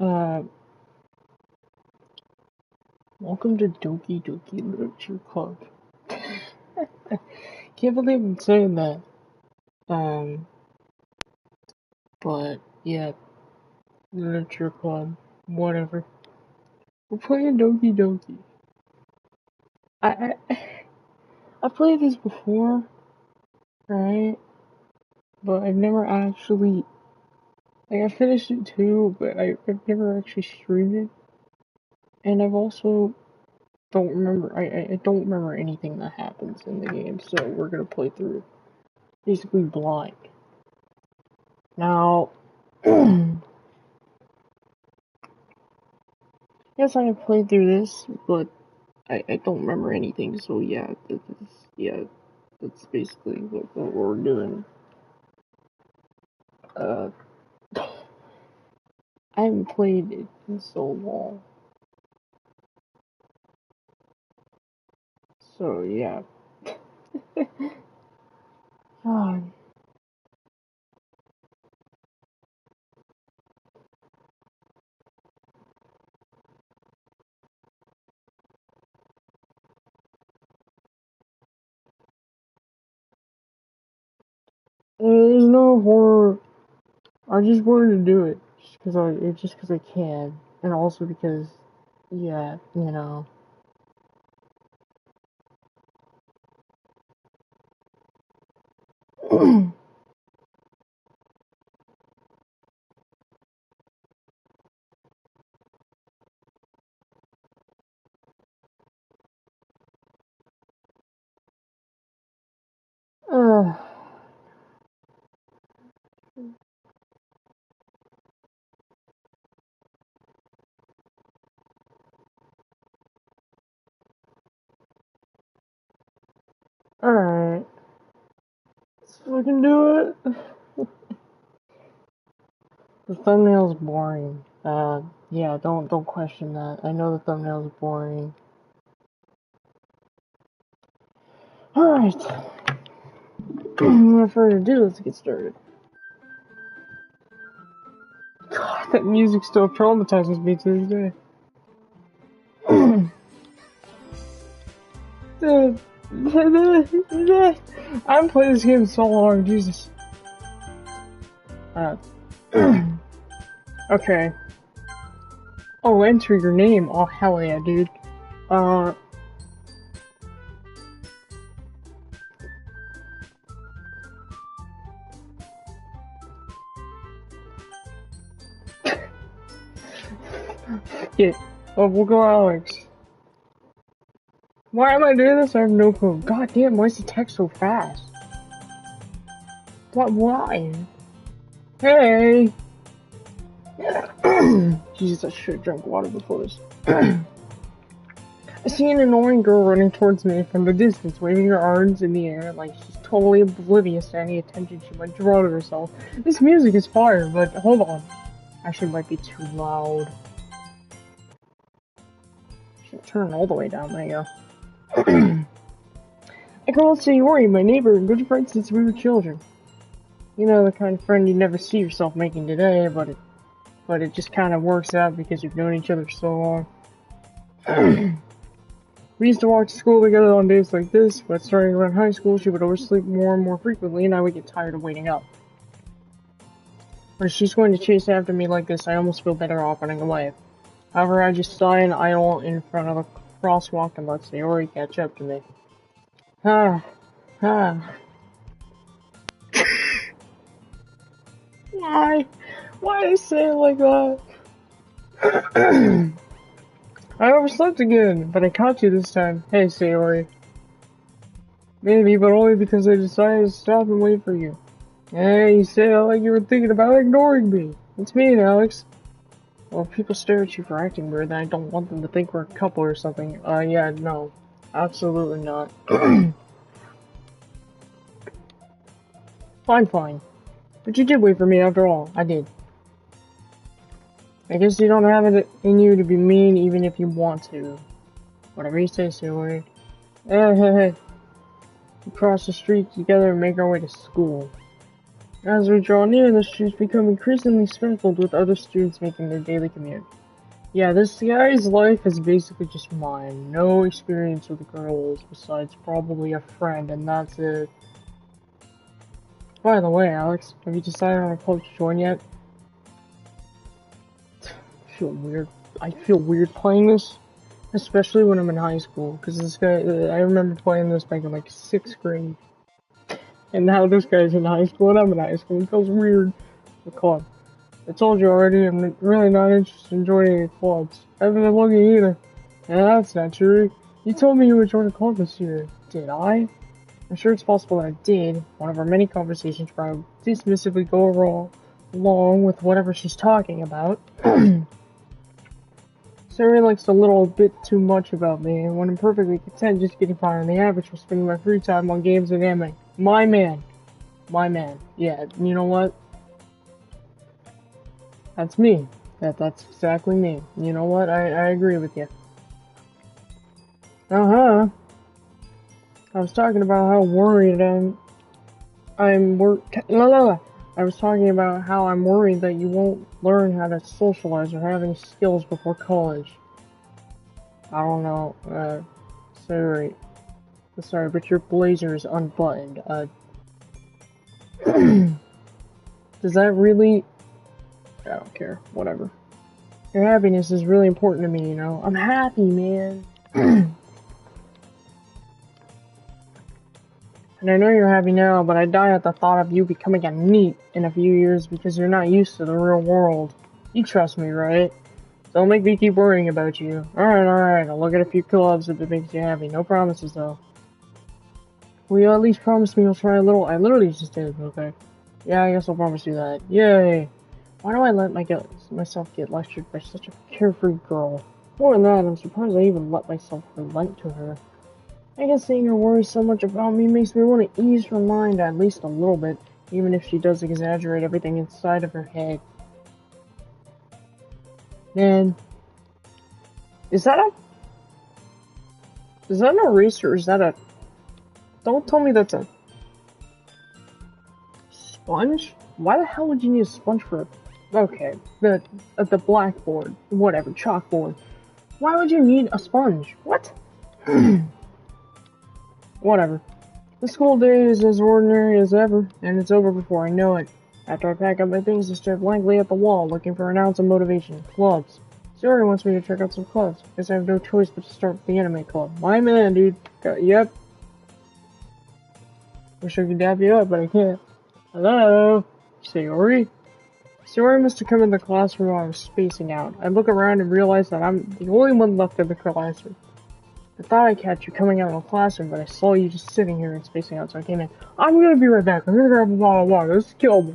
Uh, welcome to Doki Literature Club. Can't believe I'm saying that. Um, but yeah, Literature Club, whatever. We're playing Doki. I played this before, right? But I've never actually, like, I finished it too, but I've never actually streamed it. And I've also don't remember, I don't remember anything that happens in the game, so we're gonna play through basically blind. Now, yes, I have played through this, but I don't remember anything, so yeah, that's basically what we're doing. Uh, I haven't played it in so long. So yeah. God. There's no horror. I just wanted to do it just cause I can, and also because, yeah, you know. uh, Alright, let's fucking do it. The thumbnail's boring. Yeah, don't question that. I know the thumbnail's boring. Alright. Without further ado, let's get started. God, that music still traumatizes me to this day. I haven't played this game in so long, Jesus. Okay. Oh, enter your name. Oh, hell yeah, dude. Yeah. Oh, we'll go Alex. Why am I doing this? I have no clue. God damn, why is the text so fast? What? Why? Hey! Jesus, I should have drank water before this. I see an annoying girl running towards me from the distance, waving her arms in the air like she's totally oblivious to any attention she might draw to herself. This music is fire, but hold on. Actually, might be too loud. Should turn all the way down. There you go. I call Sayori, my neighbor and good friend since we were children. You know, the kind of friend you never see yourself making today, but it just kind of works out because you've known each other so long. We used to walk to school together on days like this, but starting around high school, she would oversleep more and more frequently, and I would get tired of waiting up. But if she's going to chase after me like this, I almost feel better off running away. However, I just sigh and idle in front of a crosswalk and let Sayori catch up to me. Ah. Why? Why did I say it like that? I overslept again, but I caught you this time. Hey, Sayori. Maybe, but only because I decided to stop and wait for you. Hey, you said it like you were thinking about ignoring me. It's me, Alex. Well, if people stare at you for acting weird, then I don't want them to think we're a couple or something. Yeah, no. Absolutely not. Fine. But you did wait for me after all. I did. I guess you don't have it in you to be mean even if you want to. Whatever you say, Sayori. Hey. We cross the street together and make our way to school. As we draw near, the streets become increasingly sprinkled with other students making their daily commute. Yeah, this guy's life is basically just mine. No experience with girls besides probably a friend, and that's it. By the way, Alex, have you decided on a club to join yet? I feel weird. I feel weird playing this, especially when I'm in high school, because this guy, I remember playing this back in like 6th grade. And now this guy's in high school and I'm in high school. It feels weird. The club. I told you already, I'm really not interested in joining any clubs. I haven't been looking either. Yeah, that's not true. You told me you would join a club this year. Did I? I'm sure it's possible that I did. One of our many conversations where I would dismissively go along with whatever she's talking about. Sarah likes a little bit too much about me, and when I'm perfectly content just getting by on the average for spending my free time on games and anime. My man. My man. Yeah, you know what? That's me. That's exactly me. You know what? I agree with you. Uh-huh. I was talking about how worried I was talking about how I'm worried that you won't learn how to socialize or have any skills before college. I don't know, sorry, but your blazer is unbuttoned. Does that really... I don't care, whatever. Your happiness is really important to me, you know? I'm happy, man. And I know you're happy now, but I die at the thought of you becoming a NEET in a few years because you're not used to the real world. You trust me, right? Don't make me keep worrying about you. Alright, I'll look at a few clubs if it makes you happy. No promises, though. Will you at least promise me you'll try a little? I literally just did, okay? Yeah, I guess I'll promise you that. Yay! Why do I let myself get lectured by such a carefree girl? More than that, I'm surprised I even let myself relent to her. I guess seeing her worry so much about me makes me want to ease her mind at least a little bit, even if she does exaggerate everything inside of her head. Man, is that an eraser, or is that a... Don't tell me that's a... sponge? Why the hell would you need a sponge for a... Okay, the blackboard, whatever, chalkboard. Why would you need a sponge? What? Whatever. The school day is as ordinary as ever, and it's over before I know it. After I pack up my things, I stare blankly at the wall, looking for an ounce of motivation. Clubs. Zori wants me to check out some clubs. Guess I have no choice but to start with the anime club. My man, dude. Yep. Wish I could dab you up, but I can't. Hello? Sayori? Sayori must have come in the classroom while I was spacing out. I look around and realize that I'm the only one left in the classroom. I thought I'd catch you coming out of the classroom, but I saw you just sitting here and spacing out, so I came in. I'm gonna be right back. I'm gonna grab a bottle of water. This killed me.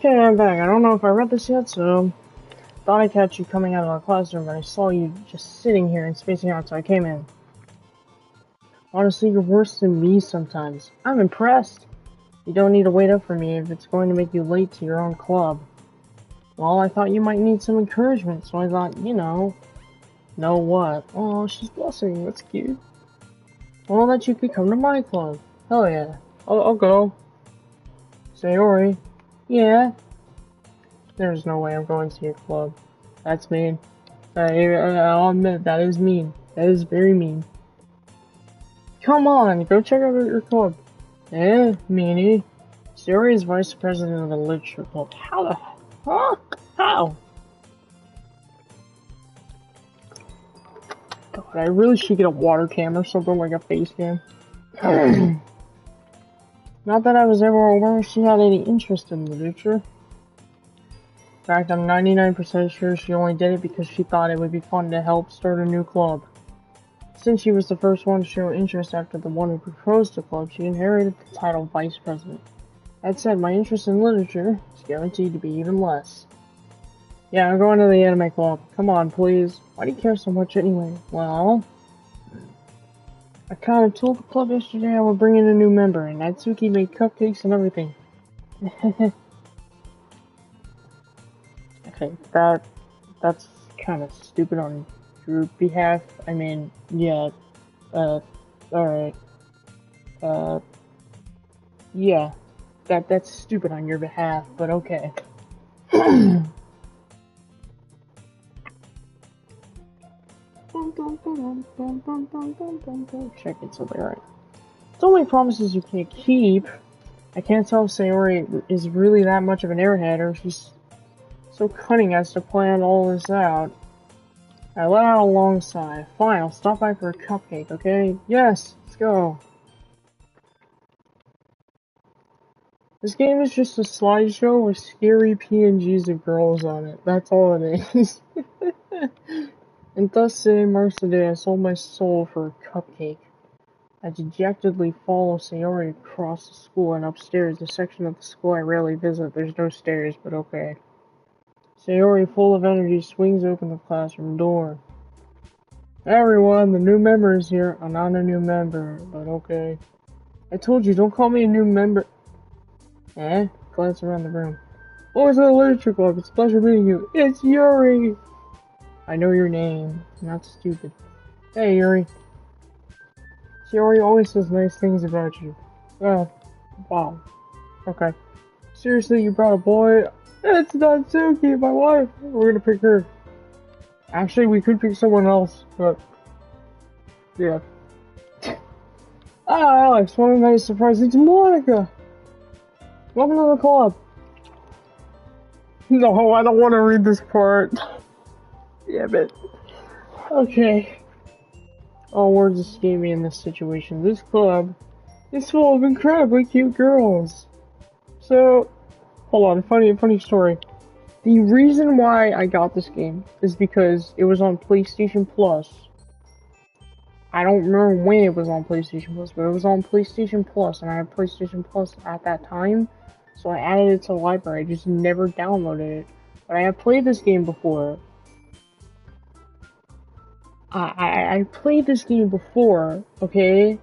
Okay, I'm back. I don't know if I read this yet, so... Thought I'd catch you coming out of the classroom, but I saw you just sitting here and spacing out, so I came in. Honestly, you're worse than me sometimes. I'm impressed. You don't need to wait up for me if it's going to make you late to your own club. Well, I thought you might need some encouragement, so I thought, you know... Know what? Oh, she's blushing. That's cute. Well, that you could come to my club. Hell yeah. I'll go. Sayori. Yeah. There's no way I'm going to your club. That's mean. I'll admit, that is mean. That is very mean. Come on, go check out your club. Meanie. Sayori is vice president of the literature club. How the... Huh? How? God, I really should get a water cam or something like a face cam. Not that I was ever aware she had any interest in literature. In fact, I'm 99% sure she only did it because she thought it would be fun to help start a new club. Since she was the first one to show interest after the one who proposed the club, she inherited the title Vice President. That said, my interest in literature is guaranteed to be even less. Yeah, I'm going to the anime club. Come on, please. Why do you care so much anyway? Well, I kind of told the club yesterday I would bring in a new member, and Natsuki made cupcakes and everything. Okay, that's kind of stupid on your behalf. I mean, yeah, alright. Yeah, that's stupid on your behalf, but okay. Checking something right. It's only promises you can't keep. I can't tell if Sayori is really that much of an airhead, or she's so cunning as to plan all this out. I let out a long sigh. Fine, I'll stop by for a cupcake, okay? Yes, let's go. This game is just a slideshow with scary PNGs of girls on it. That's all it is. And thus today marks the day I sold my soul for a cupcake. I dejectedly follow Sayori across the school and upstairs, the section of the school I rarely visit. There's no stairs, but okay. Sayori, full of energy, swings open the classroom door. Everyone, the new member is here. I'm not a new member, but okay. I told you, don't call me a new member. Glance around the room. Boys of the Literature Club, it's a pleasure meeting you. It's Yuri! I know your name. I'm not stupid. Hey, Yuri. Sayori always says nice things about you. Oh, wow. Okay. Seriously, you brought a boy? It's Natsuki, my wife. We're gonna pick her. Actually, we could pick someone else, but... yeah. Alex, what a nice surprise. It's Monica! Welcome to the club. No, I don't want to read this part. Damn it. Okay. All words escape me in this situation. This club is full of incredibly cute girls. So, hold on, funny story. The reason why I got this game is because it was on PlayStation Plus. I don't remember when it was on PlayStation Plus, but it was on PlayStation Plus, and I had PlayStation Plus at that time. So I added it to the library, I just never downloaded it. But I have played this game before. I played this game before, okay?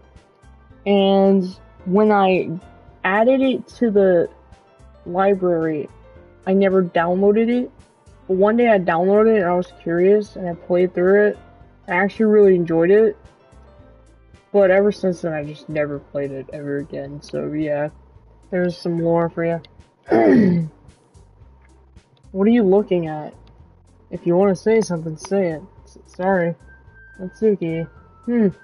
And when I added it to the library, I never downloaded it. But one day I downloaded it and I was curious and I played through it. I actually really enjoyed it. But ever since then I just never played it ever again. So yeah. There's some lore for you. What are you looking at? If you want to say something, say it. Sorry. Natsuki. The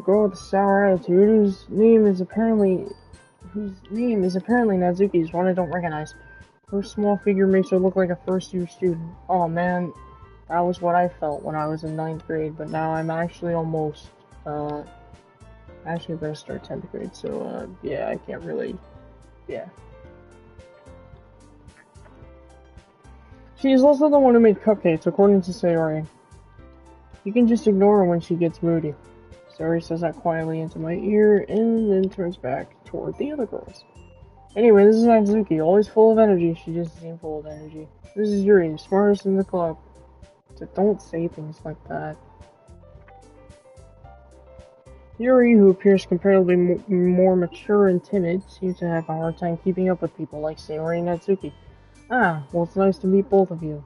girl with the sour attitude, whose name is apparently Natsuki's, one I don't recognize. Her small figure makes her look like a first-year student. Oh man, that was what I felt when I was in 9th grade, but now I'm actually almost, actually gonna start 10th grade, so, yeah, I can't really, yeah. She is also the one who made cupcakes, according to Sayori. You can just ignore her when she gets moody. Sayori says that quietly into my ear, and then turns back toward the other girls. Anyway, this is Natsuki, always full of energy. She just seemed full of energy. This is Yuri, the smartest in the club. So don't say things like that. Yuri, who appears comparatively more mature and timid, seems to have a hard time keeping up with people like Sayori and Natsuki. Ah, well, it's nice to meet both of you.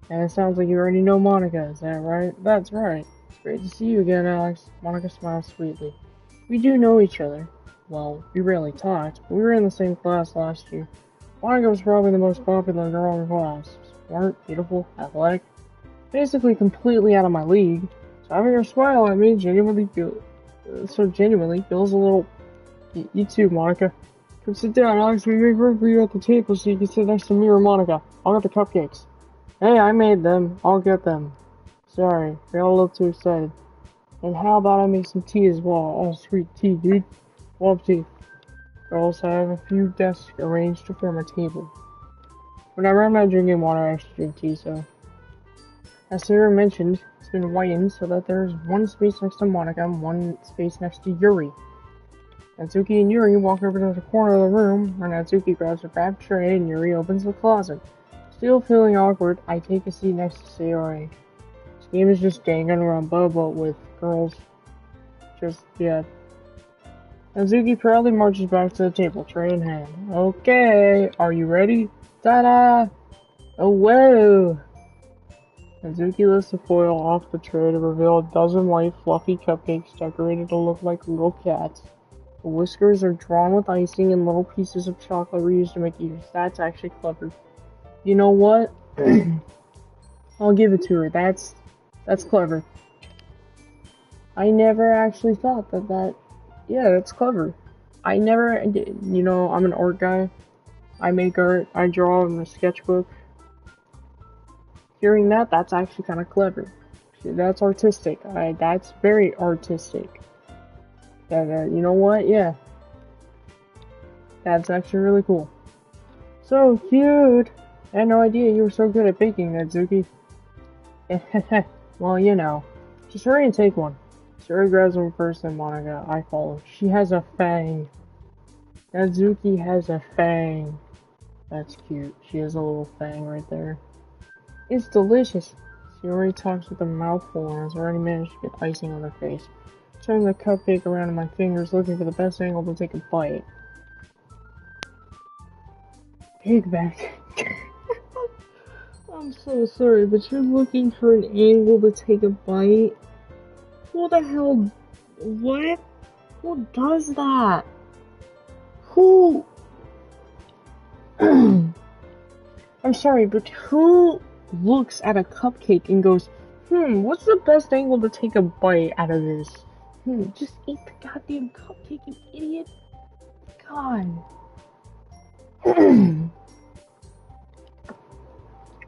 And it sounds like you already know Monica, is that right? That's right. It's great to see you again, Alex. Monica smiles sweetly. We do know each other. Well, we rarely talked, but we were in the same class last year. Monica was probably the most popular girl in class. Smart, beautiful, athletic. Basically completely out of my league. So having her smile at me genuinely feels a little... You too, Monica. Come sit down, Alex. We made room for you at the table so you can sit next to me or Monica. I'll get the cupcakes. Hey, I made them. I'll get them. Sorry, got a little too excited. And how about I make some tea as well? Oh, sweet tea, dude. Love tea. Girls, I have a few desks arranged to form a table. Whenever I'm not drinking water, I actually drink tea, so. As Sarah mentioned, it's been whitened so that there's one space next to Monica and one space next to Yuri. Natsuki and Yuri walk over to the corner of the room, where Natsuki grabs a wrapped tray and Yuri opens the closet. Still feeling awkward, I take a seat next to Sayori. This game is just Danganronpa, but with girls. Yeah. Natsuki proudly marches back to the table, tray in hand. Okay, are you ready? Ta-da! Oh, whoa! Natsuki lifts the foil off the tray to reveal a dozen light, fluffy cupcakes decorated to look like little cats. The whiskers are drawn with icing and little pieces of chocolate were used to make ears. That's actually clever. You know what? I'll give it to her. That's clever. I never actually thought that. Yeah, that's clever. I never, you know, I'm an art guy. I make art. I draw in a sketchbook. Hearing that, that's actually kind of clever. That's artistic. That's very artistic. You know what? Yeah. That's actually really cool. So cute! I had no idea you were so good at baking, Natsuki. Well, you know. Just hurry and take one. Suri grabs one first and Monica. I follow. She has a fang. Natsuki has a fang. That's cute. She has a little fang right there. It's delicious. She already talks with a mouthful and has already managed to get icing on her face. Turning the cupcake around in my fingers, looking for the best angle to take a bite. Pigback. I'm so sorry, but you're looking for an angle to take a bite? Who the hell? What? Who does that? Who? I'm sorry, but who looks at a cupcake and goes, what's the best angle to take a bite out of this? Just eat the goddamn cupcake, you idiot. God.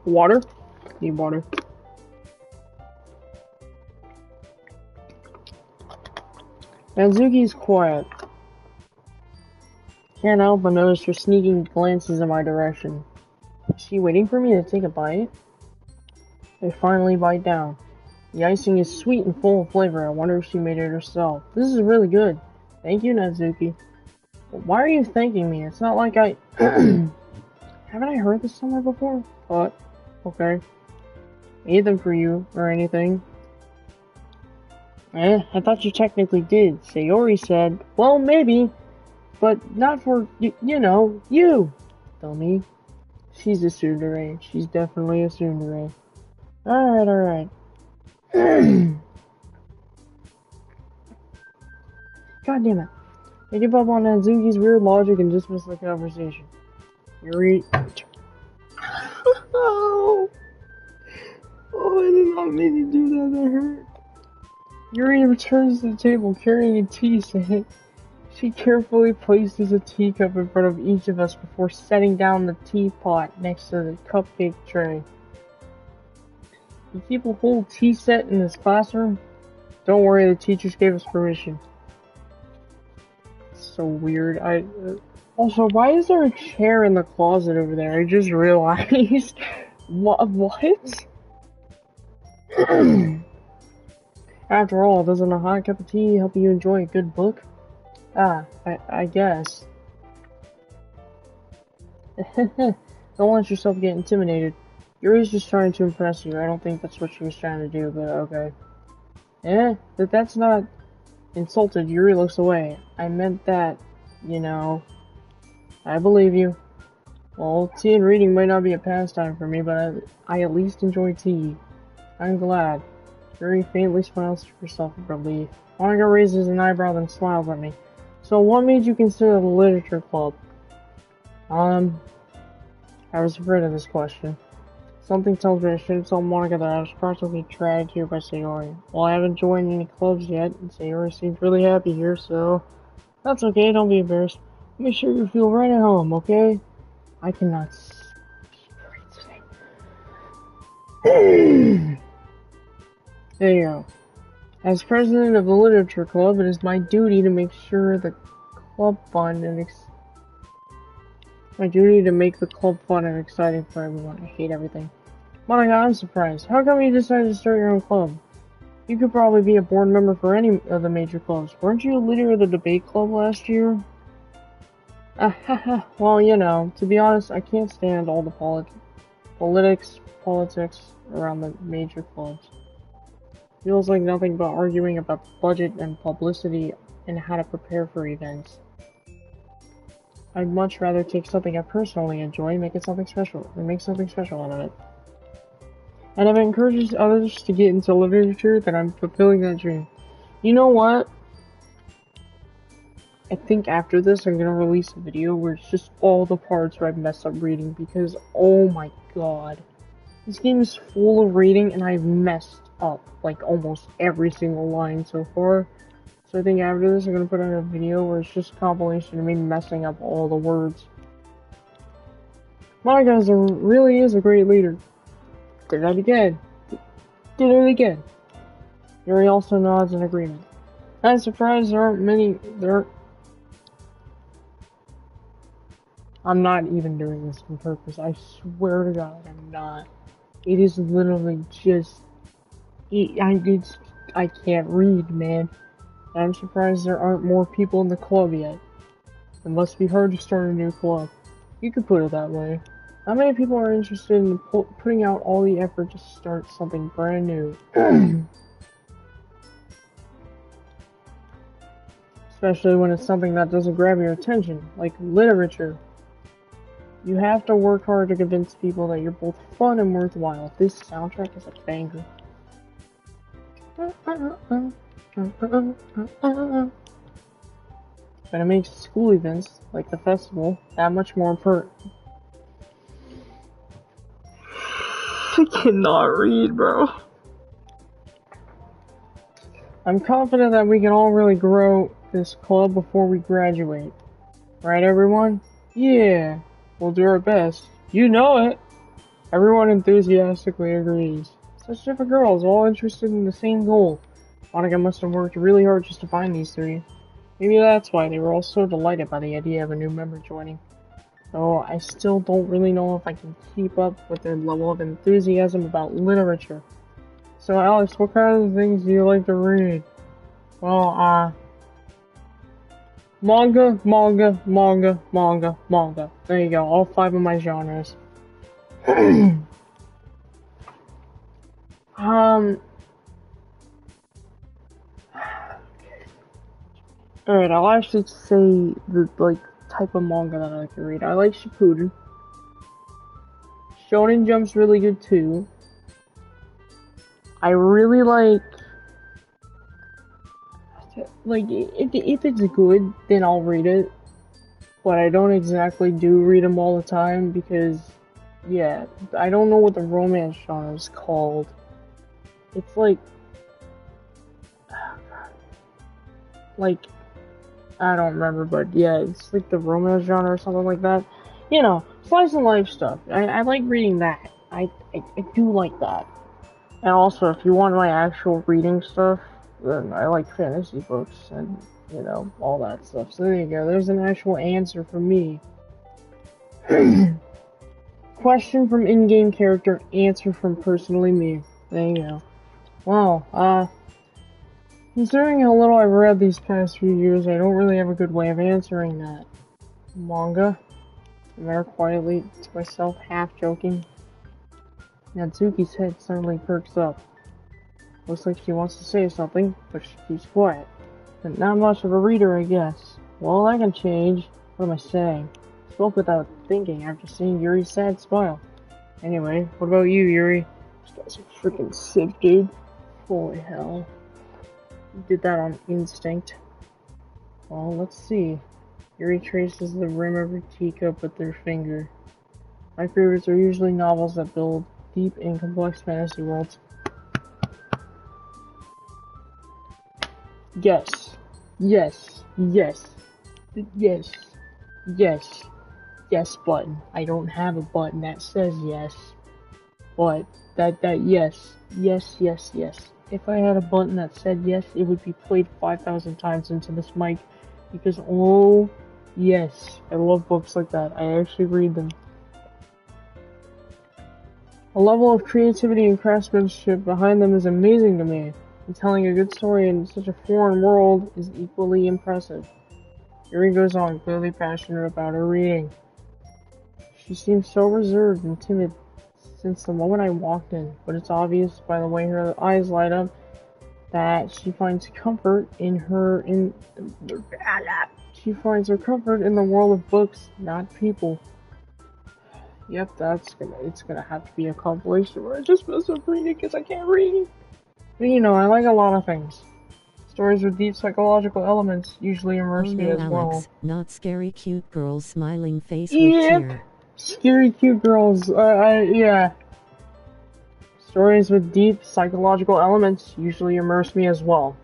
Water? Need water. Natsuki's quiet. Can't help but notice her sneaking glances in my direction. Is she waiting for me to take a bite? I finally bite down. The icing is sweet and full of flavor. I wonder if she made it herself. This is really good. Thank you, Natsuki. But why are you thanking me? It's not like I... Haven't I heard this somewhere before? But, okay. Made them for you, or anything. I thought you technically did. Sayori said, well, maybe. But not for, you know, you. Dummy. She's a tsundere. She's definitely a tsundere. Alright. God damn it. I give up on Natsuki's weird logic and dismiss the conversation. Yuri. Oh, I did not mean to do that. That hurt. Yuri returns to the table carrying a tea set. She carefully places a teacup in front of each of us before setting down the teapot next to the cupcake tray. You keep a whole tea set in this classroom? Don't worry, the teachers gave us permission. It's so weird. Also, why is there a chair in the closet over there? I just realized. What? After all, doesn't a hot cup of tea help you enjoy a good book? I guess. Don't let yourself get intimidated. Yuri's just trying to impress you. I don't think that's what she was trying to do, but okay. That's not insulted. Yuri looks away. I meant that, you know. I believe you. Well, tea and reading might not be a pastime for me, but I at least enjoy tea. I'm glad. Yuri faintly smiles to herself in relief. Monica raises an eyebrow then smiles at me. So what made you consider the literature club? I was afraid of this question. Something tells me I shouldn't tell Monica that I was practically dragged here by Sayori. Well, I haven't joined any clubs yet, and Sayori seems really happy here, so... That's okay, don't be embarrassed. Make sure you feel right at home, okay? I cannot speak today. There you go. As president of the literature club, it is my duty to make sure the club fun and make the club fun and exciting for everyone. I hate everything. Monica, I'm surprised. How come you decided to start your own club? You could probably be a board member for any of the major clubs. Weren't you a leader of the debate club last year? Well, you know, to be honest, I can't stand all the politics around the major clubs. Feels like nothing but arguing about budget and publicity and how to prepare for events. I'd much rather take something I personally enjoy and make something special out of it. And if it encourages others to get into literature, then I'm fulfilling that dream. You know what? I think after this I'm gonna release a video where it's just all the parts where I messed up reading, because oh my god. This game is full of reading and I've messed up like almost every single line so far. So I think after this I'm gonna put out a video where it's just a compilation of me messing up all the words. Monica really is a great leader. Did it again. Yuri also nods in agreement. I'm surprised I'm not even doing this on purpose. I swear to God, I'm not. It is literally just... I can't read, man. I'm surprised there aren't more people in the club yet. It must be hard to start a new club. You could put it that way. How many people are interested in putting out all the effort to start something brand new? Especially when it's something that doesn't grab your attention, like literature. You have to work hard to convince people that you're both fun and worthwhile. This soundtrack is a banger. But it makes school events, like the festival, that much more important. I cannot read, bro. I'm confident that we can all really grow this club before we graduate. Right, everyone? Yeah, we'll do our best. You know it! Everyone enthusiastically agrees. Such different girls, all interested in the same goal. Monica must have worked really hard just to find these three. Maybe that's why they were all so delighted by the idea of a new member joining. Though I still don't really know if I can keep up with their level of enthusiasm about literature. So Alex, what kind of things do you like to read? Well, manga. There you go, all 5 of my genres. Alright, I'll actually say the, type of manga that I like to read. I like Shippuden. Shonen Jump's really good too. I really like if it's good, then I'll read it. But I don't exactly read them all the time because, yeah, I don't know what the romance genre is called. It's I don't remember, but yeah, it's like the romance genre or something like that. You know, slice of life stuff. I like reading that. I do like that. And also, if you want my actual reading stuff, then I like fantasy books and, you know, all that stuff. So there you go. There's an actual answer from me. Question from in-game character, answer from personally me. There you go. Wow, considering how little I've read these past few years, I don't really have a good way of answering that. Manga? I mutter quietly to myself, half joking. Natsuki's head suddenly perks up. Looks like she wants to say something, but she keeps quiet. But not much of a reader, I guess. Well, that can change. What am I saying? Spoke without thinking after seeing Yuri's sad smile. Anyway, what about you, Yuri? This guy's a freaking sick, dude. Holy hell. You did that on instinct. Well, let's see. Yuri traces the rim of her teacup with her finger. My favorites are usually novels that build deep and complex fantasy worlds. Yes. Yes. Yes. Yes. Yes. Yes button. I don't have a button that says yes. But, yes. Yes, yes, yes. If I had a button that said yes, it would be played 5,000 times into this mic. Because, oh, yes, I love books like that. I actually read them. The level of creativity and craftsmanship behind them is amazing to me. And telling a good story in such a foreign world is equally impressive. Yuri goes on, clearly passionate about her reading. She seems so reserved and timid since the moment I walked in, but it's obvious by the way her eyes light up that she finds comfort in her the world of books, not people. Yep, it's gonna have to be a compilation where I just mess up reading because I can't read. But you know, I like a lot of things. Stories with deep psychological elements usually immerse me as Alex, well. not scary cute girl smiling face with Yep. tear. Scary cute girls, yeah. Stories with deep psychological elements usually immerse me as well.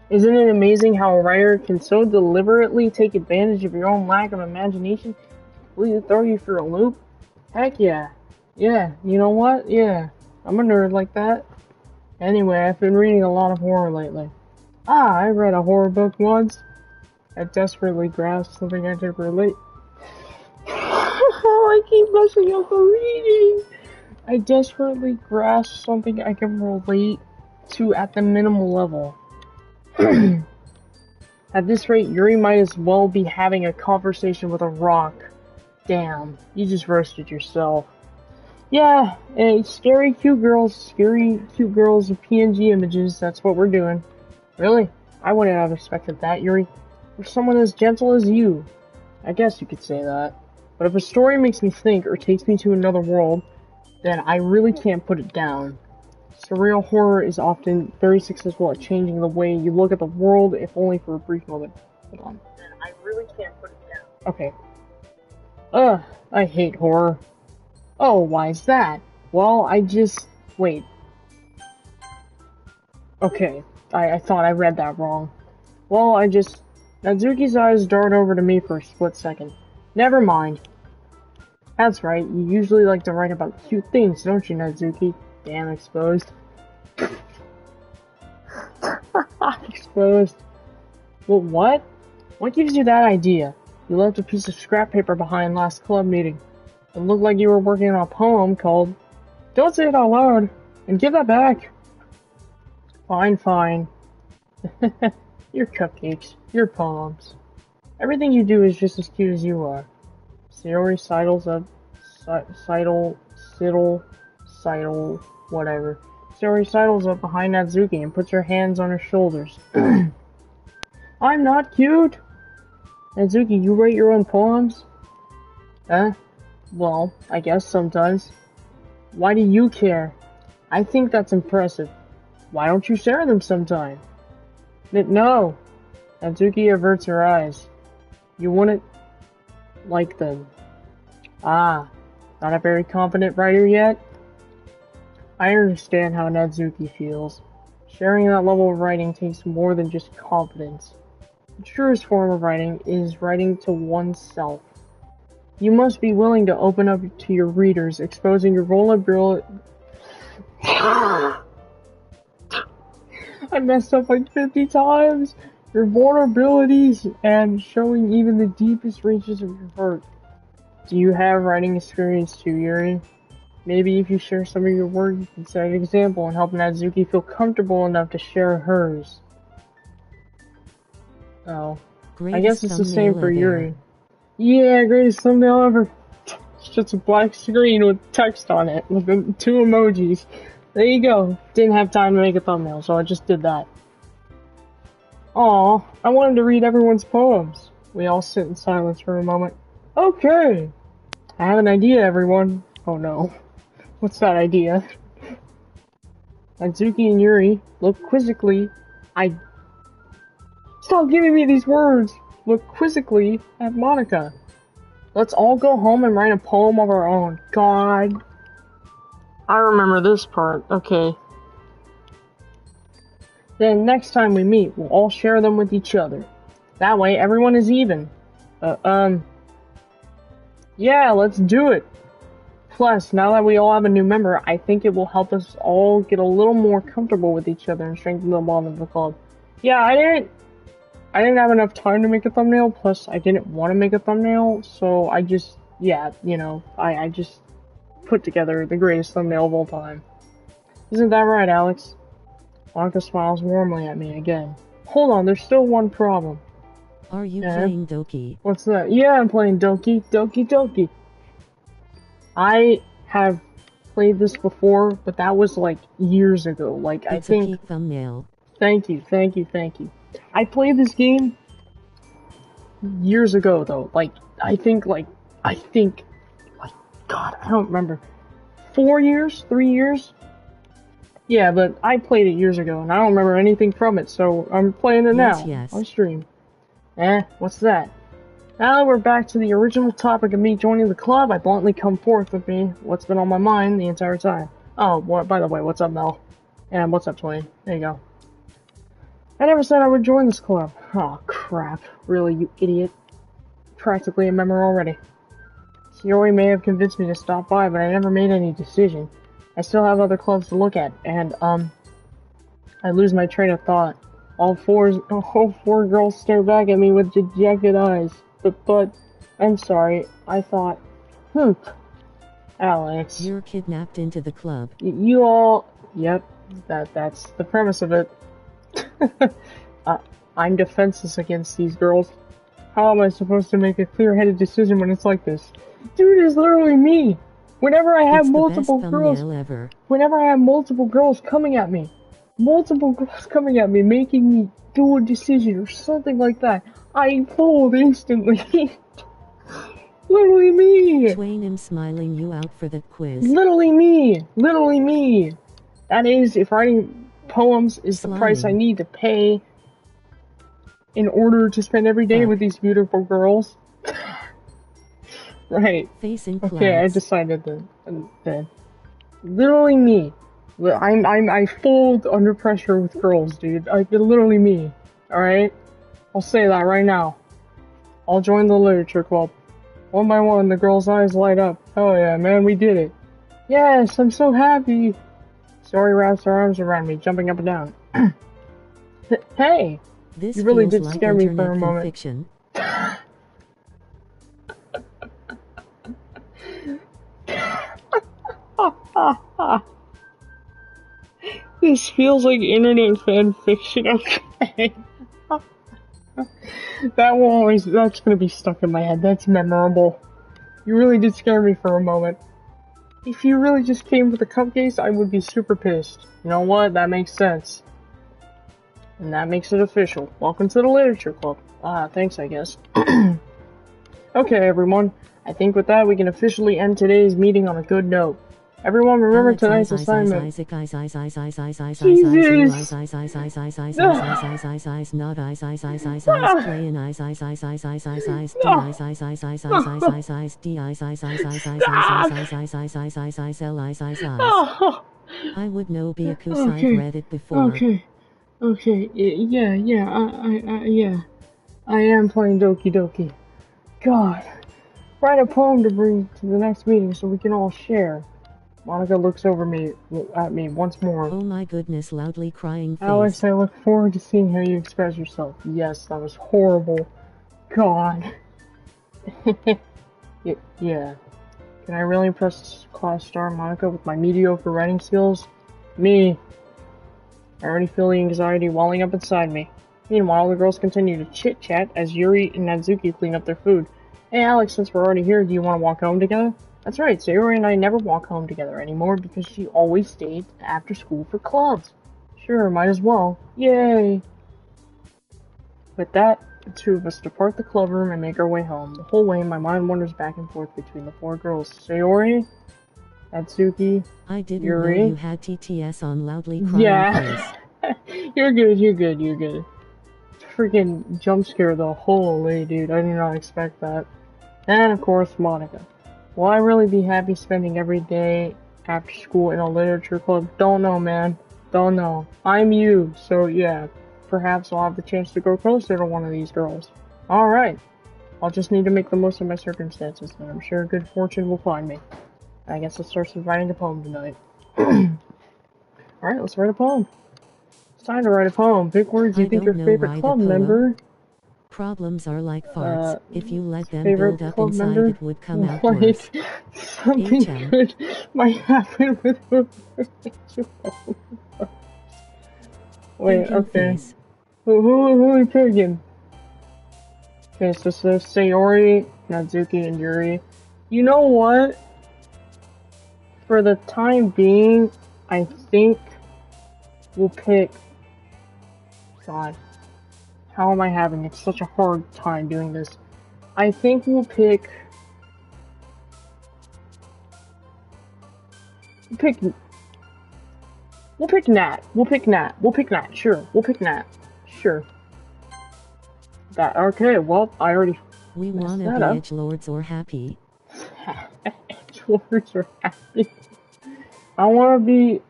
Isn't it amazing how a writer can so deliberately take advantage of your own lack of imagination to completely throw you for a loop? Heck yeah. Yeah, you know what? Yeah, I'm a nerd like that. Anyway, I've been reading a lot of horror lately. I read a horror book once. I desperately grasped something I could relate. I keep messing up the reading. I desperately grasped something I can relate to at the minimal level. At this rate, Yuri might as well be having a conversation with a rock. Damn, you just roasted yourself. Yeah, scary cute girls with PNG images, that's what we're doing. Really? I wouldn't have expected that, Yuri. For someone as gentle as you. I guess you could say that. But if a story makes me think or takes me to another world, then I really can't put it down. Surreal horror is often very successful at changing the way you look at the world, if only for a brief moment. Hold on. Then I really can't put it down. Okay. I hate horror. Oh, why is that? Well, wait. Okay, I thought I read that wrong. Well, Natsuki's eyes dart over to me for a split second. Never mind. That's right, you usually like to write about cute things, don't you, Natsuki? Damn, exposed. Exposed. Well, what? What gives you that idea? You left a piece of scrap paper behind last club meeting. It looked like you were working on a poem called Don't Say It Out Loud, and give that back. Fine. Your cupcakes, your poems. Everything you do is just as cute as you are. Sayori sidles up, whatever. Sayori sidles up behind Natsuki and puts her hands on her shoulders. I'm not cute! Natsuki, you write your own poems? Well, I guess sometimes. Why do you care? I think that's impressive. Why don't you share them sometime? No! Natsuki averts her eyes. You wouldn't like them. Ah, not a very confident writer yet? I understand how Natsuki feels. Sharing that level of writing takes more than just confidence. The truest form of writing is writing to oneself. You must be willing to open up to your readers, exposing your vulnerability. I messed up like 50 times! Your vulnerabilities and showing even the deepest reaches of your heart. Do you have writing experience too, Yuri? Maybe if you share some of your work, you can set an example and help Natsuki feel comfortable enough to share hers. Oh. I guess it's the same for Yuri. Yeah, greatest thumbnail ever. It's just a black screen with text on it, with the 2 emojis. There you go. Didn't have time to make a thumbnail, so I just did that. Aw, I wanted to read everyone's poems. We all sit in silence for a moment. Okay! I have an idea, everyone. Oh no. What's that idea? Natsuki and Yuri look quizzically. Stop giving me these words! Look quizzically at Monica. Let's all go home and write a poem of our own. God. I remember this part. Okay. Then next time we meet, we'll all share them with each other. That way everyone is even. Yeah, let's do it. Plus, now that we all have a new member, I think it will help us all get a little more comfortable with each other and strengthen the bond of the club. Yeah, I didn't have enough time to make a thumbnail, plus I didn't want to make a thumbnail, so I just, yeah, you know, I just put together the greatest thumbnail of all time. Isn't that right, Alex? Monica smiles warmly at me again. Hold on, there's still one problem. Are you playing Doki? What's that? Yeah, I'm playing Doki. Doki. I have played this before, but that was like years ago. Like, It's I think. a peak thumbnail. Thank you. I played this game years ago, though. Like, I think, God, I don't remember. 4 years? 3 years? Yeah, but I played it years ago, and I don't remember anything from it, so I'm playing it now. Yes. On stream. What's that? Now that we're back to the original topic of me joining the club, I bluntly come forth with me what's been on my mind the entire time. Oh, by the way, what's up, Mel? And what's up, Twain? There you go. I never said I would join this club. Oh, crap. Really, you idiot. Practically a member already. Sayori may have convinced me to stop by, but I never made any decision. I still have other clubs to look at, and, I lose my train of thought. All four girls stare back at me with dejected eyes. But, I'm sorry, I thought, Alex. You're kidnapped into the club. You all, yep, that's the premise of it. I'm defenseless against these girls. How am I supposed to make a clear-headed decision when it's like this? Dude, it's literally me. Whenever I have multiple girls coming at me, making me do a decision or something like that, I fold instantly. Literally me. Twain, am smiling you out for that quiz. Literally me. That is, if writing poems is the price I need to pay in order to spend every day with these beautiful girls. Right. Facing okay, I decided that. Literally me. I fold under pressure with girls, dude. Literally me. Alright? I'll say that right now. I'll join the literature club. One by one, the girls' eyes light up. Oh yeah, man, we did it. Yes, I'm so happy. Sayori wraps her arms around me, jumping up and down. Hey! This you really did like scare me for a moment. Fiction. This feels like internet fan fiction, okay? That's gonna be stuck in my head. That's memorable. You really did scare me for a moment. If you really just came with a cupcase, I would be super pissed. You know what? That makes sense. And that makes it official. Welcome to the literature club. Thanks, I guess. Okay, everyone. I think with that, we can officially end today's meeting on a good note. Everyone remember tonight's assignment. I would know because I've read it before. Okay, yeah. I am playing Doki. God. Write a poem to bring to the next meeting so we can all share. Monica looks at me once more. Oh my goodness, loudly crying face. Alex, I look forward to seeing how you express yourself. Yes, that was horrible. God. Yeah. Can I really impress class star Monica with my mediocre writing skills? Me. I already feel the anxiety welling up inside me. Meanwhile, the girls continue to chit-chat as Yuri and Natsuki clean up their food. Hey Alex, since we're already here, do you want to walk home together? That's right, Sayori and I never walk home together anymore because she always stayed after school for clubs. Sure, might as well. Yay! With that, the two of us depart the club room and make our way home. The whole way, my mind wanders back and forth between the four girls. Sayori, Natsuki, I didn't Yuri. know you had TTS on loudly crying face. You're good. Freaking jump scare though. Holy dude, I did not expect that. And of course, Monica. Will I really be happy spending every day after school in a literature club? Don't know, man. Don't know. I'm you, so yeah. Perhaps I'll have the chance to grow closer to one of these girls. Alright. I'll just need to make the most of my circumstances, and I'm sure good fortune will find me. I guess let's start writing a poem tonight. Alright, let's write a poem. It's time to write a poem. Pick words you think your favorite club member. Problems are like farts. If you let them favorite build up club inside, member? it would come out worse. Something HM. good might happen with whoever. Wait, Thinking okay. face. Who are we picking? Okay, so Sayori, Natsuki, and Yuri. You know what? For the time being, I think we'll pick... God. How am I having it? Such a hard time doing this. I think we'll pick... We'll pick Nat. We'll pick Nat. Sure. We'll pick Nat. Sure. That okay, well, I already We wanna be edgelords or happy. Edgelords or happy. I wanna be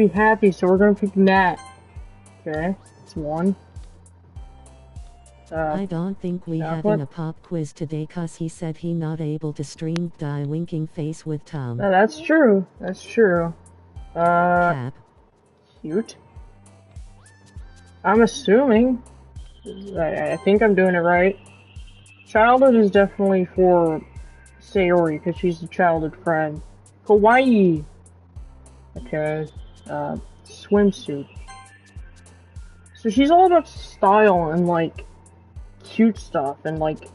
happy, so we're gonna pick Nat. Okay, it's one. I don't think we having a pop quiz today cause he said he not able to stream die winking face with Tom. That's true. That's true. Cap. Cute. I'm assuming. I think I'm doing it right. Childhood is definitely for Sayori, because she's a childhood friend. Kawaii! Okay. Swimsuit. So she's all about style and, like, cute stuff, and, like,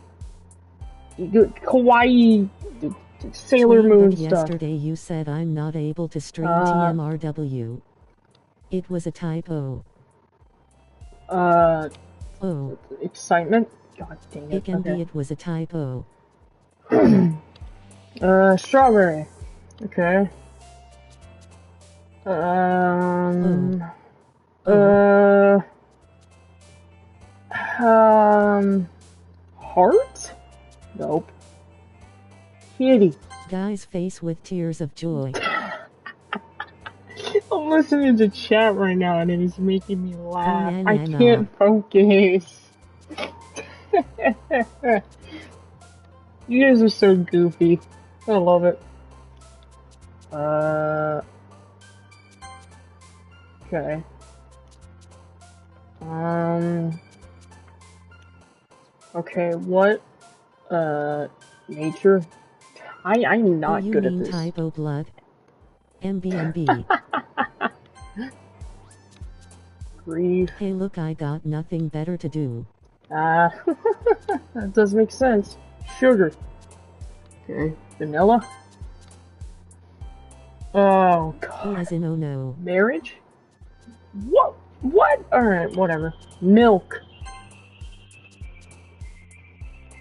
kawaii Sailor Moon stuff. Yesterday you said I'm not able to stream TMRW. It was a typo. Oh. Excitement? God dang it. It can be it was a typo. Strawberry. Okay. Heart? Nope. Kitty. Guy's face with tears of joy. I'm listening to chat right now and it is making me laugh. I can't focus. You guys are so goofy. I love it. Okay. Okay, what? Nature? I'm not good at this. Typo blood? MBMB. Grief. Hey look, I got nothing better to do. That does make sense. Sugar. Okay. Vanilla. Oh, God. As in, oh no. Marriage? What? What? Alright, whatever. Milk.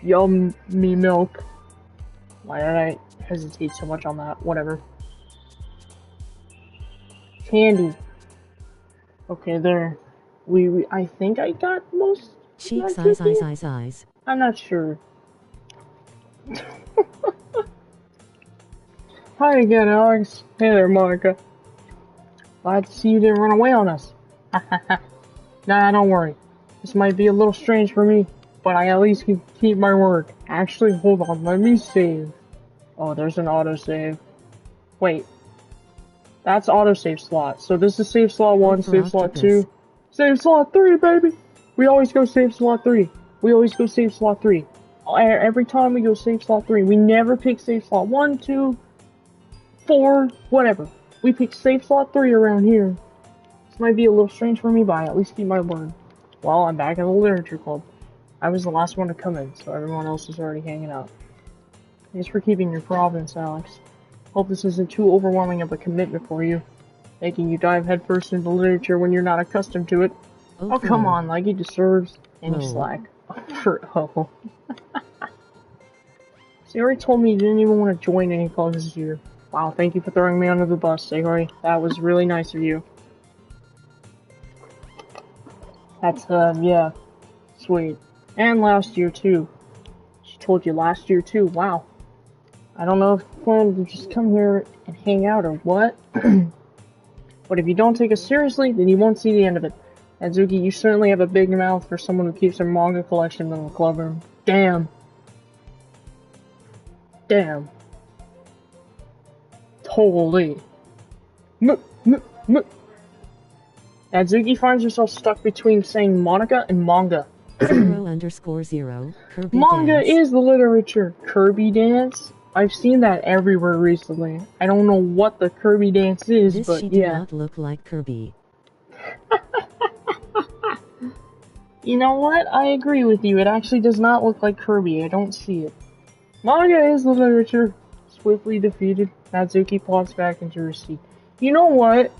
Yummy milk. Why did I hesitate so much on that? Whatever. Candy. Okay, there. I think I got most. Cheeks, eyes. I'm not sure. Hi again, Alex. Hey there, Monica. Glad to see you didn't run away on us. Nah, don't worry. This might be a little strange for me, but I at least can keep my word. Actually, hold on, let me save. Oh, there's an autosave. Wait. That's autosave slot. So this is save slot 1, save slot 2. Save slot 3, baby! We always go save slot 3. We always go save slot 3. Every time we go save slot 3. We never pick save slot 1, 2, 4, whatever. We pick save slot 3 around here. This might be a little strange for me, but I at least keep my word. Well, I'm back in the literature club. I was the last one to come in, so everyone else is already hanging out. Thanks for keeping your providence, Alex. Hope this isn't too overwhelming of a commitment for you, making you dive headfirst into literature when you're not accustomed to it. Oh, come on, like he deserves any slack. Oh. Sayori told me you didn't even want to join any clubs this year. Wow, thank you for throwing me under the bus, Sayori. That was really nice of you. That's, yeah. Sweet. And last year, too. She told you last year, too. Wow. I don't know if you plan to just come here and hang out or what. But if you don't take us seriously, then you won't see the end of it. Natsuki, you certainly have a big mouth for someone who keeps her manga collection in the club room. Damn. Damn. Holy. Natsuki finds herself stuck between saying Monica and manga. 0_0 Kirby Manga dance. is the literature. Kirby dance? I've seen that everywhere recently. I don't know what the Kirby dance is, This but she yeah. did not look like Kirby. You know what? I agree with you. It actually does not look like Kirby. I don't see it. Manga is the literature. Swiftly defeated, Natsuki plops back into her seat. You know what?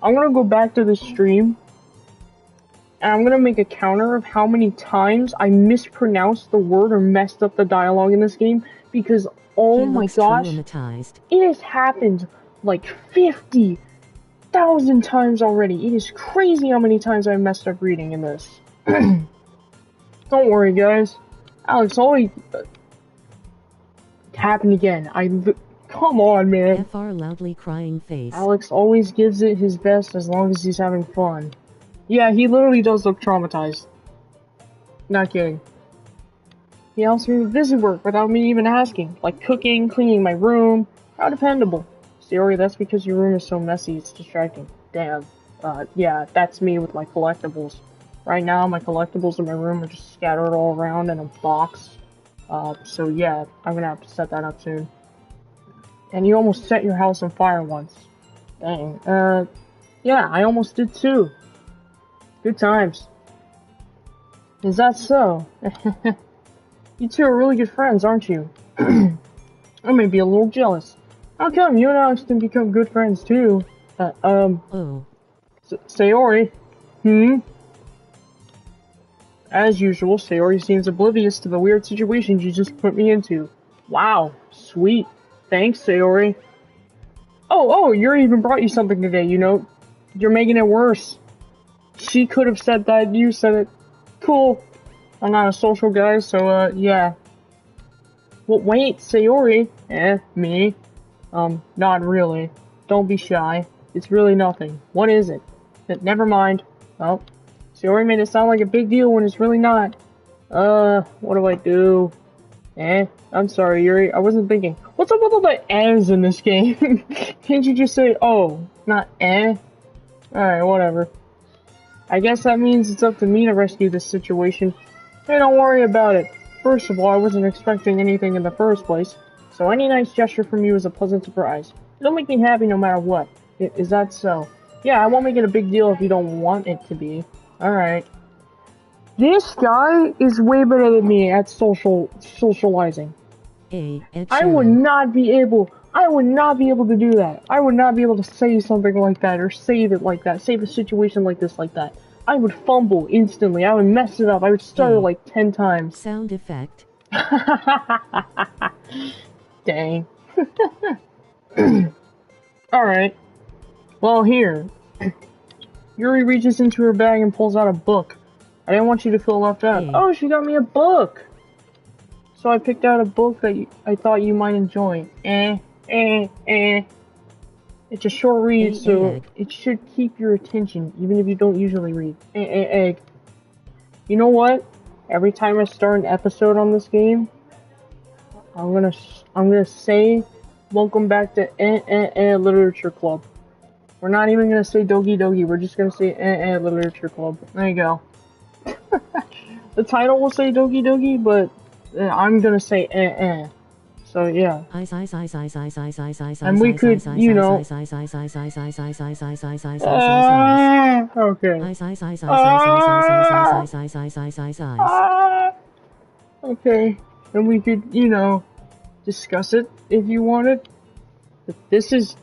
I'm gonna go back to the stream, and I'm gonna make a counter of how many times I mispronounced the word or messed up the dialogue in this game, because oh my gosh, it has happened like 50,000 times already. It is crazy how many times I messed up reading in this. Don't worry, guys. Alex always happened again. Come on, man. FR loudly crying face. Alex always gives it his best as long as he's having fun. Yeah, he literally does look traumatized. Not kidding. He helps me with busy work without me even asking, like cooking, cleaning my room. How dependable. Sayori, that's because your room is so messy, it's distracting. Damn. Yeah, that's me with my collectibles. Right now, my collectibles in my room are just scattered all around in a box. So yeah, I'm gonna have to set that up soon. And you almost set your house on fire once. Dang. Yeah, I almost did too. Good times. Is that so? You two are really good friends, aren't you? I may be a little jealous. How come you and Alex can become good friends too? Sayori? As usual, Sayori seems oblivious to the weird situations you just put me into. Wow, sweet. Thanks, Sayori. Oh, Yuri even brought you something today, you know. You're making it worse. She could have said that, you said it. Cool. I'm not a social guy, so, yeah. Well, wait, Sayori. Me? Not really. Don't be shy. It's really nothing. What is it? Never mind. Oh. Sayori made it sound like a big deal when it's really not. What do I do? I'm sorry, Yuri. I wasn't thinking. What's up with all the N's in this game? Can't you just say, oh, not Alright, whatever. I guess that means it's up to me to rescue this situation. Hey, don't worry about it. First of all, I wasn't expecting anything in the first place, so any nice gesture from you is a pleasant surprise. It'll make me happy no matter what. Is that so? Yeah, I won't make it a big deal if you don't want it to be. Alright. This guy is way better than me at socializing. I would not be able to do that. I would not be able to say something like that or save it like that. Save a situation like this like that. I would fumble instantly. I would mess it up. I would start it like 10 times. Sound effect. Dang. Alright. Well, here. Yuri reaches into her bag and pulls out a book. I didn't want you to feel left out. Oh, she got me a book! So I picked out a book that I thought you might enjoy. It's a short read, so it should keep your attention, even if you don't usually read. Egg. You know what? Every time I start an episode on this game, I'm gonna say, welcome back to Literature Club. We're not even gonna say Doki Doki, we're just gonna say Literature Club. There you go. The title will say Doki Doki, but I'm gonna say So yeah. And we could, you know. Okay. Okay. And we could, you know, discuss it if you wanted. But this is.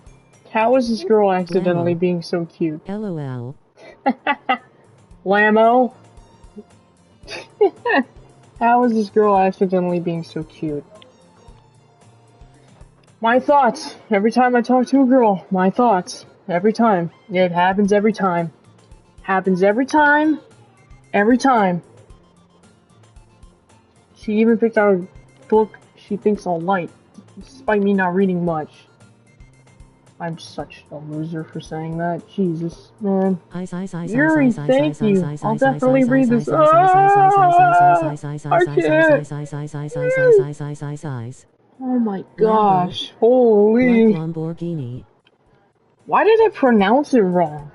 How is this girl accidentally being so cute? LOL. Lamo? How is this girl accidentally being so cute? My thoughts. Every time I talk to a girl, my thoughts. Every time. It happens every time. Happens every time. Every time. She even picked out a book she thinks I'll like, despite me not reading much. I'm such a loser for saying that. Jesus, man. Yuri, thank you. I'll definitely read this. I can't. Oh my Lambo, gosh. like Holy. Lamborghini. Why did I pronounce it wrong?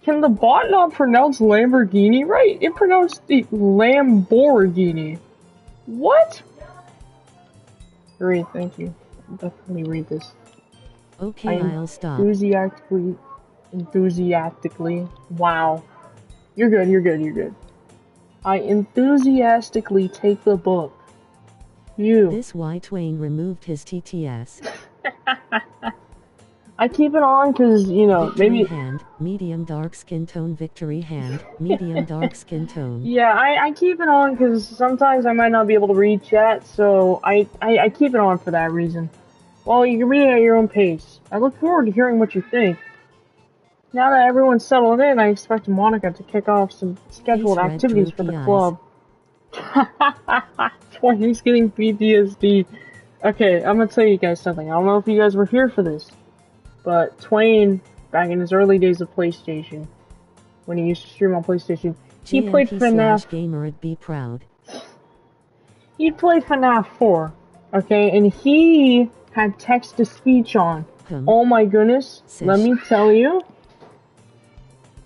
Can the bot not pronounce Lamborghini right? It pronounced the Lamborghini. What? Great, thank you. I'll definitely read this. Okay, I I'll stop. enthusiastically. Wow. You're good, you're good, you're good. I enthusiastically take the book. You. This why Twain removed his TTS. I keep it on because, you know, Victory maybe... hand, medium dark skin tone. Victory hand, medium dark skin tone. Yeah, I keep it on because sometimes I might not be able to read chat, so I keep it on for that reason. Well, you can read it at your own pace. I look forward to hearing what you think. Now that everyone's settled in, I expect Monica to kick off some scheduled Face red, activities for the droopy eyes. club. Twain's getting PTSD. Okay, I'm gonna tell you guys something. I don't know if you guys were here for this, but Twain, back in his early days of PlayStation, when he used to stream on PlayStation, he played FNAF. GMP/gamer'd be proud. He played FNAF 4, okay, and he had text-to-speech on. Oh my goodness, let me tell you,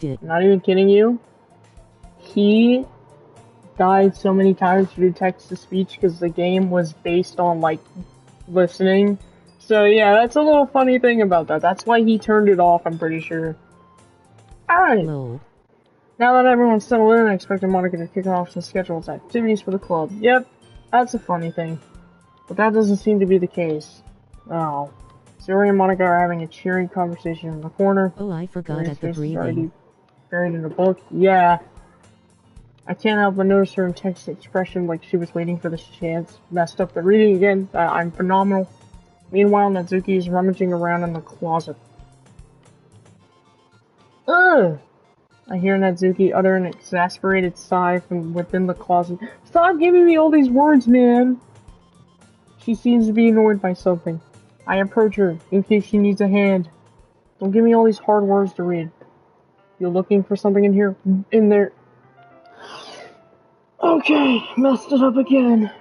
I'm not even kidding you, he died so many times through text-to-speech because the game was based on, like, listening. So yeah, that's a little funny thing about that. That's why he turned it off, I'm pretty sure. Alright. Now that everyone's settled in, I expect Monica to kick off some scheduled activities for the club. Yep, that's a funny thing. But that doesn't seem to be the case. Oh. Zuri and Monica are having a cheery conversation in the corner. Oh, I forgot at the breathing. Buried in a book. Yeah. I can't help but notice her intense expression like she was waiting for this chance. Messed up the reading again. I'm phenomenal. Meanwhile, Natsuki is rummaging around in the closet. Ugh! I hear Natsuki utter an exasperated sigh from within the closet. Stop giving me all these words, man! She seems to be annoyed by something. I approach her, in case she needs a hand. Don't give me all these hard words to read. You're looking for something in here? In there. Okay, messed it up again.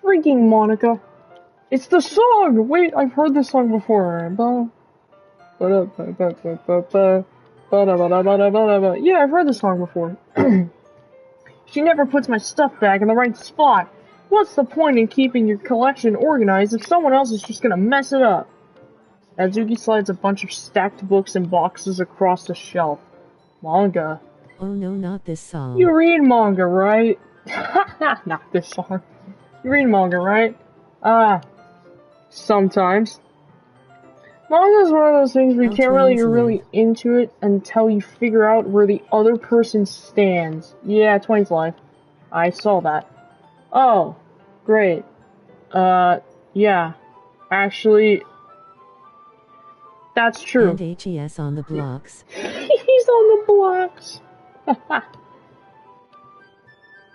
Freaking Monica. It's the song! Wait, I've heard this song before. Yeah, I've heard this song before. She never puts my stuff back in the right spot. What's the point in keeping your collection organized if someone else is just gonna mess it up? Natsuki slides a bunch of stacked books and boxes across the shelf. Manga. Oh no, not this song. You read manga, right? Not this song. You read manga, right? Sometimes. Manga is one of those things where you can't really get really into it until you figure out where the other person stands. Yeah, Twain's life. I saw that. Oh, great. Yeah. Actually, that's true. And HES on the blocks. He's on the blocks.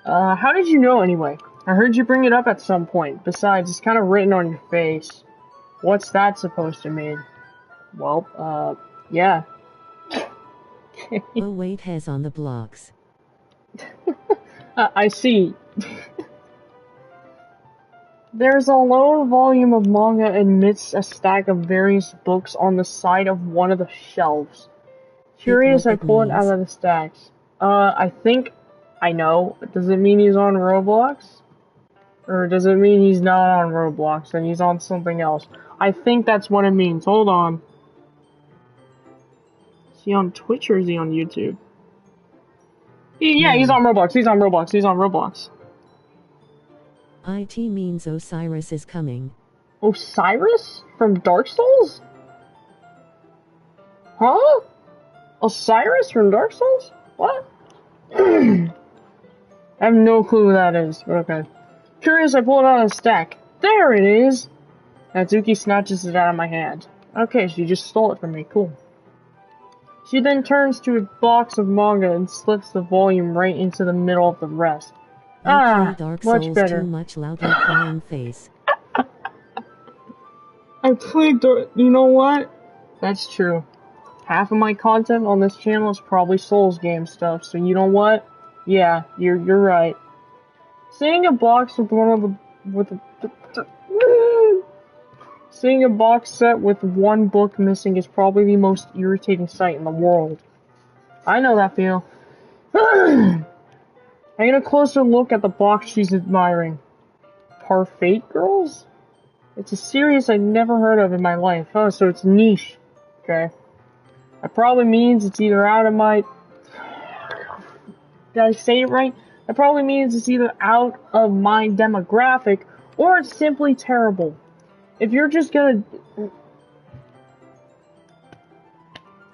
How did you know anyway? I heard you bring it up at some point. Besides, it's kind of written on your face. What's that supposed to mean? Well, yeah. Oh wait, has on the blocks. I see. There's a lone volume of manga amidst a stack of various books on the side of one of the shelves. Curious, I pull it out of the stacks. I think I know. Does it mean he's on Roblox? Or does it mean he's not on Roblox and he's on something else? I think that's what it means. Hold on. Is he on Twitch or is he on YouTube? Yeah, he's on Roblox. He's on Roblox. He's on Roblox. IT means Osiris is coming. Osiris? From Dark Souls? Huh? Osiris from Dark Souls? What? I have no clue who that is, but okay. Curious, I pull it out of the stack. There it is! Natsuki snatches it out of my hand. Okay, she just stole it from me. Cool. She then turns to a box of manga and slips the volume right into the middle of the rest. Dark much Souls better. Too much loudly crying face. I played you know what? That's true. Half of my content on this channel is probably Souls game stuff, so you know what? Yeah, you're right. Seeing a box with one of the with seeing a box set with one book missing is probably the most irritating sight in the world. I know that feel. I get a closer look at the box she's admiring. Parfait Girls? It's a series I'd never heard of in my life. Oh, so it's niche. Okay. That probably means it's either out of my... Did I say it right? That probably means it's either out of my demographic or it's simply terrible. If you're just gonna...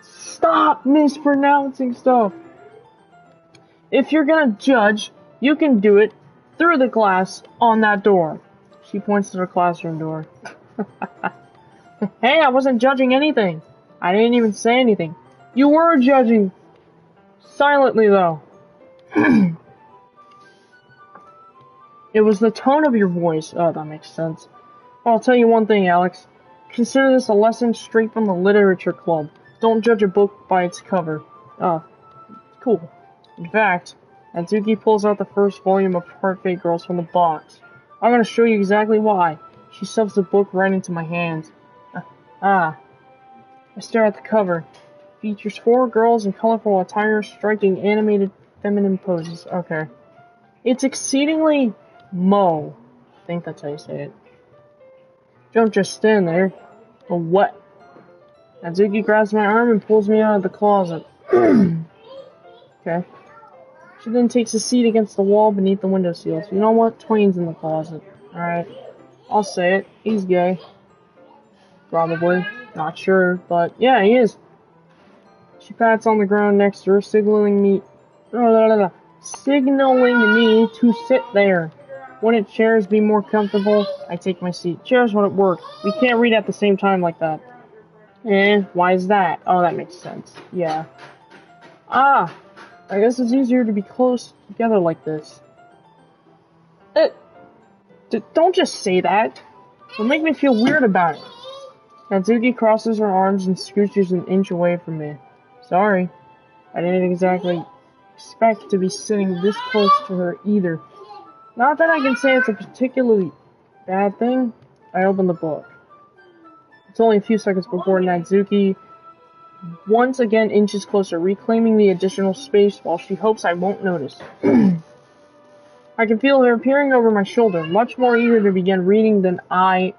Stop mispronouncing stuff! If you're gonna judge, you can do it through the glass on that door. She points to her classroom door. Hey, I wasn't judging anything. I didn't even say anything. You were judging. Silently, though. It was the tone of your voice. Oh, that makes sense. Well, I'll tell you one thing, Alex. Consider this a lesson straight from the literature club. Don't judge a book by its cover. Oh, cool. In fact, Natsuki pulls out the first volume of Parfait Girls from the box. I'm gonna show you exactly why. She shoves the book right into my hands. I stare at the cover. It features 4 girls in colorful attire striking animated feminine poses. Okay. It's exceedingly mo. I think that's how you say it. Don't just stand there. But what? Natsuki grabs my arm and pulls me out of the closet. Okay. She then takes a seat against the wall beneath the window sills. You know what? Twain's in the closet. Alright. I'll say it. He's gay. Probably. Not sure, but yeah, he is. She pats on the ground next to her, signaling me to sit there. Wouldn't chairs be more comfortable? I take my seat. Chairs wouldn't work. We can't read at the same time like that. Why is that? Oh, that makes sense. Yeah. I guess it's easier to be close together like this. Don't just say that. It'll make me feel weird about it. Natsuki crosses her arms and scooches an inch away from me. Sorry. I didn't exactly expect to be sitting this close to her either. Not that I can say it's a particularly bad thing. I open the book. It's only a few seconds before Natsuki once again inches closer, reclaiming the additional space while she hopes I won't notice. I can feel her peering over my shoulder, much more eager to begin reading than I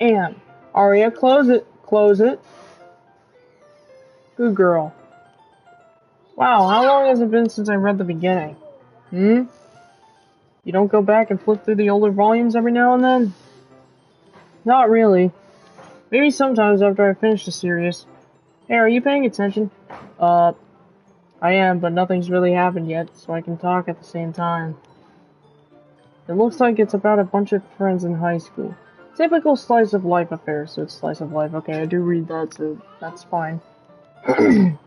am. Aria, close it. Close it. Good girl. Wow, how long has it been since I read the beginning? You don't go back and flip through the older volumes every now and then? Not really. Maybe sometimes after I finish the series. Hey, are you paying attention? I am, but nothing's really happened yet, so I can talk at the same time. It looks like it's about a bunch of friends in high school. Typical slice of life affair, so it's slice of life. Okay, I do read that, so that's fine. I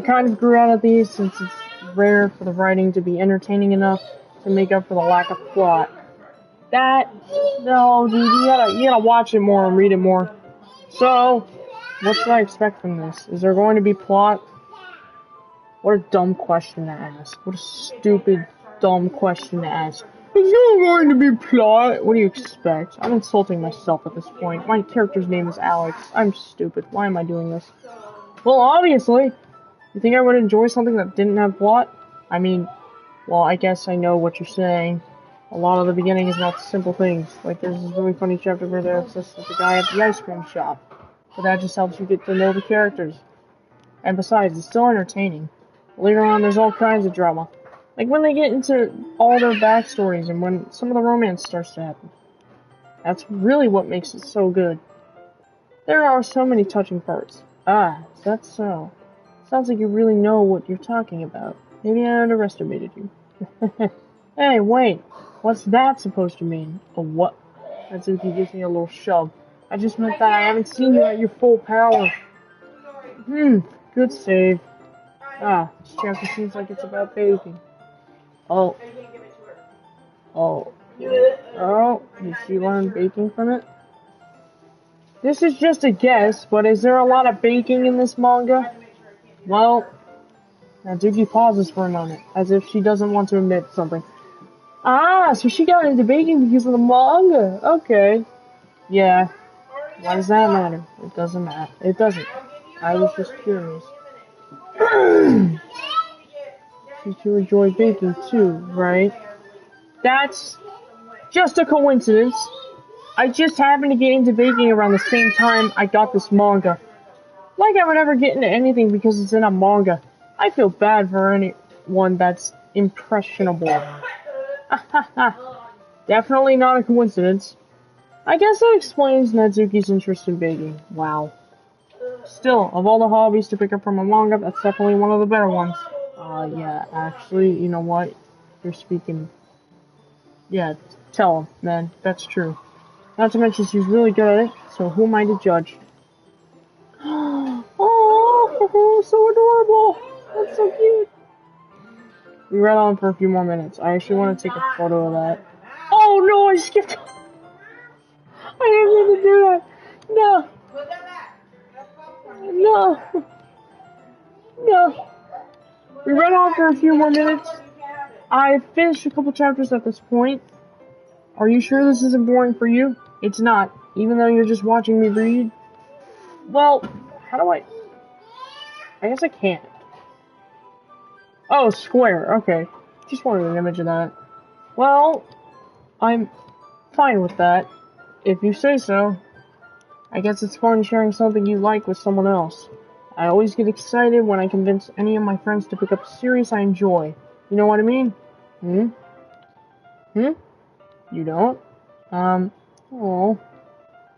kind of grew out of these since it's rare for the writing to be entertaining enough to make up for the lack of plot. No, dude, you gotta watch it more and read it more. So, what should I expect from this? Is there going to be plot? What a dumb question to ask. What a stupid, dumb question to ask. Is there going to be plot? What do you expect? I'm insulting myself at this point. My character's name is Alex. I'm stupid. Why am I doing this? Well, obviously. You think I would enjoy something that didn't have plot? I mean, well, I guess I know what you're saying. A lot of the beginning is about simple things. Like, there's this really funny chapter where they're obsessed with the guy at the ice cream shop. But that just helps you get to know the characters. And besides, it's still entertaining. Later on, there's all kinds of drama. Like when they get into all their backstories and when some of the romance starts to happen. That's really what makes it so good. There are so many touching parts. Is that so? Sounds like you really know what you're talking about. Maybe I underestimated you. Hey, wait. What's that supposed to mean? A what? Natsuki gives me a little shove. I just meant that I haven't seen you at your full power. Good save. This chapter seems like it's about baking. Oh, did she learn baking from it? This is just a guess, but is there a lot of baking in this manga? Well, Natsuki pauses for a moment, as if she doesn't want to admit something. Ah, so she got into baking because of the manga. Okay. Yeah. Why does that matter? It doesn't matter. It doesn't. I was just curious. Since you enjoy baking too, right? That's just a coincidence. I just happened to get into baking around the same time I got this manga. Like I would ever get into anything because it's in a manga. I feel bad for anyone that's impressionable. Definitely not a coincidence. I guess that explains Natsuki's interest in baking. Wow. Still, of all the hobbies to pick up from a manga, that's definitely one of the better ones. Yeah, actually, you know what? You're speaking. Yeah, tell him, man. That's true. Not to mention she's really good at it, so who am I to judge? Oh, so adorable! That's so cute. We read on for a few more minutes. I actually want to take a photo of that. Oh no, I skipped. I didn't mean to do that. No. No. No. We read on for a few more minutes. I finished a couple chapters at this point. Are you sure this isn't boring for you? It's not, even though you're just watching me read. Well, how do I guess I can't. Oh, square. Okay. Just wanted an image of that. Well, I'm fine with that. If you say so. I guess it's fun sharing something you like with someone else. I always get excited when I convince any of my friends to pick up a series I enjoy. You know what I mean? Hmm? Hmm? You don't? Oh,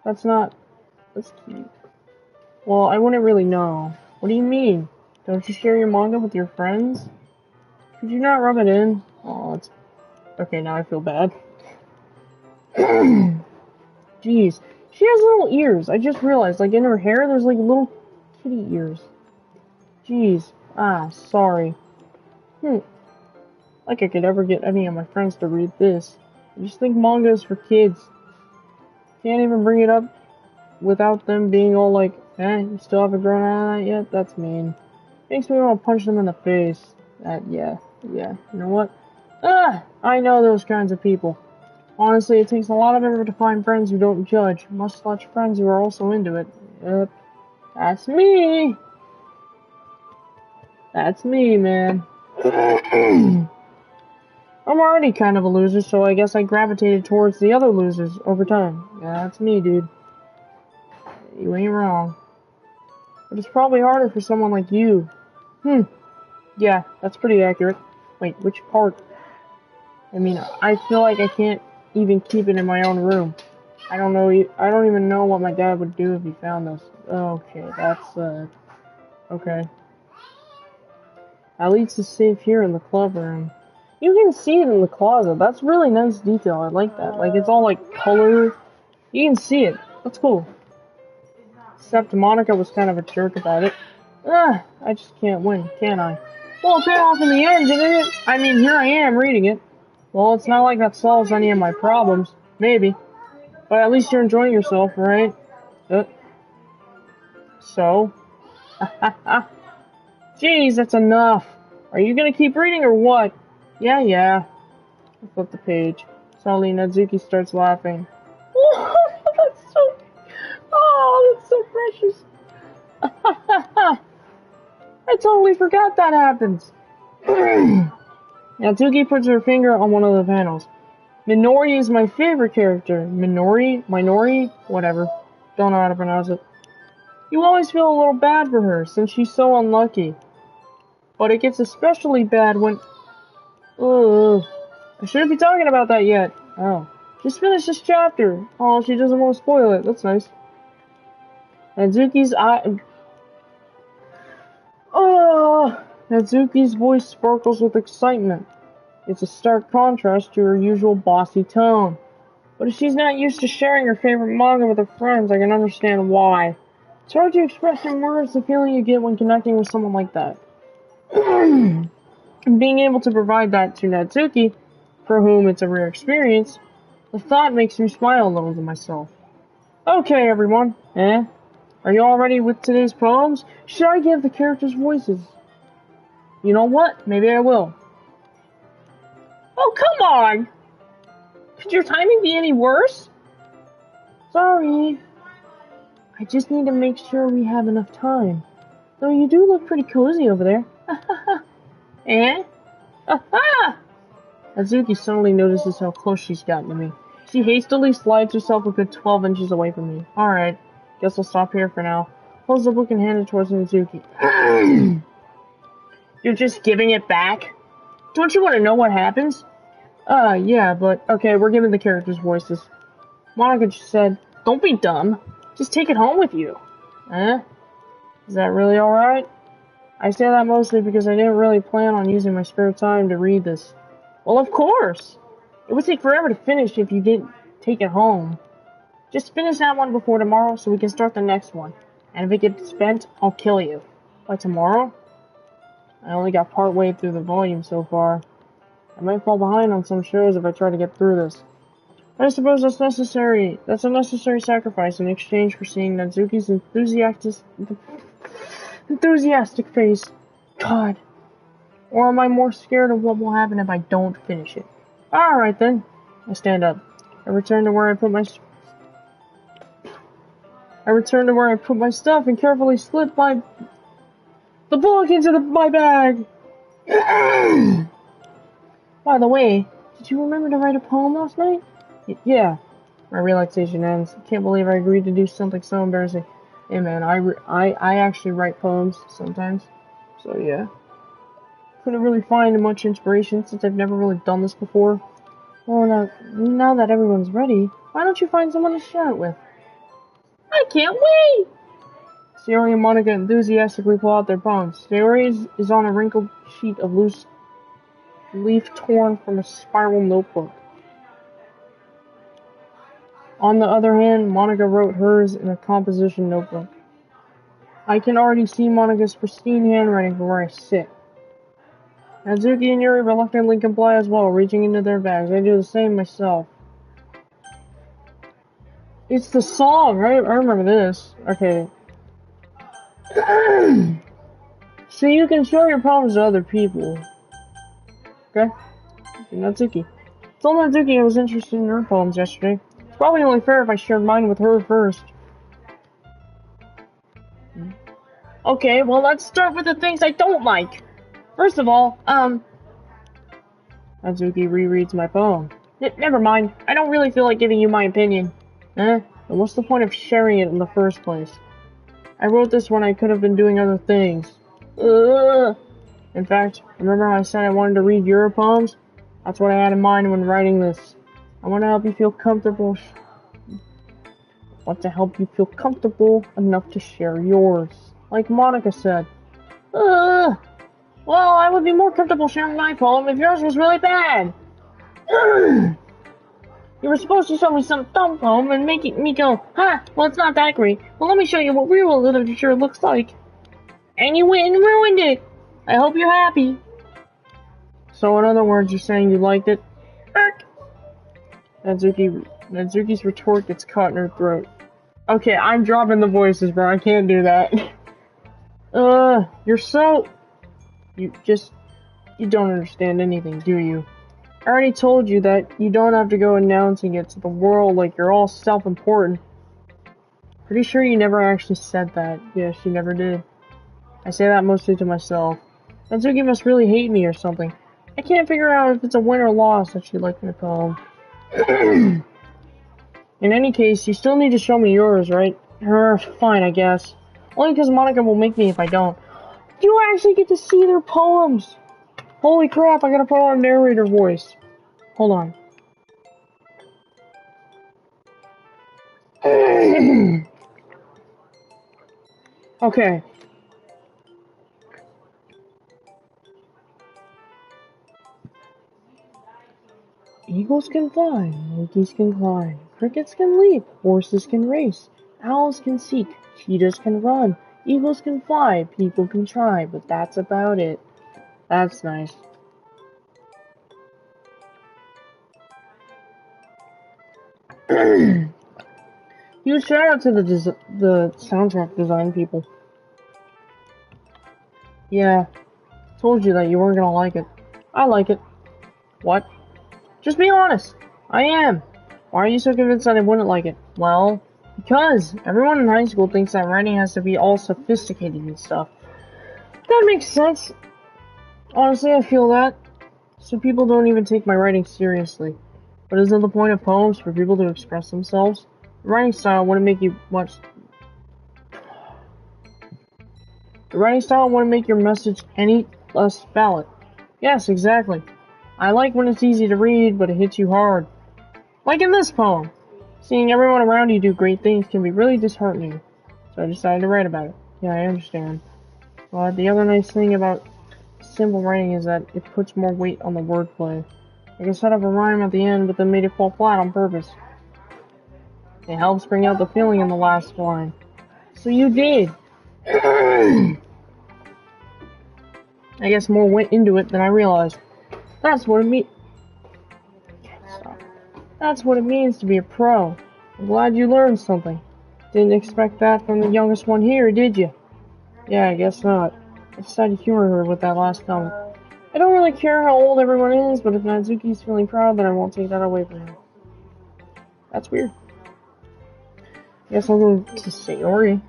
that's cute. Well, I wouldn't really know. What do you mean? Don't you share your manga with your friends? Could you not rub it in? Oh, it's... Okay, now I feel bad. Jeez. She has little ears. I just realized, like, in her hair, there's, like, little kitty ears. Jeez. Ah, sorry. Like I could ever get any of my friends to read this. I just think manga is for kids. Can't even bring it up without them being all like, you still haven't grown out of that yet? That's mean. Makes me want to punch them in the face. Yeah. You know what? I know those kinds of people. Honestly, it takes a lot of effort to find friends who don't judge, much less friends who are also into it. Yep. That's me! That's me, man. I'm already kind of a loser, so I guess I gravitated towards the other losers over time. Yeah, that's me, dude. You ain't wrong. But it's probably harder for someone like you. Yeah, that's pretty accurate. Wait, which part? I mean, I feel like I can't even keep it in my own room. I don't even know what my dad would do if he found this. Okay, that's, okay. At least it's safe here in the club room. You can see it in the closet. That's really nice detail. I like that. Like, it's all, like, color. You can see it. That's cool. Except Monica was kind of a jerk about it. I just can't win, can I? Well, it paid off in the end, didn't it? I mean, here I am reading it. Well, it's not like that solves any of my problems. Maybe. But at least you're enjoying yourself, right? So? Jeez, that's enough. Are you gonna keep reading or what? Yeah. I flip the page. Suddenly, Natsuki starts laughing. That's so precious. I totally forgot that happens. Natsuki puts her finger on one of the panels. Minori is my favorite character. Minori? Whatever. Don't know how to pronounce it. You always feel a little bad for her, since she's so unlucky. But it gets especially bad when... I shouldn't be talking about that yet. Oh. Just finished this chapter. Oh, she doesn't want to spoil it. That's nice. Natsuki's voice sparkles with excitement. It's a stark contrast to her usual bossy tone. But if she's not used to sharing her favorite manga with her friends, I can understand why. It's hard to express in words the feeling you get when connecting with someone like that. Being able to provide that to Natsuki, for whom it's a rare experience, the thought makes me smile a little to myself. Okay, everyone. Are you all ready with today's poems? Should I give the characters voices? You know what? Maybe I will. Oh, come on! Could your timing be any worse? Sorry. I just need to make sure we have enough time. Though you do look pretty cozy over there. Eh? Aha! Azuki suddenly notices how close she's gotten to me. She hastily slides herself a good 12 inches away from me. Alright, guess I'll stop here for now. Pulls the book and hand it towards Azuki. You're just giving it back? Don't you want to know what happens? Yeah, but okay, we're giving the characters voices. Monica just said, don't be dumb. Just take it home with you. Eh? Is that really alright? I say that mostly because I didn't really plan on using my spare time to read this. Well, of course! It would take forever to finish if you didn't take it home. Just finish that one before tomorrow so we can start the next one. And if it gets spent, I'll kill you. By tomorrow? I only got part way through the volume so far. I might fall behind on some shows if I try to get through this. But I suppose that's necessary. That's a necessary sacrifice in exchange for seeing Natsuki's enthusiastic face. God. Or am I more scared of what will happen if I don't finish it? Alright then. I stand up. I return to where I put my stuff and carefully slip the book into my bag. By the way, did you remember to write a poem last night? Yeah. My relaxation ends. Can't believe I agreed to do something so embarrassing. Hey man, I actually write poems sometimes. So yeah. Couldn't really find much inspiration since I've never really done this before. Well, now that everyone's ready, why don't you find someone to share it with? I can't wait! Sayori and Monica enthusiastically pull out their poems. Sayori is on a wrinkled sheet of loose leaf torn from a spiral notebook. On the other hand, Monica wrote hers in a composition notebook. I can already see Monica's pristine handwriting from where I sit. Natsuki and Yuri reluctantly comply as well, reaching into their bags. I do the same myself. It's the song, right? I remember this. Okay. So you can show your poems to other people. Okay? Natsuki. Told Natsuki I was interested in her poems yesterday. It's probably only fair if I shared mine with her first. Okay, well let's start with the things I don't like. First of all, Natsuki rereads my poem. Never mind. I don't really feel like giving you my opinion. Eh? Then what's the point of sharing it in the first place? I wrote this when I could have been doing other things. Ugh. In fact, remember how I said I wanted to read your poems? That's what I had in mind when writing this. I want to help you feel comfortable. Enough to share yours. Like Monica said. Ugh. Well, I would be more comfortable sharing my poem if yours was really bad. Ugh. You were supposed to show me some dumb poem and make me go, huh, well it's not that great. Well, let me show you what real literature looks like. And you went and ruined it. I hope you're happy. So in other words, you're saying you liked it? Natsuki's retort gets caught in her throat. Okay, I'm dropping the voices, bro. I can't do that. You're so... You don't understand anything, do you? I already told you that you don't have to go announcing it to the world like you're all self-important. Pretty sure you never actually said that. Yes, you never did. I say that mostly to myself. Natsuki must really hate me or something. I can't figure out if it's a win or loss that she liked my poem. In any case, you still need to show me yours, right? Fine, I guess. Only because Monica will make me if I don't. You actually get to see their poems! Holy crap, I gotta put on a narrator voice. Hold on. Okay. Eagles can fly, monkeys can climb, crickets can leap, horses can race, owls can seek, cheetahs can run, eagles can fly, people can try, but that's about it. That's nice. Huge shout out to the soundtrack design people. Yeah, told you that you weren't gonna like it. I like it. What? Just be honest. I am. Why are you so convinced that I wouldn't like it? Well, because everyone in high school thinks that writing has to be all sophisticated and stuff. That makes sense. Honestly, I feel that. So people don't even take my writing seriously. But isn't the point of poems for people to express themselves? The writing style wouldn't make you much. The writing style wouldn't make your message any less valid. Yes, exactly. I like when it's easy to read, but it hits you hard. Like in this poem. Seeing everyone around you do great things can be really disheartening. So I decided to write about it. Yeah, I understand. But the other nice thing about simple writing is that it puts more weight on the wordplay. I can set up a rhyme at the end, but then made it fall flat on purpose. It helps bring out the feeling in the last line. So you did. I guess more went into it than I realized. That's what it means. That's what it means to be a pro. I'm glad you learned something. Didn't expect that from the youngest one here, did you? Yeah, I guess not. I decided to humor her with that last comment. I don't really care how old everyone is, but if Natsuki's feeling proud, then I won't take that away from him. That's weird. I guess I'll go to Sayori.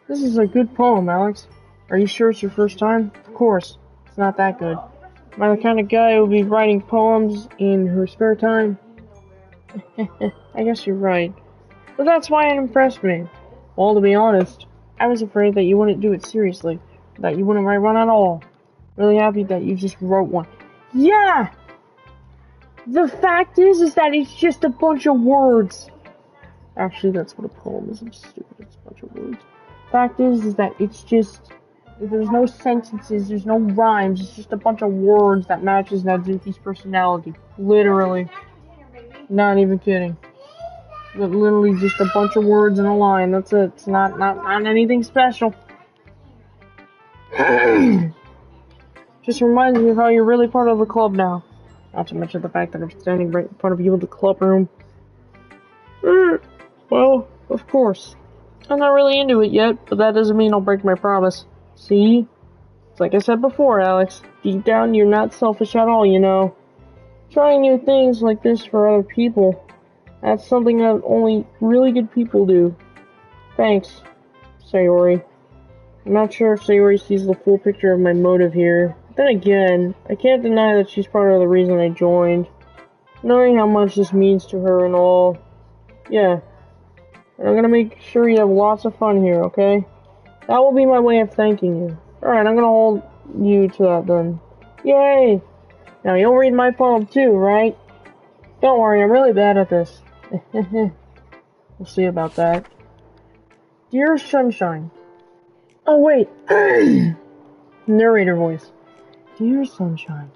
This is a good poem, Alex. Are you sure it's your first time? Of course. It's not that good. Am I the kind of guy who will be writing poems in her spare time? I guess you're right. But that's why it impressed me. Well, to be honest, I was afraid that you wouldn't do it seriously. That you wouldn't write one at all. Really happy that you just wrote one. Yeah! The fact is that it's just a bunch of words. Actually, that's what a poem is. I'm stupid. It's a bunch of words. Fact is that it's just... There's no sentences, there's no rhymes. It's just a bunch of words that matches Natsuki's personality. Literally. Not even kidding. But literally just a bunch of words in a line. That's it. It's not anything special. Just reminds me of how you're really part of the club now. Not to mention the fact that I'm standing right in front of you in the club room. Well, of course. I'm not really into it yet, but that doesn't mean I'll break my promise. See? It's like I said before, Alex. Deep down, you're not selfish at all, you know. Trying new things like this for other people. That's something that only really good people do. Thanks, Sayori. I'm not sure if Sayori sees the full picture of my motive here. Then again, I can't deny that she's part of the reason I joined. Knowing how much this means to her and all. Yeah. And I'm gonna make sure you have lots of fun here, okay? That will be my way of thanking you. Alright, I'm gonna hold you to that then. Yay! Now you'll read my poem too, right? Don't worry, I'm really bad at this. We'll see about that. Dear Sunshine. Oh wait! Narrator voice. Dear Sunshine,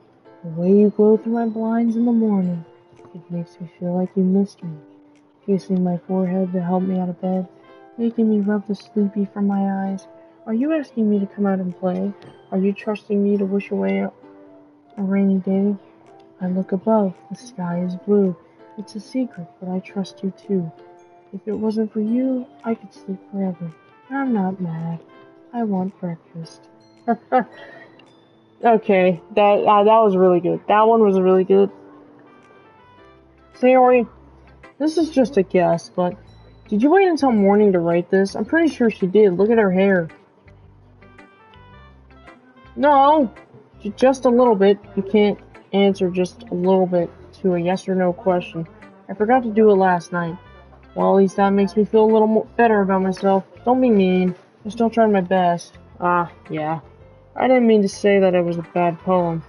the way you glow through my blinds in the morning, it makes me feel like you missed me. Kissing my forehead to help me out of bed, making me rub the sleepy from my eyes. Are you asking me to come out and play? Are you trusting me to wish away a rainy day? I look above, the sky is blue. It's a secret, but I trust you too. If it wasn't for you, I could sleep forever. I'm not mad. I want breakfast. Okay, that was really good. That one was really good. Sayori, this is just a guess, but did you wait until morning to write this? I'm pretty sure she did. Look at her hair. No, just a little bit. You can't answer just a little bit to a yes or no question. I forgot to do it last night. Well, at least that makes me feel a little more better about myself. Don't be mean. I'm still trying my best. Yeah. I didn't mean to say that it was a bad poem.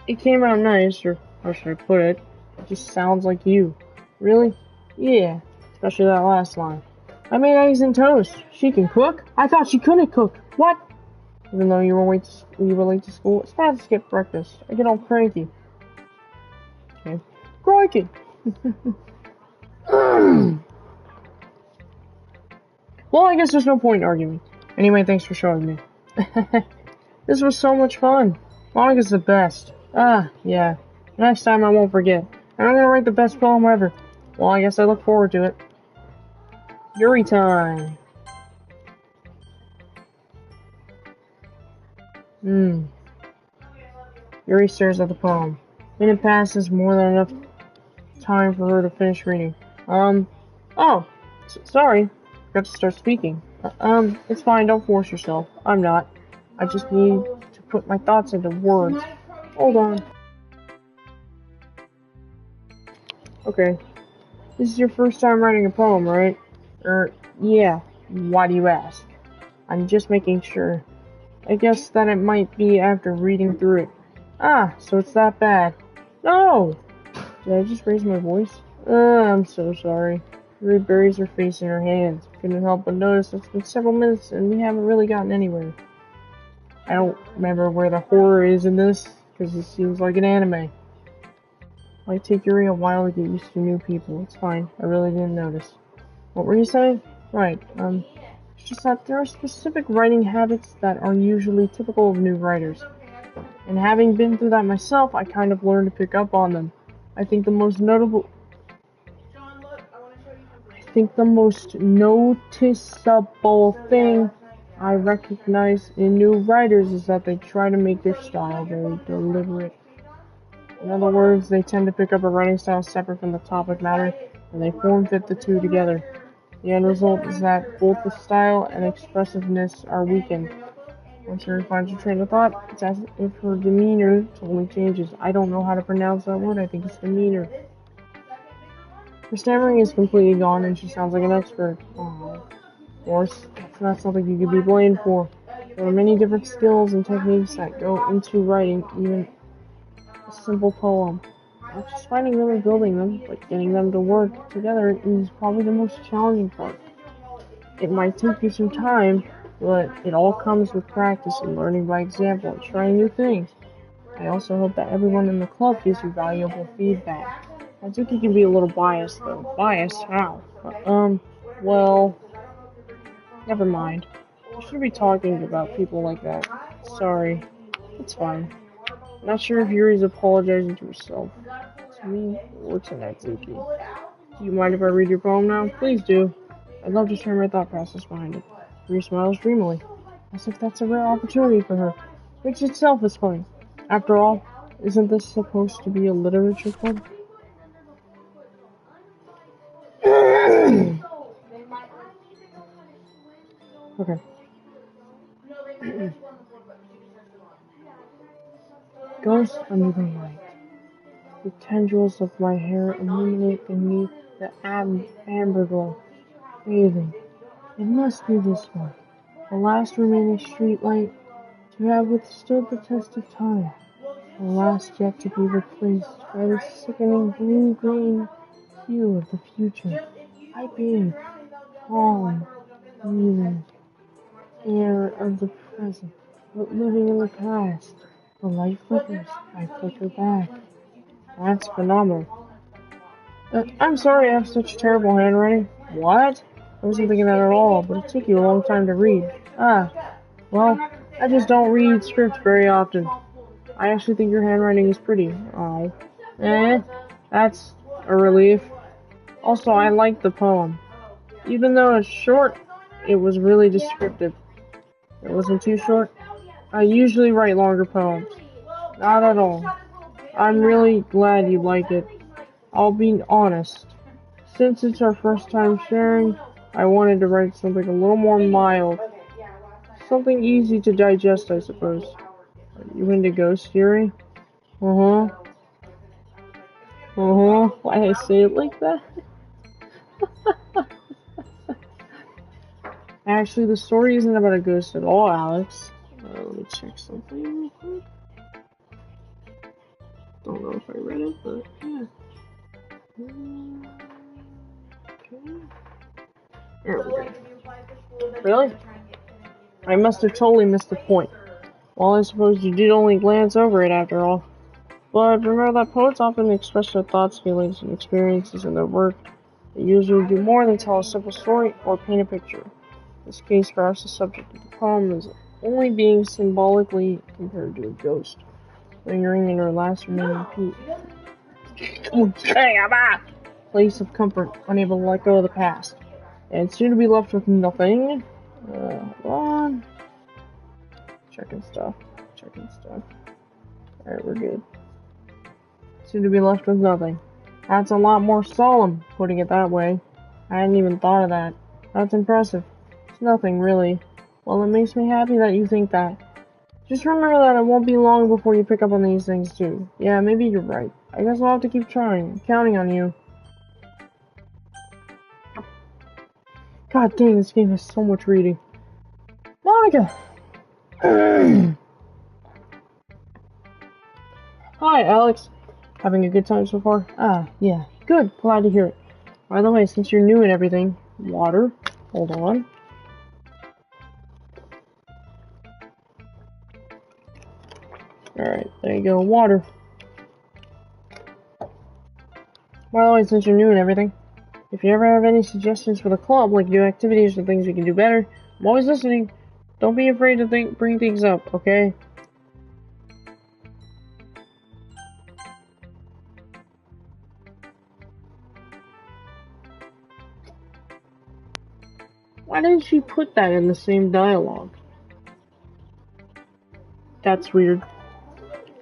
It came out nice, or how should I put it? It just sounds like you. Really? Yeah. Especially that last line. I made eggs and toast. She can cook? I thought she couldn't cook. What? Even though you were late to school, it's bad to skip breakfast. I get all cranky. Okay. Crikey. Well, I guess there's no point in arguing. Anyway, thanks for showing me. This was so much fun. Monica's the best. Yeah. Next time I won't forget. And I'm gonna write the best poem ever. Well, I guess I look forward to it. Yuri time. Yuri stares at the poem. Minute passes, more than enough time for her to finish reading. Oh, sorry. Got to start speaking. It's fine, don't force yourself. I'm not. I just need to put my thoughts into words. Hold on. Okay. This is your first time writing a poem, right? Yeah. Why do you ask? I'm just making sure. I guess that it might be after reading through it. Ah, so it's that bad. No! Did I just raise my voice? I'm so sorry. Yuri buries her face in her hands. Couldn't help but notice it's been several minutes and we haven't really gotten anywhere. I don't remember where the horror is in this, because it seems like an anime. Might take Yuri a while to get used to new people. It's fine. I really didn't notice. What were you saying? Right. It's just that there are specific writing habits that are usually typical of new writers. And having been through that myself, I kind of learned to pick up on them. I think the most noticeable thing I recognize in new writers is that they try to make their style very deliberate. In other words, they tend to pick up a writing style separate from the topic matter, and they form-fit the two together. The end result is that both the style and expressiveness are weakened. Once Yuri finds her train of thought, it's as if her demeanor totally changes. I don't know how to pronounce that word, I think it's demeanor. Her stammering is completely gone, and she sounds like an expert. Of course, that's not something you could be blamed for. There are many different skills and techniques that go into writing even a simple poem. Not just finding them and building them, but getting them to work together is probably the most challenging part. It might take you some time, but it all comes with practice and learning by example and trying new things. I also hope that everyone in the club gives you valuable feedback. I think you can be a little biased, though. Biased? How? Well, never mind. I shouldn't be talking about people like that. Sorry. It's fine. Not sure if Yuri's apologizing to herself, to me, or to Natsuki. Do you mind if I read your poem now? Please do. I'd love to share my thought process behind it. Yuri smiles dreamily, as if that's a rare opportunity for her, which itself is funny. After all, isn't this supposed to be a literature club? Okay. Ghost under the light. The tendrils of my hair illuminate beneath the amber glow. Bathing. It must be this one, the last remaining streetlight to have withstood the test of time, the last yet to be replaced by the sickening blue-green hue of the future. I bathe, calm, breathing, air of the present, but living in the past. The light flickers, I flicker back. That's phenomenal. I'm sorry I have such terrible handwriting. What? I wasn't thinking that at all, but it took you a long time to read. Well, I just don't read scripts very often. I actually think your handwriting is pretty. Oh. That's a relief. Also, I like the poem. Even though it's short, it was really descriptive. It wasn't too short. I usually write longer poems. Not at all. I'm really glad you like it. I'll be honest. Since it's our first time sharing, I wanted to write something a little more mild. Something easy to digest, I suppose. Are you into ghost theory? Uh-huh. Uh-huh. Why I say it like that? Actually, the story isn't about a ghost at all, Alex. Let me check something real quick. Don't know if I read it, but yeah. Okay. There we go. Really? I must have totally missed the point. Well, I suppose you did only glance over it after all. But remember that poets often express their thoughts, feelings, and experiences in their work. They usually do more than tell a simple story or paint a picture. In this case, perhaps the subject of the poem is only being symbolically compared to a ghost, lingering in her last remaining place of comfort, unable to let go of the past, and soon to be left with nothing. Hold on. Checking stuff. Alright, we're good. Soon to be left with nothing. That's a lot more solemn, putting it that way. I hadn't even thought of that. That's impressive. It's nothing, really. Well, it makes me happy that you think that. Just remember that it won't be long before you pick up on these things, too. Yeah, maybe you're right. I guess I'll have to keep trying. I'm counting on you. God dang, this game has so much reading. Monica! Hi, Alex. Having a good time so far? Ah, yeah. Good. Glad to hear it. By the way, since you're new and everything, water. Hold on. Alright, there you go. Water. By the way, since you're new and everything, if you ever have any suggestions for the club, like new activities or things we can do better, I'm always listening. Don't be afraid to bring things up, okay? Why didn't she put that in the same dialogue? That's weird.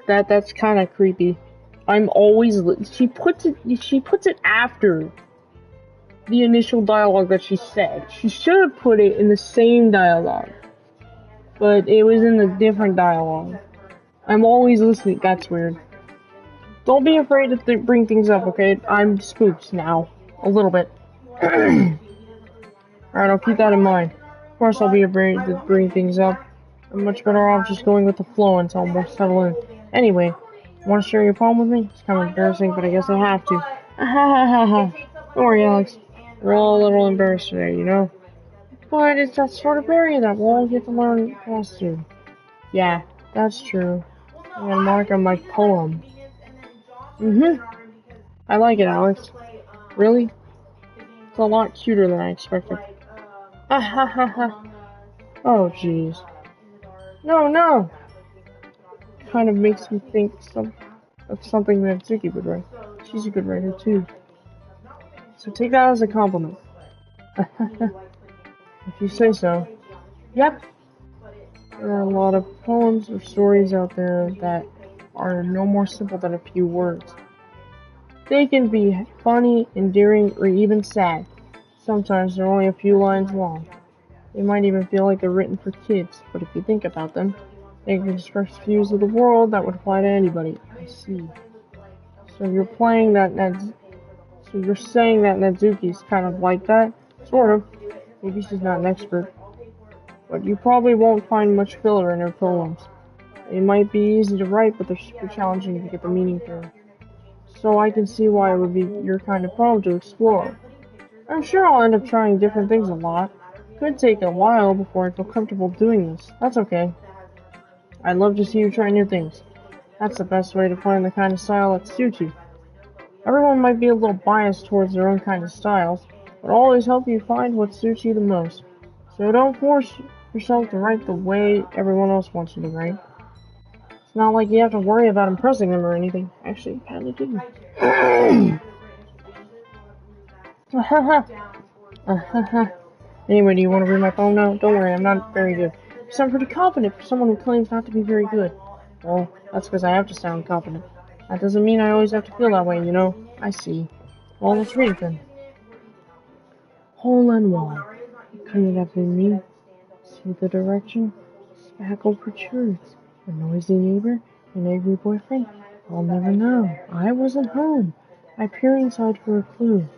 That's kind of creepy. I'm always she puts it after the initial dialogue that she said. She should have put it in the same dialogue, but it was in a different dialogue. I'm always listening. That's weird. Don't be afraid to bring things up, okay? I'm spooked now. A little bit. Alright, I'll keep that in mind. Of course I'll be afraid to bring things up. I'm much better off just going with the flow until I'm more settled in. Anyway, want to share your poem with me? It's kind of embarrassing, but I guess I have to. Don't worry, Alex. We're all a little embarrassed today, you know? But it's that sort of area that we'll all get to learn fast soon. Yeah, that's true. I'm gonna mark on my poem. I like it, Alex. Really? It's a lot cuter than I expected. Oh, jeez. No! Kind of makes me think of something that Doki would write. She's a good writer, too. So take that as a compliment. If you say so. Yep. There are a lot of poems or stories out there that are no more simple than a few words. They can be funny, endearing, or even sad. Sometimes they're only a few lines long. They might even feel like they're written for kids, but if you think about them, they can express views of the world that would apply to anybody. I see. So you're saying that Natsuki's kind of like that? Sort of. Maybe she's not an expert. But you probably won't find much filler in her poems. They might be easy to write, but they're super challenging to get the meaning through. So I can see why it would be your kind of poem to explore. I'm sure I'll end up trying different things a lot. Could take a while before I feel comfortable doing this. That's okay. I'd love to see you try new things. That's the best way to find the kind of style that suits you. Everyone might be a little biased towards their own kind of styles, but I'll always help you find what suits you the most. So don't force yourself to write the way everyone else wants you to write. It's not like you have to worry about impressing them or anything. Actually, you kinda do. Anyway, do you want to read my phone now? Don't worry, I'm not very good. You sound pretty confident for someone who claims not to be very good. Well, that's because I have to sound confident. That doesn't mean I always have to feel that way, you know? I see. Well, let's read it then. Hole in wall. Could it have been me? See the direction? Spackle protrudes. A noisy neighbor? An angry boyfriend? I'll never know. I wasn't home. I peer inside for a clue.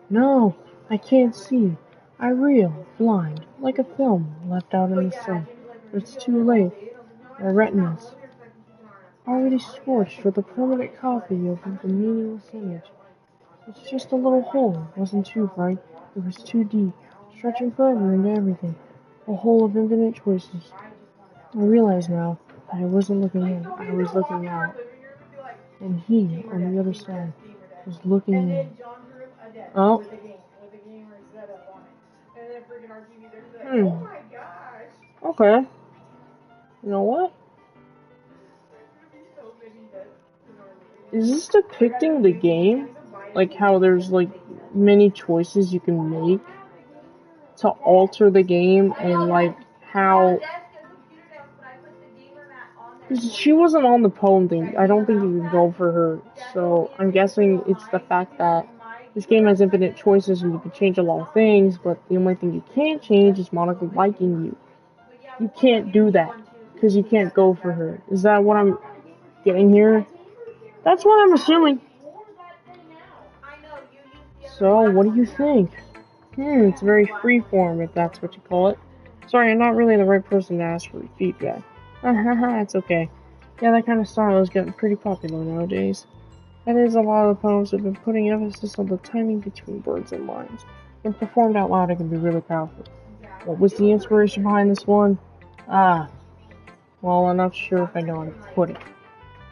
No, I can't see. I reel, blind, like a film left out in the sun. But it's too late. My retinas already scorched with a permanent copy of the meaningless image. It's just a little hole. It wasn't too bright. It was too deep, stretching forever into everything. A hole of infinite choices. I realize now that I wasn't looking in. I was looking out. And he, on the other side, was looking in. Oh. Okay. You know what? Is this depicting the game? Like how there's like many choices you can make to alter the game and like how She wasn't on the poem thing. I don't think you can go for her. So I'm guessing it's the fact that this game has infinite choices and you can change a lot of things, but the only thing you can't change is Monica liking you. You can't do that because you can't go for her. Is that what I'm getting here? That's what I'm assuming. So, what do you think? It's very freeform, if that's what you call it. Sorry, I'm not really the right person to ask for feedback. Haha, it's okay. Yeah, that kind of style is getting pretty popular nowadays. That is, a lot of the poems have been putting emphasis on the timing between words and lines. When performed out loud, it can be really powerful. What was the inspiration behind this one? Well, I'm not sure if I know how to put it.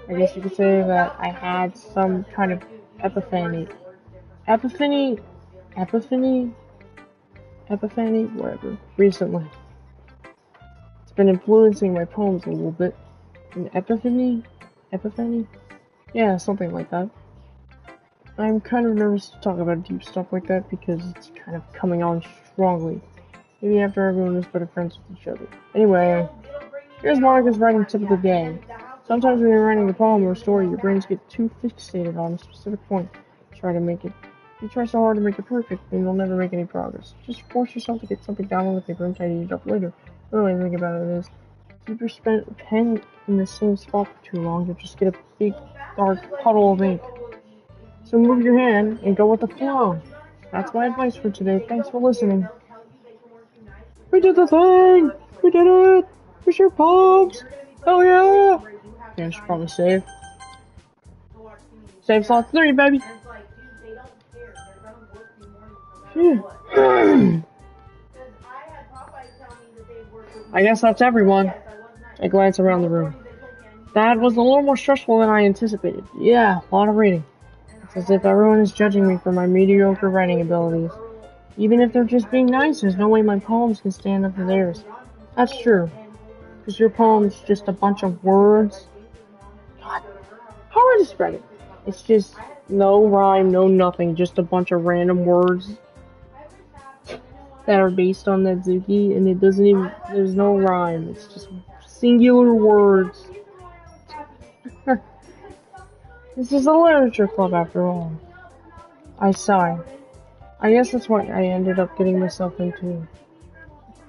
I guess you could say that I had some kind of epiphany. Epiphany? Epiphany? Epiphany? Whatever. Recently. It's been influencing my poems a little bit. An epiphany? Epiphany? Yeah, something like that. I'm kind of nervous to talk about deep stuff like that because it's kind of coming on strongly. Maybe after everyone is better friends with each other. Anyway, here's Monica's writing tip of the day. Sometimes when you're writing a poem or a story, your brains get too fixated on a specific point. You try so hard to make it perfect, then you'll never make any progress. Just force yourself to get something down on the paper and tidy it up later. The only way to think about it is, keep your pen in the same spot for too long, you'll just get a big, dark puddle of ink. So move your hand and go with the flow. That's my advice for today. Thanks for listening. We did the thing! We did it! We sure poems! Hell yeah! Yeah, I should probably save. Save slot 3, baby! I guess that's everyone. I glance around the room. That was a little more stressful than I anticipated. Yeah, a lot of reading. It's as if everyone is judging me for my mediocre writing abilities. Even if they're just being nice, there's no way my poems can stand up to theirs. That's true. Because your poem's just a bunch of words. God, how do I describe it? It's just no rhyme, no nothing, just a bunch of random words that are based on that Doki, and it doesn't even, there's no rhyme. It's just singular words. This is a literature club after all. I sigh. I guess that's what I ended up getting myself into.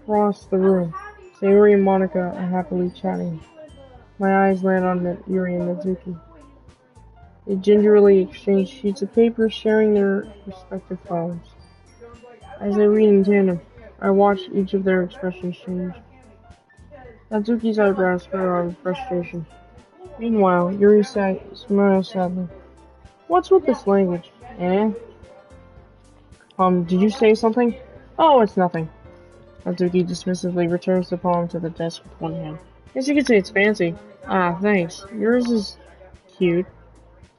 Across the room, Sayori and Monica are happily chatting. My eyes land on Yuri and Mizuki. They gingerly exchange sheets of paper, sharing their respective poems. As they read in tandem, I watch each of their expressions change. Natsuki's eyebrows furrow in frustration. Meanwhile, Yuri smiles sadly. What's with this language? Eh? Did you say something? Oh, it's nothing. Natsuki dismissively returns the poem to the desk with one hand. Guess you could say it's fancy. Ah, thanks. Yours is cute.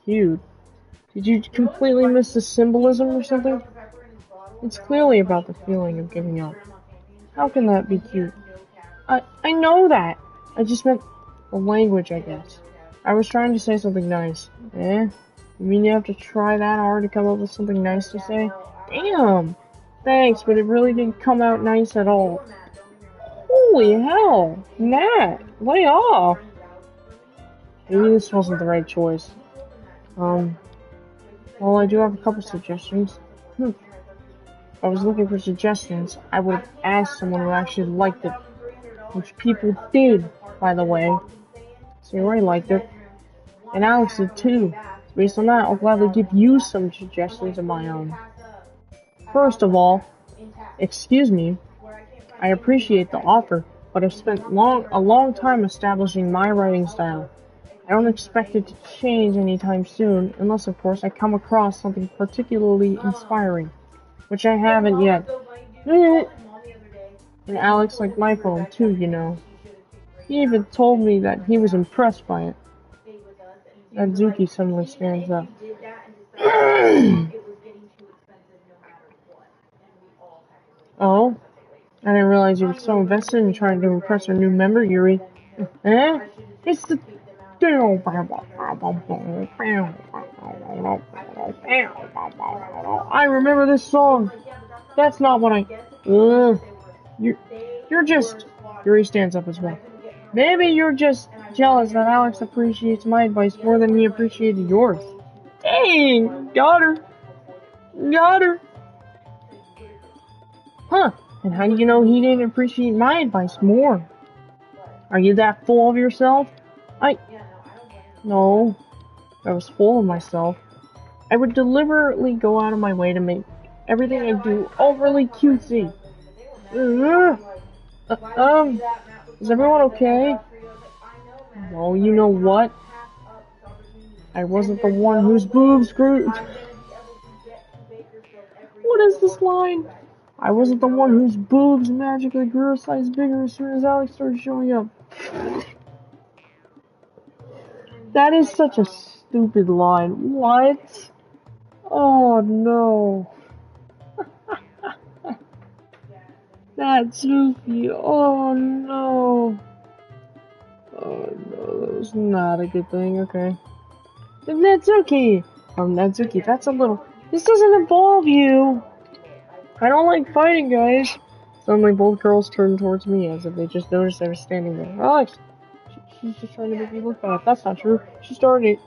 Cute? Did you completely miss the symbolism or something? It's clearly about the feeling of giving up. How can that be cute? I know that. I just meant the language, I guess. I was trying to say something nice. Eh? You mean you have to try that hard to come up with something nice to say? Damn! Thanks, but it really didn't come out nice at all. Holy hell! Nat! Lay off! Maybe this wasn't the right choice. Well, I do have a couple suggestions. If I was looking for suggestions, I would have asked someone who actually liked it. Which people did, by the way. So you already liked it. And Alex did too. So based on that, I'll gladly give you some suggestions of my own. First of all, excuse me, I appreciate the offer, but I've spent a long time establishing my writing style. I don't expect it to change anytime soon, unless of course I come across something particularly inspiring, which I haven't yet. And Alex liked my poem too, you know. He even told me that he was impressed by it. Natsuki suddenly stands up. Oh? I didn't realize you were so invested in trying to impress our new member, Yuri. Eh? It's the... I remember this song. That's not what I... You're just... Yuri stands up as well. Maybe you're just jealous that Alex appreciates my advice more than he appreciated yours. Dang! Got her! Got her! Huh, and how do you know he didn't appreciate my advice more? Are you that full of yourself? No, I was full of myself. I would deliberately go out of my way to make everything I do overly cutesy. Is everyone okay? Well, you know what? I wasn't the one whose boobs grew. What is this line? I wasn't the one whose boobs magically grew a size bigger as soon as Alex started showing up. That is such a stupid line. What? Oh no. That's Doki. Oh no. Oh no, that was not a good thing. Okay. Natsuki! Natsuki, that's a little. This doesn't involve you! I don't like fighting, guys! Suddenly, both girls turned towards me as if they just noticed I was standing there. Alex! She's just trying to make me look bad. That's not true. She started it.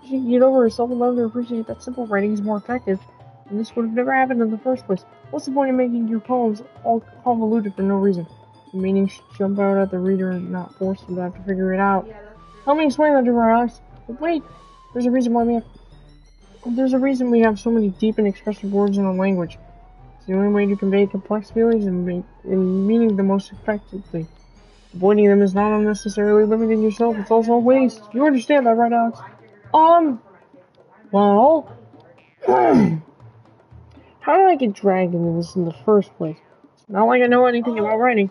She can get over herself and learn to appreciate that simple writing is more effective. And this would have never happened in the first place. What's the point of making your poems all convoluted for no reason? The meaning should jump out at the reader and not force them to have to figure it out. Help me explain that to her, Alex. But wait! There's a reason we have so many deep and expressive words in our language. It's the only way to convey complex feelings and meaning the most effectively. Avoiding them is not unnecessarily limiting yourself, it's also a waste. You understand that, right, Alex? Well... How did I get dragged into this in the first place? It's not like I know anything about writing,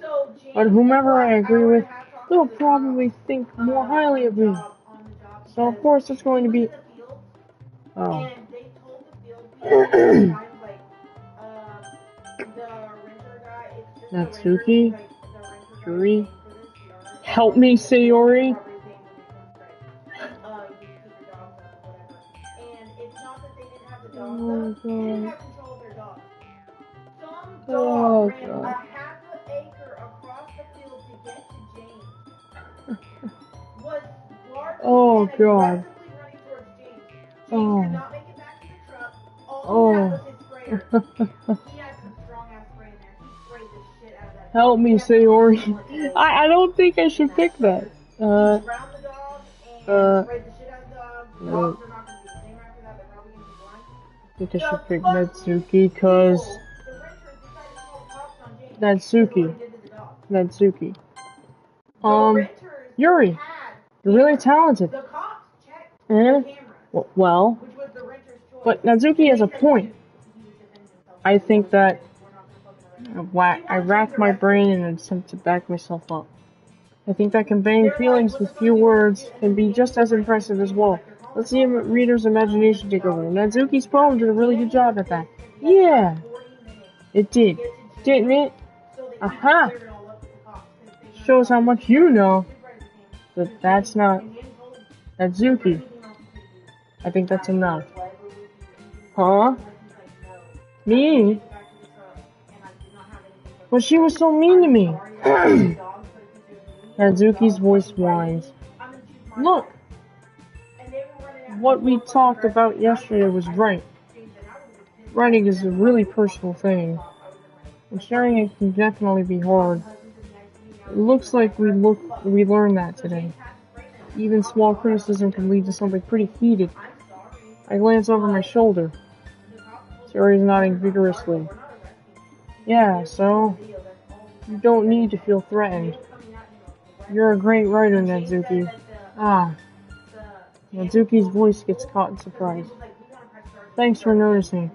but whomever I agree with, they'll probably think more highly of me. So of course it's going to be... Oh. Natsuki? Yuri? Help me, Sayori? Oh god. Oh god. Oh god. Oh. Oh. Help me, Sayori. I don't think I should pick that. I think I should pick Natsuki, cause Natsuki. Yuri, you're really talented. Well, but Natsuki has a point. I think that I racked my brain in an attempt to back myself up. I think that conveying feelings with few words can be just as impressive as well. Let's see a reader's imagination take over. Natsuki's poem did a really good job at that. Yeah, it did. Didn't it? Aha! Shows how much you know. But that's not Natsuki. I think that's enough. Huh? Me? But she was so mean to me. Natsuki's voice whines. Look! What we talked about yesterday was right. Writing is a really personal thing. And sharing it can definitely be hard. It looks like we learned that today. Even small criticism can lead to something pretty heated. I glance over my shoulder. Sayori's nodding vigorously. Yeah, so you don't need to feel threatened. You're a great writer, Natsuki. Ah. Natsuki's voice gets caught in surprise. Thanks for noticing.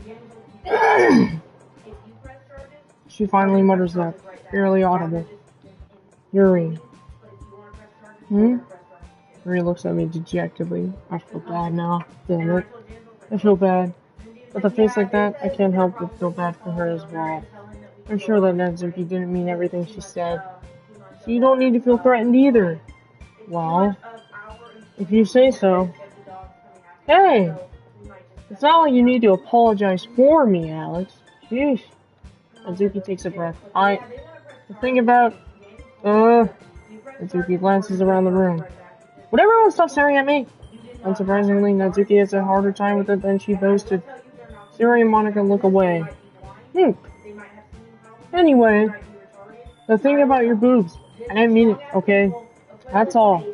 She finally mutters that, barely audible. Yuri. Yuri looks at me dejectedly. I feel bad now. Damn it. I feel bad. With a face like that, I can't help but feel bad for her as well. I'm sure that Natsuki didn't mean everything she said. So you don't need to feel threatened either. Well, if you say so. Hey! It's not like you need to apologize for me, Alex. Sheesh. Natsuki takes a breath. The thing about... Natsuki glances around the room. Would everyone stop staring at me? Unsurprisingly, Natsuki has a harder time with it than she boasted. Sayori and Monica look away. Anyway, the thing about your boobs, I didn't mean it, okay? That's all.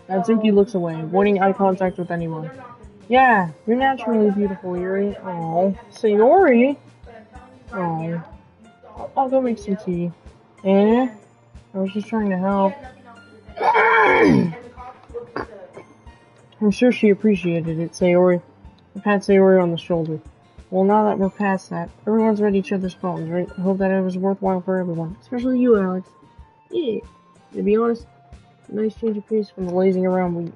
Natsuki looks away, avoiding eye contact with anyone. Yeah, you're naturally beautiful, Yuri. Oh, Sayori? Oh, I'll go make some tea. Eh? I was just trying to help. I'm sure she appreciated it, Sayori. I pat Sayori on the shoulder. Well, now that we're past that, everyone's read each other's poems, right? I hope that it was worthwhile for everyone. Especially you, Alex. Yeah. To be honest, a nice change of pace from the lazing around we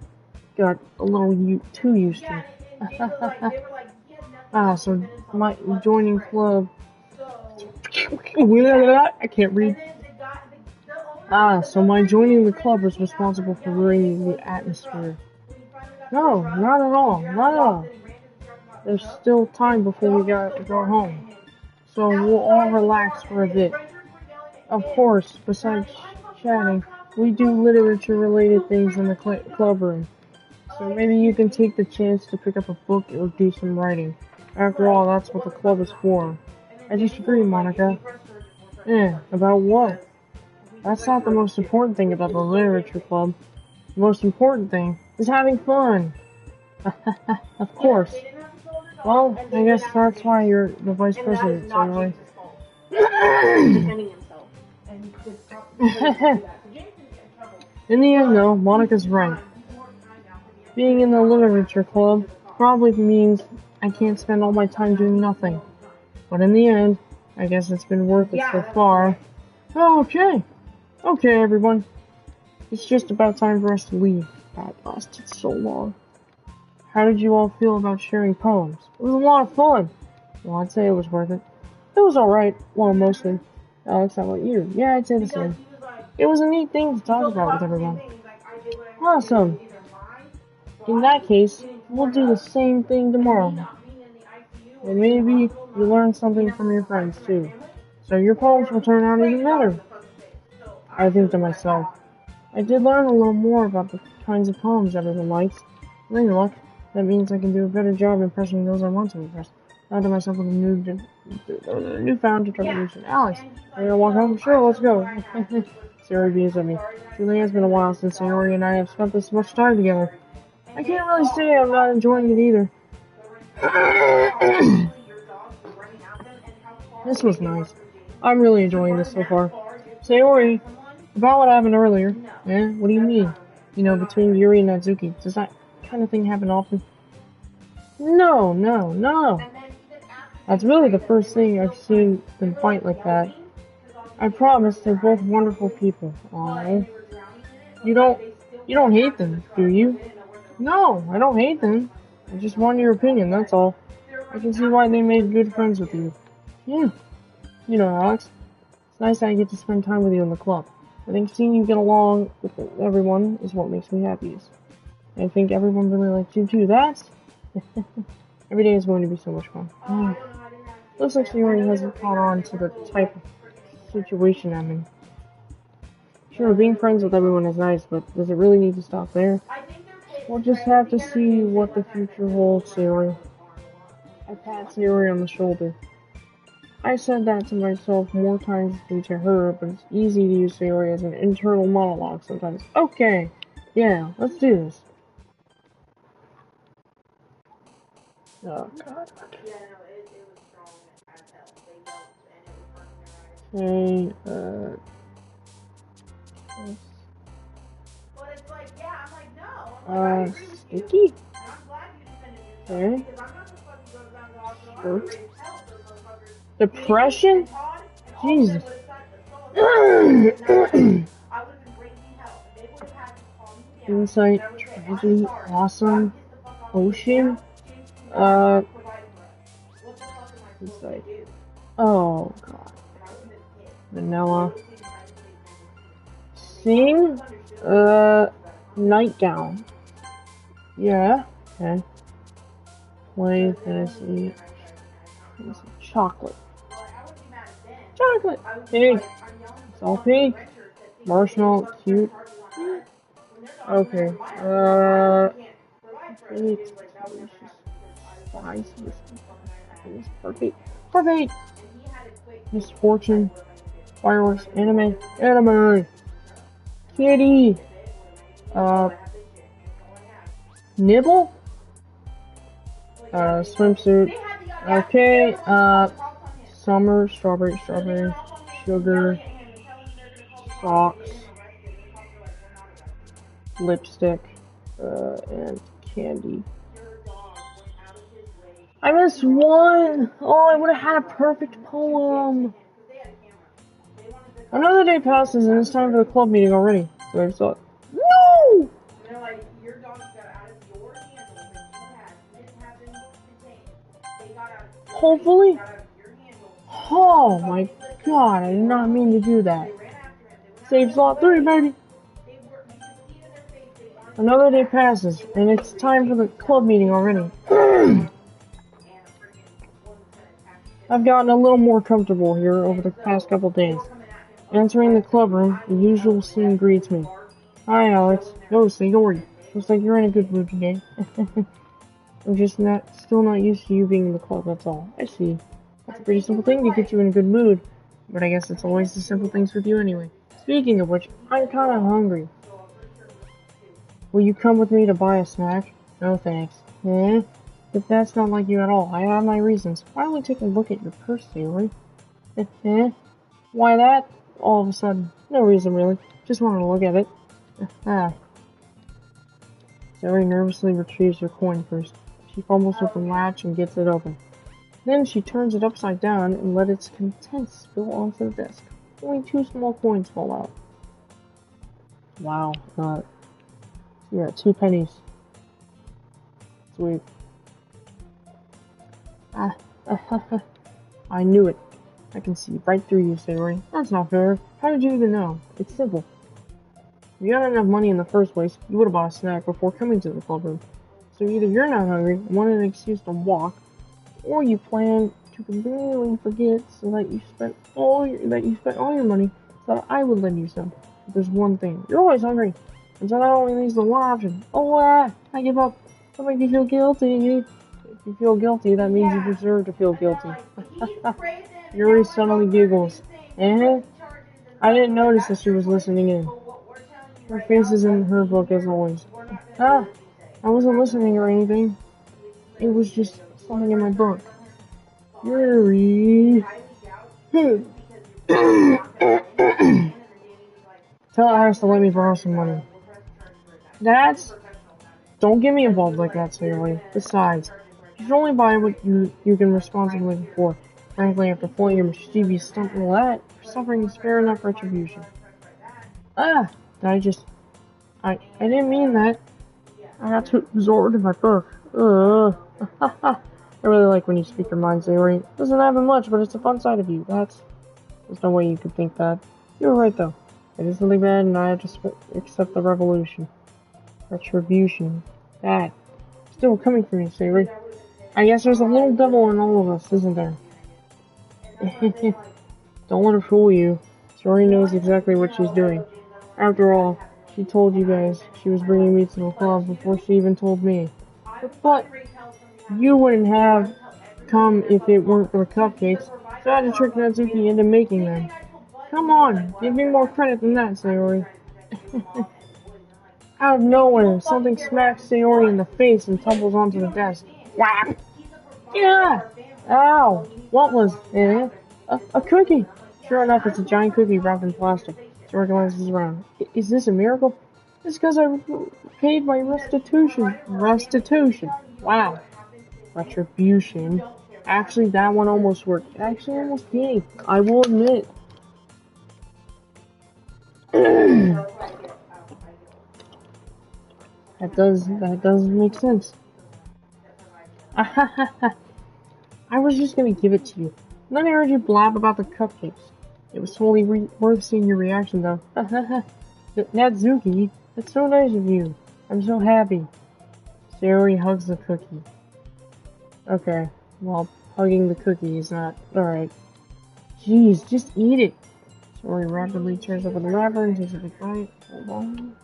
got a little too used to. So my joining club... I can't read. So my joining the club was responsible for ruining the atmosphere. No, not at all. Not at all. There's still time before we go home. So we'll all relax for a bit. Of course, besides chatting, we do literature-related things in the club room. So maybe you can take the chance to pick up a book or do some writing. After all, that's what the club is for. I disagree, Monica. About what? That's not the most important thing about the literature club. The most important thing is having fun. Of course. Well, I guess that's why you're the vice president, so In the end, though, Monica's right. Being in the literature club probably means I can't spend all my time doing nothing. But in the end, I guess it's been worth it so far. Okay, everyone. It's just about time for us to leave. That lasted so long. How did you all feel about sharing poems? It was a lot of fun. Well, I'd say it was worth it. It was alright. Well, mostly. Alex, how about you? Yeah, I'd say the same. It was a neat thing to talk about with everyone. Awesome. In that case, we'll do the same thing tomorrow. And maybe you learn something from your friends, too. So your poems will turn out even better. I think to myself, I did learn a little more about the kinds of poems everyone likes. With any luck, that means I can do a better job impressing those I want to impress. Thought to myself with a newfound determination. Alex, are you gonna walk home? Sure, let's go. Sayori beams at me. Truly has been a while since Sayori and I have spent this much time together. I can't really say I'm not enjoying it either. This was nice. I'm really enjoying this so far. Sayori, about what happened earlier. What do you mean? You know, between Yuri and Natsuki. Does that kind of thing happen often? No. That's really the first thing I've seen them fight like that. I promise they're both wonderful people. Aww. You don't hate them, do you? No, I don't hate them. I just want your opinion, that's all. I can see why they made good friends with you. Yeah. You know, Alex, it's nice that I get to spend time with you in the club. I think seeing you get along with everyone is what makes me happiest. I think everyone really likes you too. That's... Every day is going to be so much fun. Looks like she already hasn't caught on to the type of situation I'm in. Sure, being friends with everyone is nice, but does it really need to stop there? We'll just have to see what the future holds, Sayori. I pat Sayori on the shoulder. I said that to myself more times than to her, but it's easy to use Sayori as an internal monologue sometimes. Okay, yeah, let's do this. Oh, God. Okay, sticky? Okay. Hurt. Depression? Jesus. Insight, tragedy, awesome, ocean, insight. Oh, God. Vanilla. Sing, nightgown. Yeah, okay. Play, fantasy, chocolate. Chocolate! Pink! It's all pink. Marshmallow, cute. Okay. It's spice. It's perfect. Perfect! Misfortune. Fireworks. Anime. Anime! Kitty! Uh, Nibble? Swimsuit. Okay, summer, strawberry, sugar, socks, lipstick, and candy. I missed one! Oh, I would have had a perfect poem! Another day passes and it's time for the club meeting already. So I thought, no! Hopefully. Oh my god, I did not mean to do that. Save slot 3, baby! Another day passes, and it's time for the club meeting already. I've gotten a little more comfortable here over the past couple days. Entering the club room, the usual scene greets me. Hi, Alex. Oh, Sayori. Looks like you're in a good mood today. I'm just still not used to you being in the club, that's all. I see. That's a pretty simple thing to get you in a good mood. But I guess it's always the simple things with you anyway. Speaking of which, I'm kinda hungry. Will you come with me to buy a snack? No thanks. If that's not like you at all, I have my reasons. Why don't we take a look at your purse, Sayori? Why that? All of a sudden. No reason really. Just wanted to look at it. Sayori nervously retrieves her coin purse. She fumbles with the latch and gets it open. Then she turns it upside down and let its contents spill onto the desk. Only 2 small coins fall out. Wow. Yeah, 2 pennies. Sweet. I knew it. I can see right through you, Sayori. That's not fair. How did you even know? It's simple. If you had enough money in the first place, you would have bought a snack before coming to the club room. So either you're not hungry and wanted an excuse to walk, or you plan to completely forget so that you spent all your money so that I would lend you some. But there's one thing. You're always hungry. And so that only leaves the one option. I give up. Don't make me feel guilty. If you feel guilty, that means you deserve to feel guilty. Yuri suddenly giggles. I didn't notice that she was listening in. Her face is in her book as always. I wasn't listening or anything. It was just something in my book. Yuri. Tell Iris to let me borrow some money. Don't get me involved like that, Sayori. Besides, you should only buy what you can responsibly afford. Frankly, after pulling your mischievous stunt and all that, you're suffering is fair enough retribution. I didn't mean that. I got too absorbed in my book. I really like when you speak your mind, Sayori. Doesn't happen much, but it's a fun side of you. There's no way you could think that. You were right, though. It is really bad, and I have to accept the retribution. That. Still coming for me, Sayori. I guess there's a little devil in all of us, isn't there? Don't let her fool you. Sayori knows exactly what she's doing. After all, she told you guys she was bringing me to the club before she even told me. But you wouldn't have come if it weren't for the cupcakes, so I had to trick Natsuki into making them. Come on, give me more credit than that, Sayori. Out of nowhere, something smacks Sayori in the face and tumbles onto the desk. Whap! Yeah! Ow! What was it? A cookie! Sure enough, it's a giant cookie wrapped in plastic. Sayori glances around. Is this a miracle? It's because I paid my restitution. Restitution. Wow. Retribution. Actually, that one almost worked. It actually almost did. I will admit. That does make sense. I was just gonna give it to you. And then I heard you blab about the cupcakes. It was totally worth seeing your reaction, though. Natsuki, that's so nice of you. I'm so happy. Sayori hugs the cookie. Okay, well, hugging the cookie is not... Alright. Jeez, just eat it. Sayori rapidly tears open the wrapper and takes a big bite. Hold on.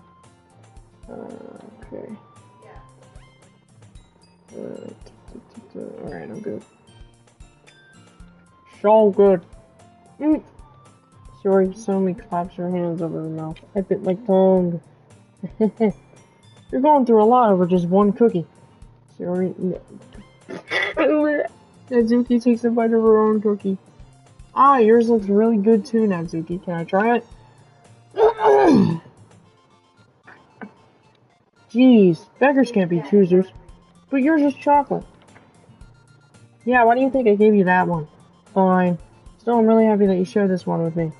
Okay. Alright, I'm good. So good. Sorry, suddenly claps her hands over her mouth. I bit my tongue. You're going through a lot over just one cookie. Sorry. Natsuki takes a bite of her own cookie. Ah, yours looks really good too, Natsuki. Can I try it? Jeez, beggars can't be choosers. But yours is chocolate. Yeah, why do you think I gave you that one? Fine. Still, I'm really happy that you shared this one with me.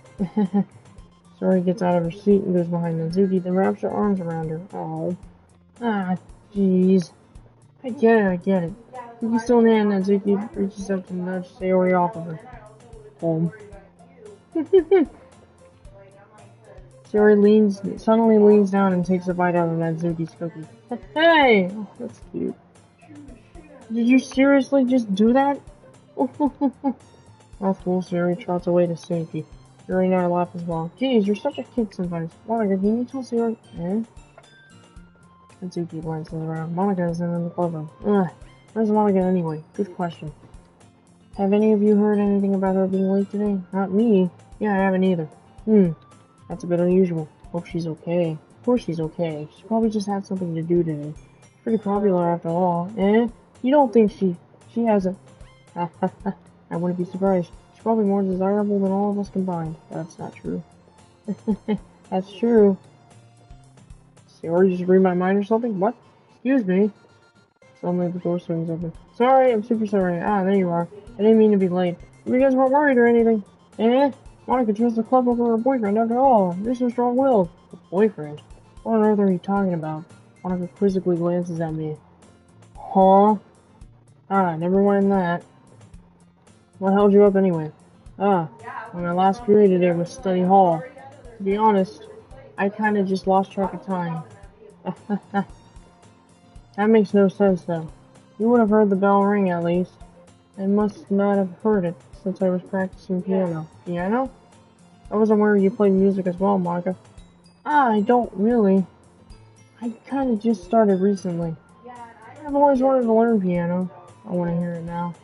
Sori gets out of her seat and goes behind Natsuki, then wraps her arms around her. Oh. Ah, jeez. I get it. You still in hand, Natsuki reaches up to nudge Sayori off of her. Home. Sayori suddenly leans down and takes a bite out of Natsuki's cookie. Hey! Oh, that's cute. Did you seriously just do that? Mouthful, Sayori trots away to safety. Sayori and I laugh as well. Geez, you're such a kid sometimes. Monica, can you tell Sayori? Eh? Natsuki glances around. Monica isn't in the club room. Ugh. Where's Monica anyway? Good question. Have any of you heard anything about her being late today? Not me. Yeah, I haven't either. That's a bit unusual. Hope she's okay. Of course she's okay. She probably just had something to do today. Pretty popular after all. Eh? You don't think she has a... I wouldn't be surprised. She's probably more desirable than all of us combined. That's not true. That's true. Sayori just read my mind or something? What? Excuse me. Suddenly the door swings open. Sorry, I'm super sorry. Ah, there you are. I didn't mean to be late. You guys weren't worried or anything. Eh? Monica chose the club over her boyfriend after all. You're so strong-willed. Boyfriend? What on earth are you talking about? Monica quizzically glances at me. Huh? Ah, never mind that. What held you up anyway? Ah, when my last period today was study hall. To be honest, I kinda just lost track of time. That makes no sense though. You would have heard the bell ring at least. I must not have heard it since I was practicing piano. Piano? I wasn't aware you played music as well, Monica. Ah, I don't really. I kinda just started recently. I've always wanted to learn piano. I wanna hear it now.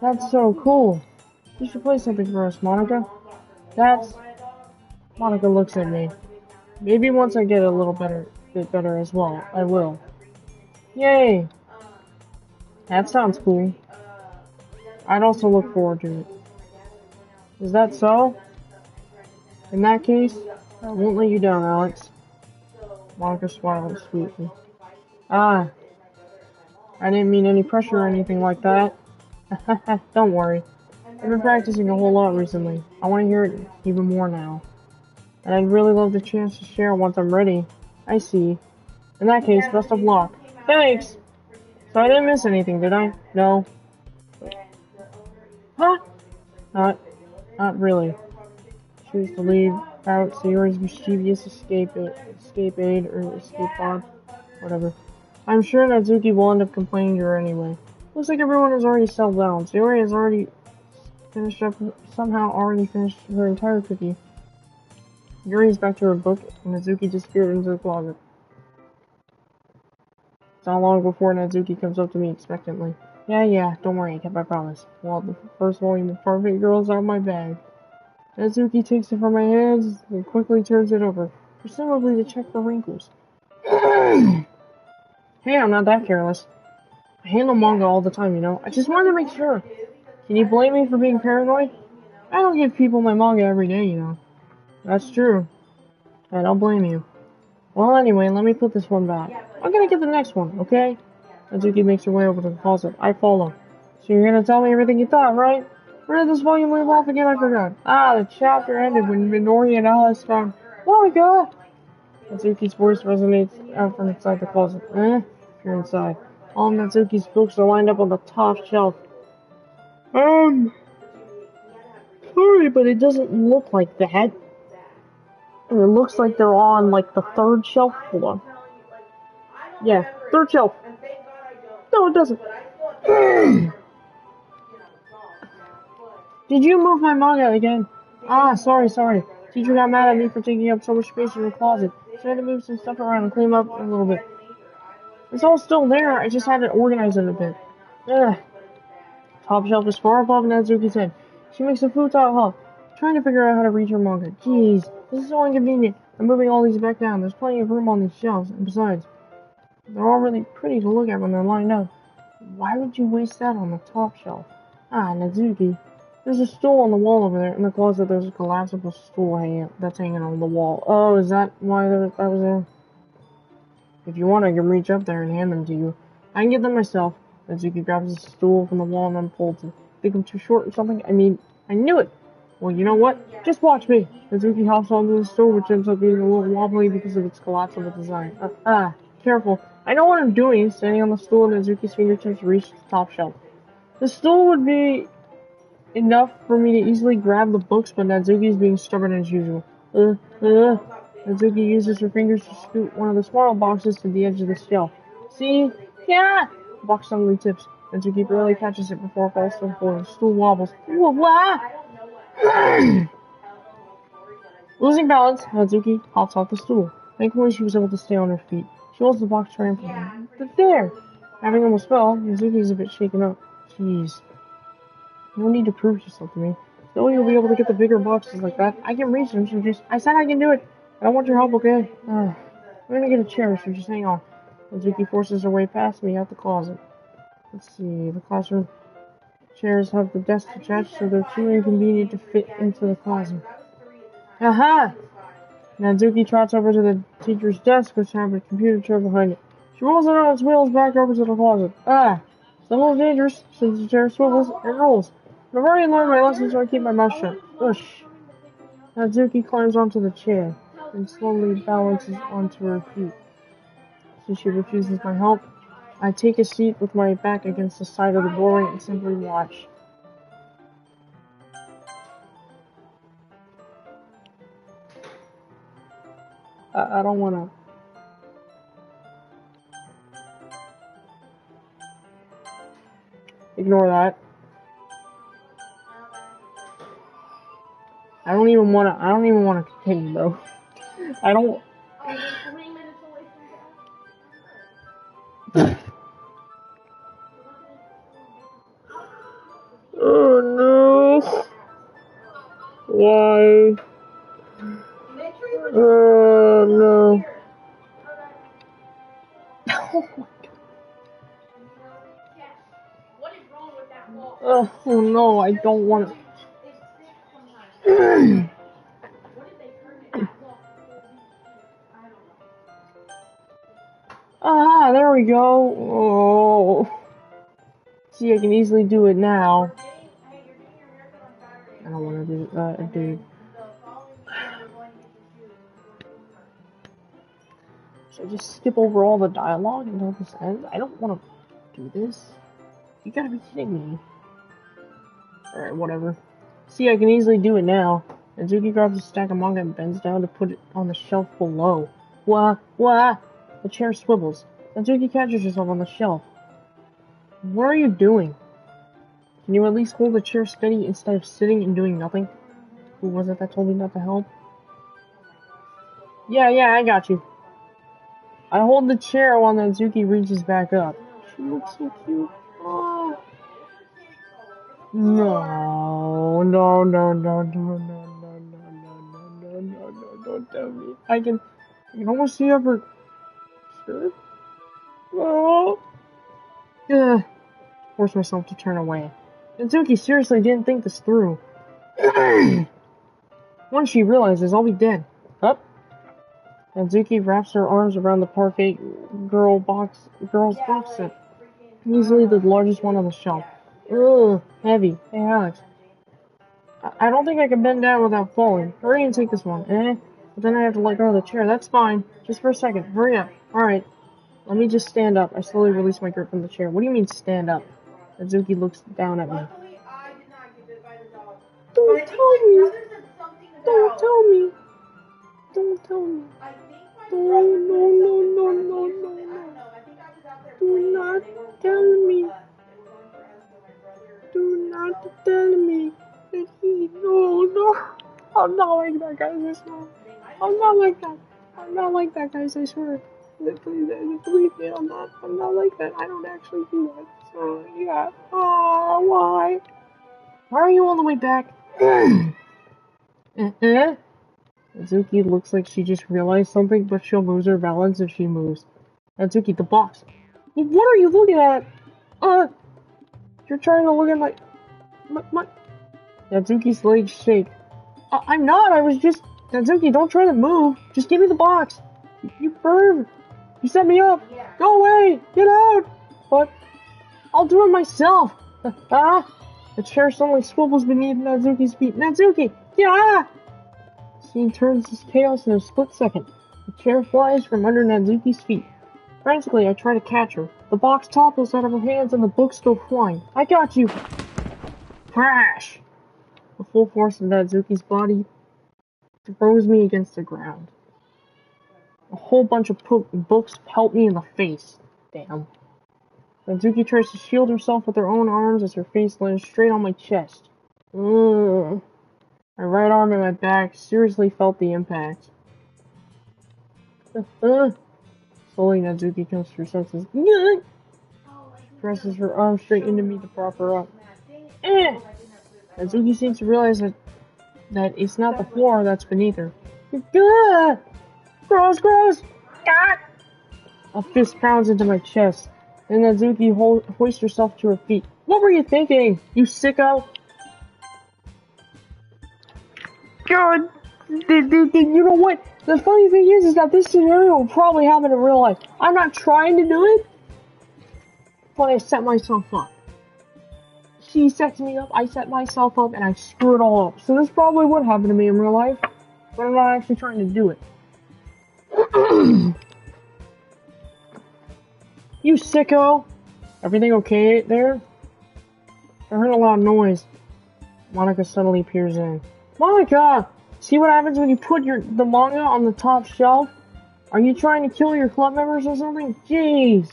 That's so cool. You should play something for us, Monica. Monica looks at me. Maybe once I get a bit better as well, I will. Yay! That sounds cool. I'd also look forward to it. Is that so? In that case, I won't let you down, Alex. Monica smiled sweetly. Ah, I didn't mean any pressure or anything like that. Don't worry. I've been practicing a whole lot recently. I want to hear it even more now. And I'd really love the chance to share once I'm ready. I see. In that case, best of luck. Thanks! So I didn't miss anything, did I? No. Huh? Not really. Choose to leave out Sayori's mischievous escape aid or escape pod. Whatever. I'm sure Natsuki will end up complaining to her anyway. Looks like everyone has already settled down. Sayori has somehow already finished her entire cookie. Yuri is back to her book, and Natsuki disappeared into the closet. It's not long before Natsuki comes up to me expectantly. Yeah, don't worry, I kept my promise. Well, the first volume of Perfect Girl is out of my bag. Natsuki takes it from my hands and quickly turns it over, presumably to check for wrinkles. Hey, I'm not that careless. I handle manga all the time, you know. I just wanted to make sure. Can you blame me for being paranoid? I don't give people my manga every day, you know. That's true. I don't blame you. Well, anyway, let me put this one back. I'm gonna get the next one, okay? Natsuki makes her way over to the closet. I follow. So you're gonna tell me everything you thought, right? Where did this volume leave off again? I forgot. Ah, the chapter ended when Minori and Alice found... Oh my god! Natsuki's voice resonates out from inside the closet. If you're inside. All of Natsuki's books are lined up on the top shelf. Sorry, but it doesn't look like that. It looks like they're on, like, the third shelf. Hold on. Yeah, third shelf. No, it doesn't. Did you move my manga again? Ah, sorry. Teacher got mad at me for taking up so much space in her closet. So I had to move some stuff around and clean up a little bit. It's all still there, I just had to organize it a bit. Ugh. Top shelf is far above Natsuki's head. She makes a futon hop, trying to figure out how to reach her manga. Jeez, this is so inconvenient. I'm moving all these back down. There's plenty of room on these shelves, and besides, they're all really pretty to look at when they're lined up. Why would you waste that on the top shelf? Ah, Natsuki. There's a stool on the wall over there. In the closet, there's a collapsible stool that's hanging on the wall. Oh, is that why that was there? If you want, I can reach up there and hand them to you. I can get them myself. Natsuki grabs a stool from the wall and unfolds it. Think I'm too short or something? I mean, I knew it! Well, you know what? Just watch me! Natsuki hops onto the stool, which ends up being a little wobbly because of its collapsible design. Careful. I know what I'm doing. Standing on the stool, Natsuki's fingertips reach the top shelf. The stool would be enough for me to easily grab the books, but Natsuki is being stubborn as usual. Natsuki uses her fingers to scoot one of the smaller boxes to the edge of the shelf. See? Yeah! The box suddenly tips. Natsuki barely catches it before it falls to the floor. The stool wobbles. Losing balance, Natsuki hops off the stool. Thankfully, she was able to stay on her feet. She holds the box triumphantly. But there! Having almost fell, Natsuki is a bit shaken up. Jeez. No need to prove yourself to me. Though you'll be able to get the bigger boxes like that. I can reach them, so I said I can do it! I don't want your help, okay? I'm gonna get a chair, so just hang on. Natsuki forces her way past me out the closet. Let's see, the classroom chairs have the desks attached, so they're too inconvenient to fit into the closet. Aha! Natsuki trots over to the teacher's desk, which has a computer chair behind it. She rolls it on its wheels back over to the closet. It's a little dangerous, since the chair swivels and rolls. But I've already learned my lesson, so I keep my mouth shut. Whoosh! Natsuki climbs onto the chair, and slowly balances onto her feet. Since she refuses my help, I take a seat with my back against the side of the doorway and simply watch. I don't wanna... Ignore that. I don't even wanna continue, bro. I don't... Oh no! Why? Oh no. Oh no, I don't want to. There we go. Oh. See, I can easily do it now. I don't want to do that, dude. Should I just skip over all the dialogue until this ends? I don't want to do this. You gotta be kidding me. Alright, whatever. See, I can easily do it now. Natsuki grabs a stack of manga and bends down to put it on the shelf below. Wah! The chair swivels. Natsuki catches herself on the shelf. What are you doing? Can you at least hold the chair steady instead of sitting and doing nothing? Who was it that told me not to help? Yeah, I got you. I hold the chair while Natsuki reaches back up. She looks so cute. Oh. No, don't tell me. I can almost see up her skirt. Oh. Ugh. Force myself to turn away. Natsuki seriously didn't think this through. Once she realizes, I'll be dead. Up. Natsuki wraps her arms around the parfait girl's box set. Easily the largest one on the shelf. Ugh, heavy. Hey, Alex. I don't think I can bend down without falling. Hurry and take this one. But then I have to let go of the chair. That's fine. Just for a second. Hurry up. Alright. Let me just stand up. I slowly release my grip from the chair. What do you mean, stand up? Natsuki looks down at me. Don't tell me. Don't tell me. Don't tell me. No. Do not tell me. Do not tell me that he... No. I'm not like that, guys. I'm not like that. I'm not like that, guys, I swear. Believe me, I'm not like that. I don't actually do that. So, yeah. Why? Why are you all the way back? Natsuki looks like she just realized something, but she'll lose her balance if she moves. Natsuki, the box. What are you looking at? You're trying to look at my... Natsuki's legs shake. I'm not, I was just... Natsuki, don't try to move. Just give me the box. You perv. You set me up. Yeah. Go away. Get out. But I'll do it myself. The chair suddenly swivels beneath Natsuki's feet. Natsuki, yeah! Scene turns to chaos in a split second. The chair flies from under Natsuki's feet. Frantically, I try to catch her. The box topples out of her hands and the books go flying. I got you. Crash! The full force of Natsuki's body throws me against the ground. A whole bunch of books pelt me in the face. Damn. Natsuki tries to shield herself with her own arms as her face lands straight on my chest. My right arm and my back seriously felt the impact. Slowly, Natsuki comes to her senses. She presses her arm straight into me to prop her up. Natsuki seems to realize that it's not the floor that's beneath her. Gross! God! A fist pounds into my chest, and Natsuki hoists herself to her feet. What were you thinking, you sicko? God! You know what? The funny thing is that this scenario will probably happen in real life. I'm not trying to do it, but I set myself up. She sets me up, I set myself up, and I screw it all up. So this probably would happen to me in real life, but I'm not actually trying to do it. You sicko! Everything okay there? I heard a loud noise. Monica suddenly peers in. Monica! See what happens when you put the manga on the top shelf? Are you trying to kill your club members or something? Jeez!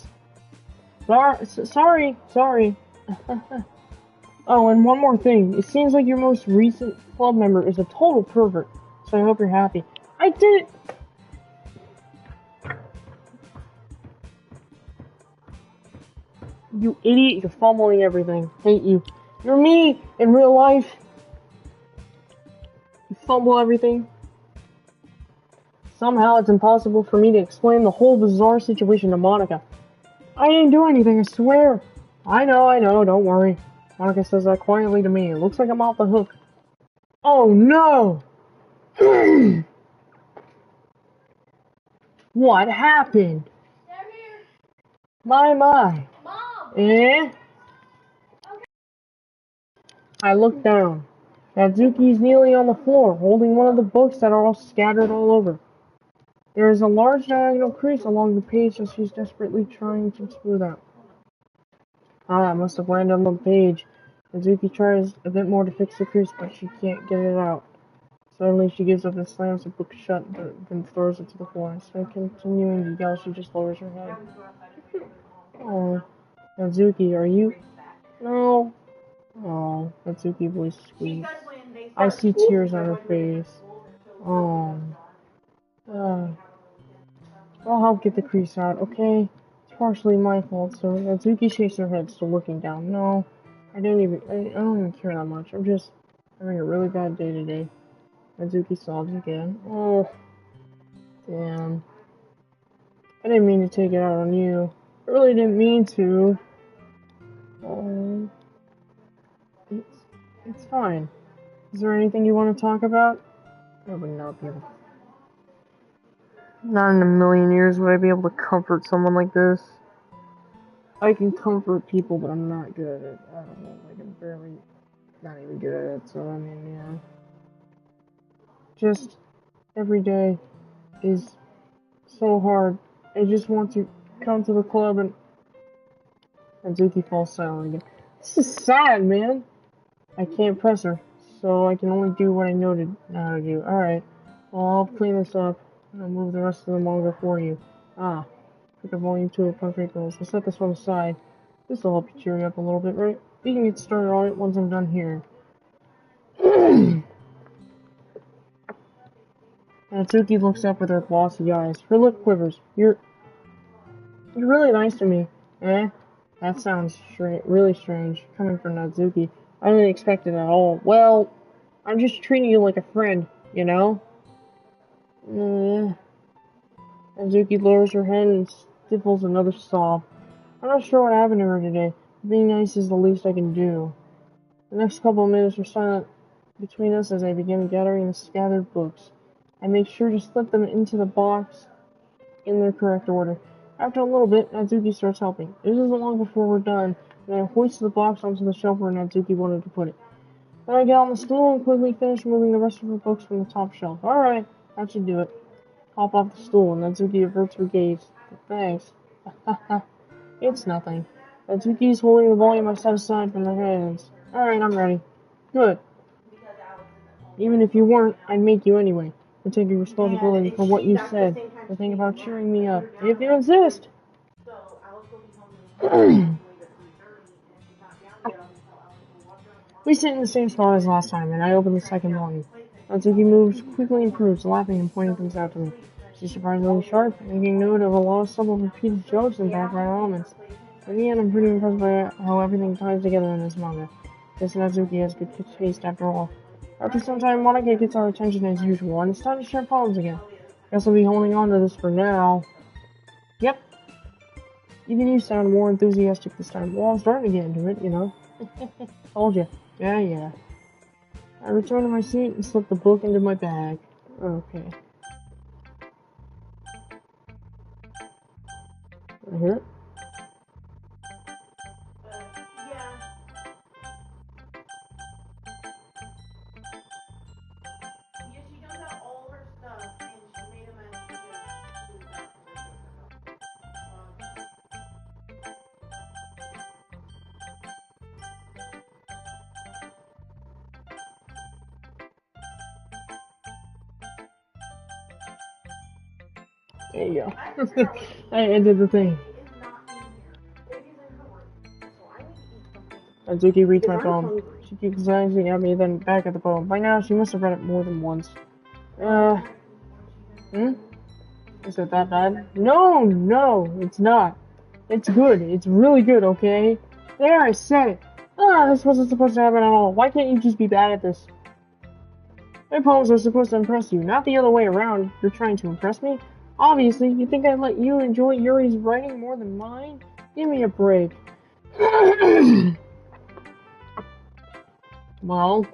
Sorry. Oh, and one more thing. It seems like your most recent club member is a total pervert, so I hope you're happy. I did it! You idiot, you're fumbling everything. Hate you. You're me in real life. You fumble everything. Somehow it's impossible for me to explain the whole bizarre situation to Monica. I didn't do anything, I swear. I know, don't worry. Monica says that quietly to me. It looks like I'm off the hook. Oh no! What happened? My. Mom! Eh? I look down. Natsuki's kneeling on the floor, holding one of the books that are all scattered all over. There is a large diagonal crease along the page that she's desperately trying to smooth out. It must have landed on the page. Natsuki tries a bit more to fix the crease, but she can't get it out. Suddenly, she gives up and slams the book shut, then throws it to the floor. Instead of continuing to yell, she just lowers her head. Oh, Natsuki, are you? No. Oh, Natsuki voice squeaks. I see tears on her face. Oh. I'll help get the crease out, okay? It's partially my fault, so Natsuki shakes her head, still looking down. No, I don't even care that much. I'm just having a really bad day today. Natsuki sobs again. Oh, damn. I didn't mean to take it out on you. I really didn't mean to. Oh, it's fine. Is there anything you want to talk about? I would not be able to. Not in a million years would I be able to comfort someone like this. I can comfort people, but I'm not good at it. I don't know, like I'm barely not even good at it, so I mean, yeah. Just every day is so hard. I just want to come to the club and Zuki falls silent again. This is sad, man. I can't press her, so I can only do what I know how to do. Alright, well, I'll clean this up, and I'll move the rest of the manga for you. Pick up volume 2 of Perfect Girls. I'll set this one aside. This will help you cheer you up a little bit, right? We can get started on it once I'm done here. Natsuki looks up with her glossy eyes. Her lip quivers. You're really nice to me. Eh? That sounds really strange, coming from Natsuki. I didn't expect it at all. Well, I'm just treating you like a friend, you know? Natsuki lowers her head and stifles another sob. I'm not sure what happened to her today. Being nice is the least I can do. The next couple of minutes were silent between us as I began gathering the scattered books. I make sure to slip them into the box in their correct order. After a little bit, Natsuki starts helping. It isn't long before we're done, and I hoist the box onto the shelf where Natsuki wanted to put it. Then I get on the stool and quickly finish moving the rest of her books from the top shelf. Alright, that should do it. Hop off the stool, and Natsuki averts her gaze. Thanks. It's nothing. Natsuki's holding the volume I set aside from her hands. Alright, I'm ready. Good. Even if you weren't, I'd make you anyway. I'm taking responsibility for what you said. To think about cheering me up. If you insist! We sit in the same spot as last time, and I open the second volume. Natsuki moves quickly and proves, laughing and pointing things out to me. She's surprisingly sharp, making note of a lot of subtle repeated jokes and background elements. In the end, I'm pretty impressed by how everything ties together in this manga. Guess Natsuki has good taste after all. After some time, Monika gets our attention as usual, and it's time to share poems again. Guess I'll be holding on to this for now. Yep. Even you sound more enthusiastic this time. Well, I'm starting to get into it, you know. Told you. Yeah. I return to my seat and slip the book into my bag. Okay. I hear it. There you go. I did the thing. Natsuki reads my poem. She keeps glancing at me, then back at the poem. By now, she must have read it more than once. Is it that bad? No, it's not. It's good. It's really good, okay? There, I said it. This wasn't supposed to happen at all. Why can't you just be bad at this? My poems are supposed to impress you, not the other way around. You're trying to impress me? Obviously, you think I'd let you enjoy Yuri's writing more than mine? Give me a break. Well,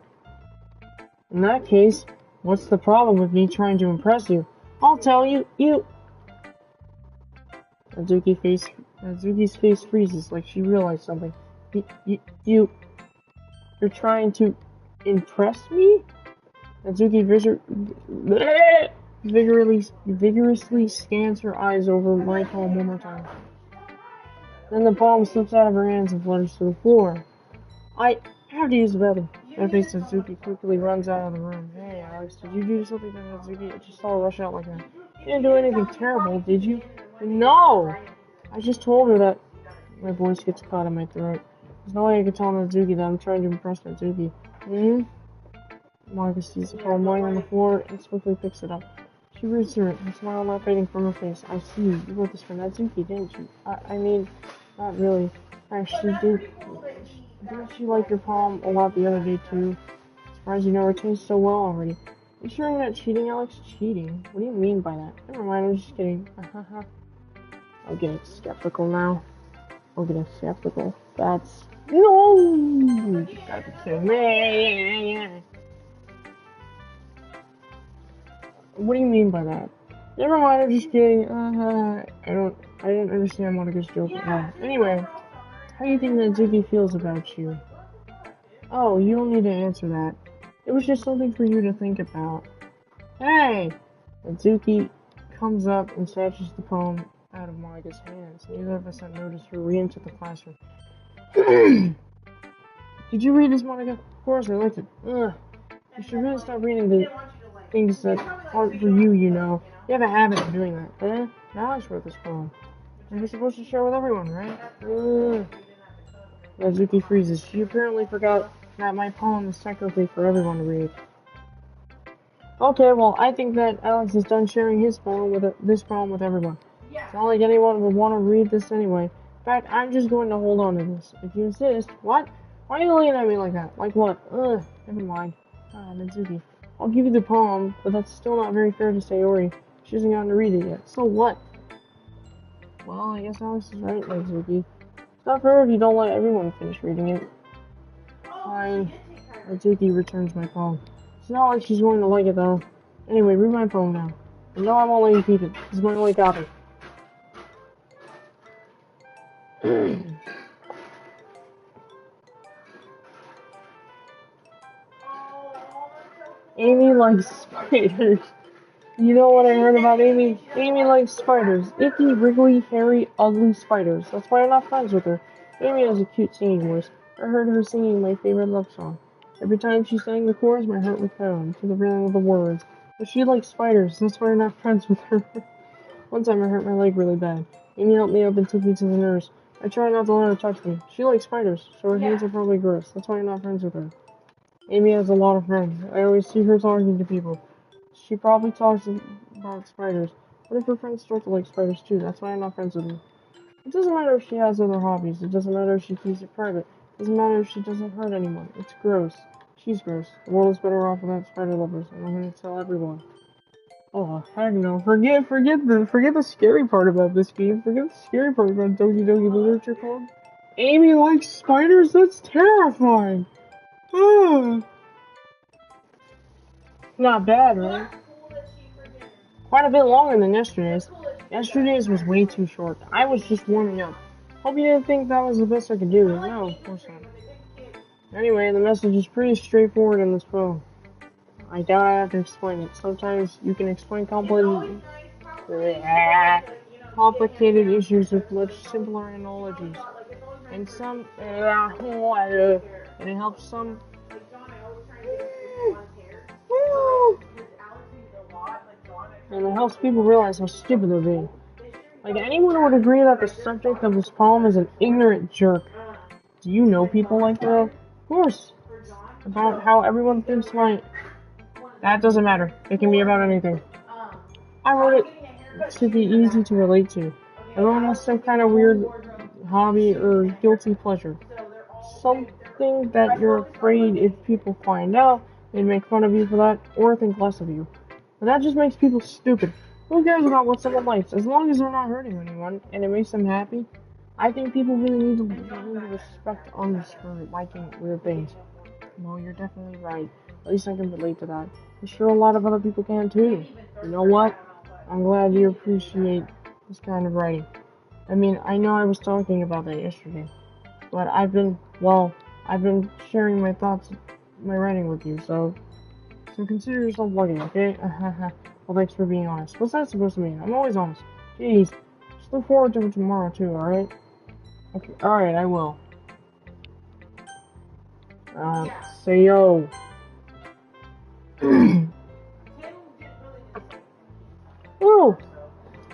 in that case, what's the problem with me trying to impress you? I'll tell you, Natsuki's face freezes like she realized something. You're trying to impress me? Natsuki vigorously scans her eyes over my poem one more time. Then the poem slips out of her hands and flutters to the floor. I have to use the bathroom. That face Natsuki quickly runs out of the room. Hey, Alex, did you do something to Natsuki? I just saw her rush out like that. You didn't do anything terrible, did you? No! I just told her that. My voice gets caught in my throat. There's no way I can tell Natsuki that I'm trying to impress Natsuki. Monika sees the poem lying on the floor and swiftly picks it up. She reads through it, her smile not fading from her face. I see. You wrote this for Natsuki, didn't you? I mean, not really. Actually, didn't she like your poem a lot the other day, too? Surprised you know her taste so well already. You sure you're not cheating, Alex? Cheating? What do you mean by that? Never mind, I'm just kidding. I'm getting skeptical now. That's... No! You gotta be kidding me. What do you mean by that? Never mind, I'm just kidding. I didn't understand Monika's joke at all. Anyway, how do you think Natsuki feels about you? Oh, you don't need to answer that. It was just something for you to think about. Hey! Natsuki comes up and snatches the poem out of Monika's hands. Neither of us had noticed her re-enter the classroom. Did you read this, Monika? Of course, I liked it. You should really stop reading the things that aren't for you, you know. You have a habit of doing that. Now I wrote this poem. And you're supposed to share with everyone, right? Natsuki freezes. She apparently forgot that my poem is technically for everyone to read. Okay, well, I think that Alex is done sharing his poem with this poem with everyone. It's not like anyone would want to read this anyway. In fact, I'm just going to hold on to this. If you insist, what? Why are you looking at me like that? Like what? Ugh, never mind. Ah, Mizuki. I'll give you the poem, but that's still not very fair to Sayori. She hasn't gotten to read it yet. So what? Well, I guess Alex is right, Mizuki. It's not fair if you don't let everyone finish reading it. Fine. Mizuki returns my poem. It's not like she's going to like it, though. Anyway, read my poem now. And no, I won't let you keep it. It's my only copy. Amy likes spiders. You know what I heard about Amy? Amy likes spiders. Icky, wriggly, hairy, ugly spiders. That's why I'm not friends with her. Amy has a cute singing voice. I heard her singing my favorite love song. Every time she sang the chorus, my heart would pound to the rhythm of the words. But she likes spiders. That's why I'm not friends with her. One time I hurt my leg really bad. Amy helped me up and took me to the nurse. I try not to let her touch me. She likes spiders, so her hands are probably gross. That's why I'm not friends with her. Amy has a lot of friends. I always see her talking to people. She probably talks about spiders. What if her friends start to like spiders too? That's why I'm not friends with her. It doesn't matter if she has other hobbies. It doesn't matter if she keeps it private. It doesn't matter if she doesn't hurt anyone. It's gross. She's gross. The world is better off without spider lovers, and I'm gonna tell everyone. Oh, heck no. Forget the scary part about this game. Forget the scary part about Doki Doki Literature Club. Amy likes spiders? That's terrifying! Ah, not bad, right? Quite a bit longer than yesterday's. Yesterday's was way too short. I was just warming up. Hope you didn't think that was the best I could do. No, of course not. Anyway, the message is pretty straightforward in this poem. I doubt I have to explain it. Sometimes you can explain complicated issues with much simpler analogies. And and it helps some. And it helps people realize how stupid they're being. Like, anyone would agree that the subject of this poem is an ignorant jerk. Do you know people like that? Of course. About how everyone thinks like. That doesn't matter. It can be about anything. I wrote it to be easy to relate to. Everyone has some kind of weird hobby or guilty pleasure. Something that you're afraid if people find out, they'd make fun of you for that or think less of you. But that just makes people stupid. Who cares about what someone likes? As long as they're not hurting anyone and it makes them happy, I think people really need to respect others for liking weird things. Well, you're definitely right. At least I can relate to that. I'm sure a lot of other people can too. You know what? I'm glad you appreciate this kind of writing. I mean, I know I was talking about that yesterday, but I've been sharing my thoughts, my writing with you, so consider yourself lucky, okay? Well, thanks for being honest. What's that supposed to mean? I'm always honest. Jeez. Just look forward to it tomorrow, too, alright? Okay, alright, I will. Say yo. Ooh!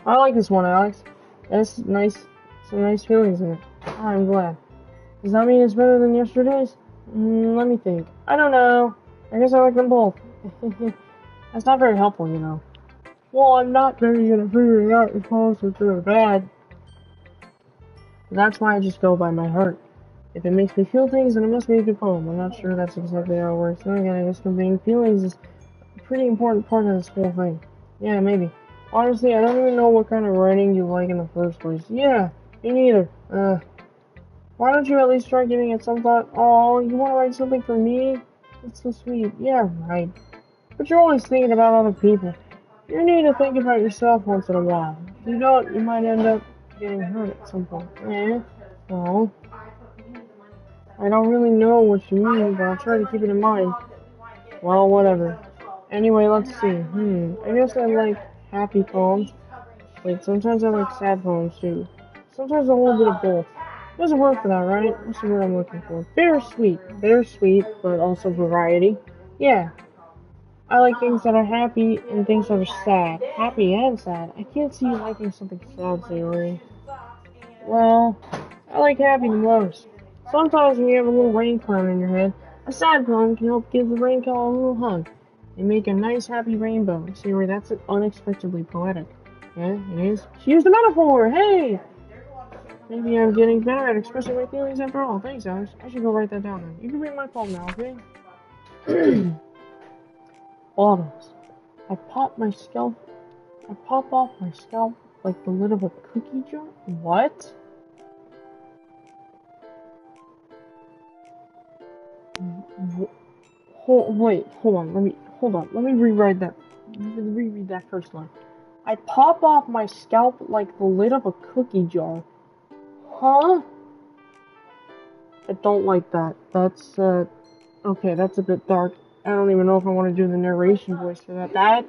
I like this one, Alex. That's nice. Some nice feelings in it. Oh, I'm glad. Does that mean it's better than yesterday's? Let me think. I don't know. I guess I like them both. That's not very helpful, you know. Well, I'm not very good at figuring out if poems are good or bad. That's why I just go by my heart. If it makes me feel things, then it must be a good poem. I'm not sure that's exactly how it works. Then again, I guess conveying feelings is a pretty important part of this whole thing. Yeah, maybe. Honestly, I don't even know what kind of writing you like in the first place. Yeah, me neither. Why don't you at least try giving it some thought? Oh, you want to write something for me? That's so sweet. Yeah, right. But you're always thinking about other people. You need to think about yourself once in a while. If you don't, you might end up getting hurt at some point. Well, I don't really know what you mean, but I'll try to keep it in mind. Well, whatever. Anyway, let's see. I guess I like happy poems. Wait, sometimes I like sad poems too. Sometimes a little bit of both. There's a word for that, right? What's the word I'm looking for? Bittersweet. Bittersweet, but also variety. Yeah. I like things that are happy and things that are sad. Happy and sad. I can't see you liking something sad, Sayori. Well, I like happy the most. Sometimes when you have a little rain cloud in your head, a sad poem can help give the rain cloud a little hug. They make a nice happy rainbow. See where that's unexpectedly poetic. Yeah, it is. She used a metaphor! Hey! Maybe I'm getting better at expressing my feelings after all. Thanks, Alex. I should go write that down then. You can read my poem now, okay? Autumns. I pop off my scalp like the lid of a cookie jar? What? Hold on. Let me reread that. Reread that first line. I pop off my scalp like the lid of a cookie jar. Huh? I don't like that. That's, okay, that's a bit dark. I don't even know if I want to do the narration voice for that. I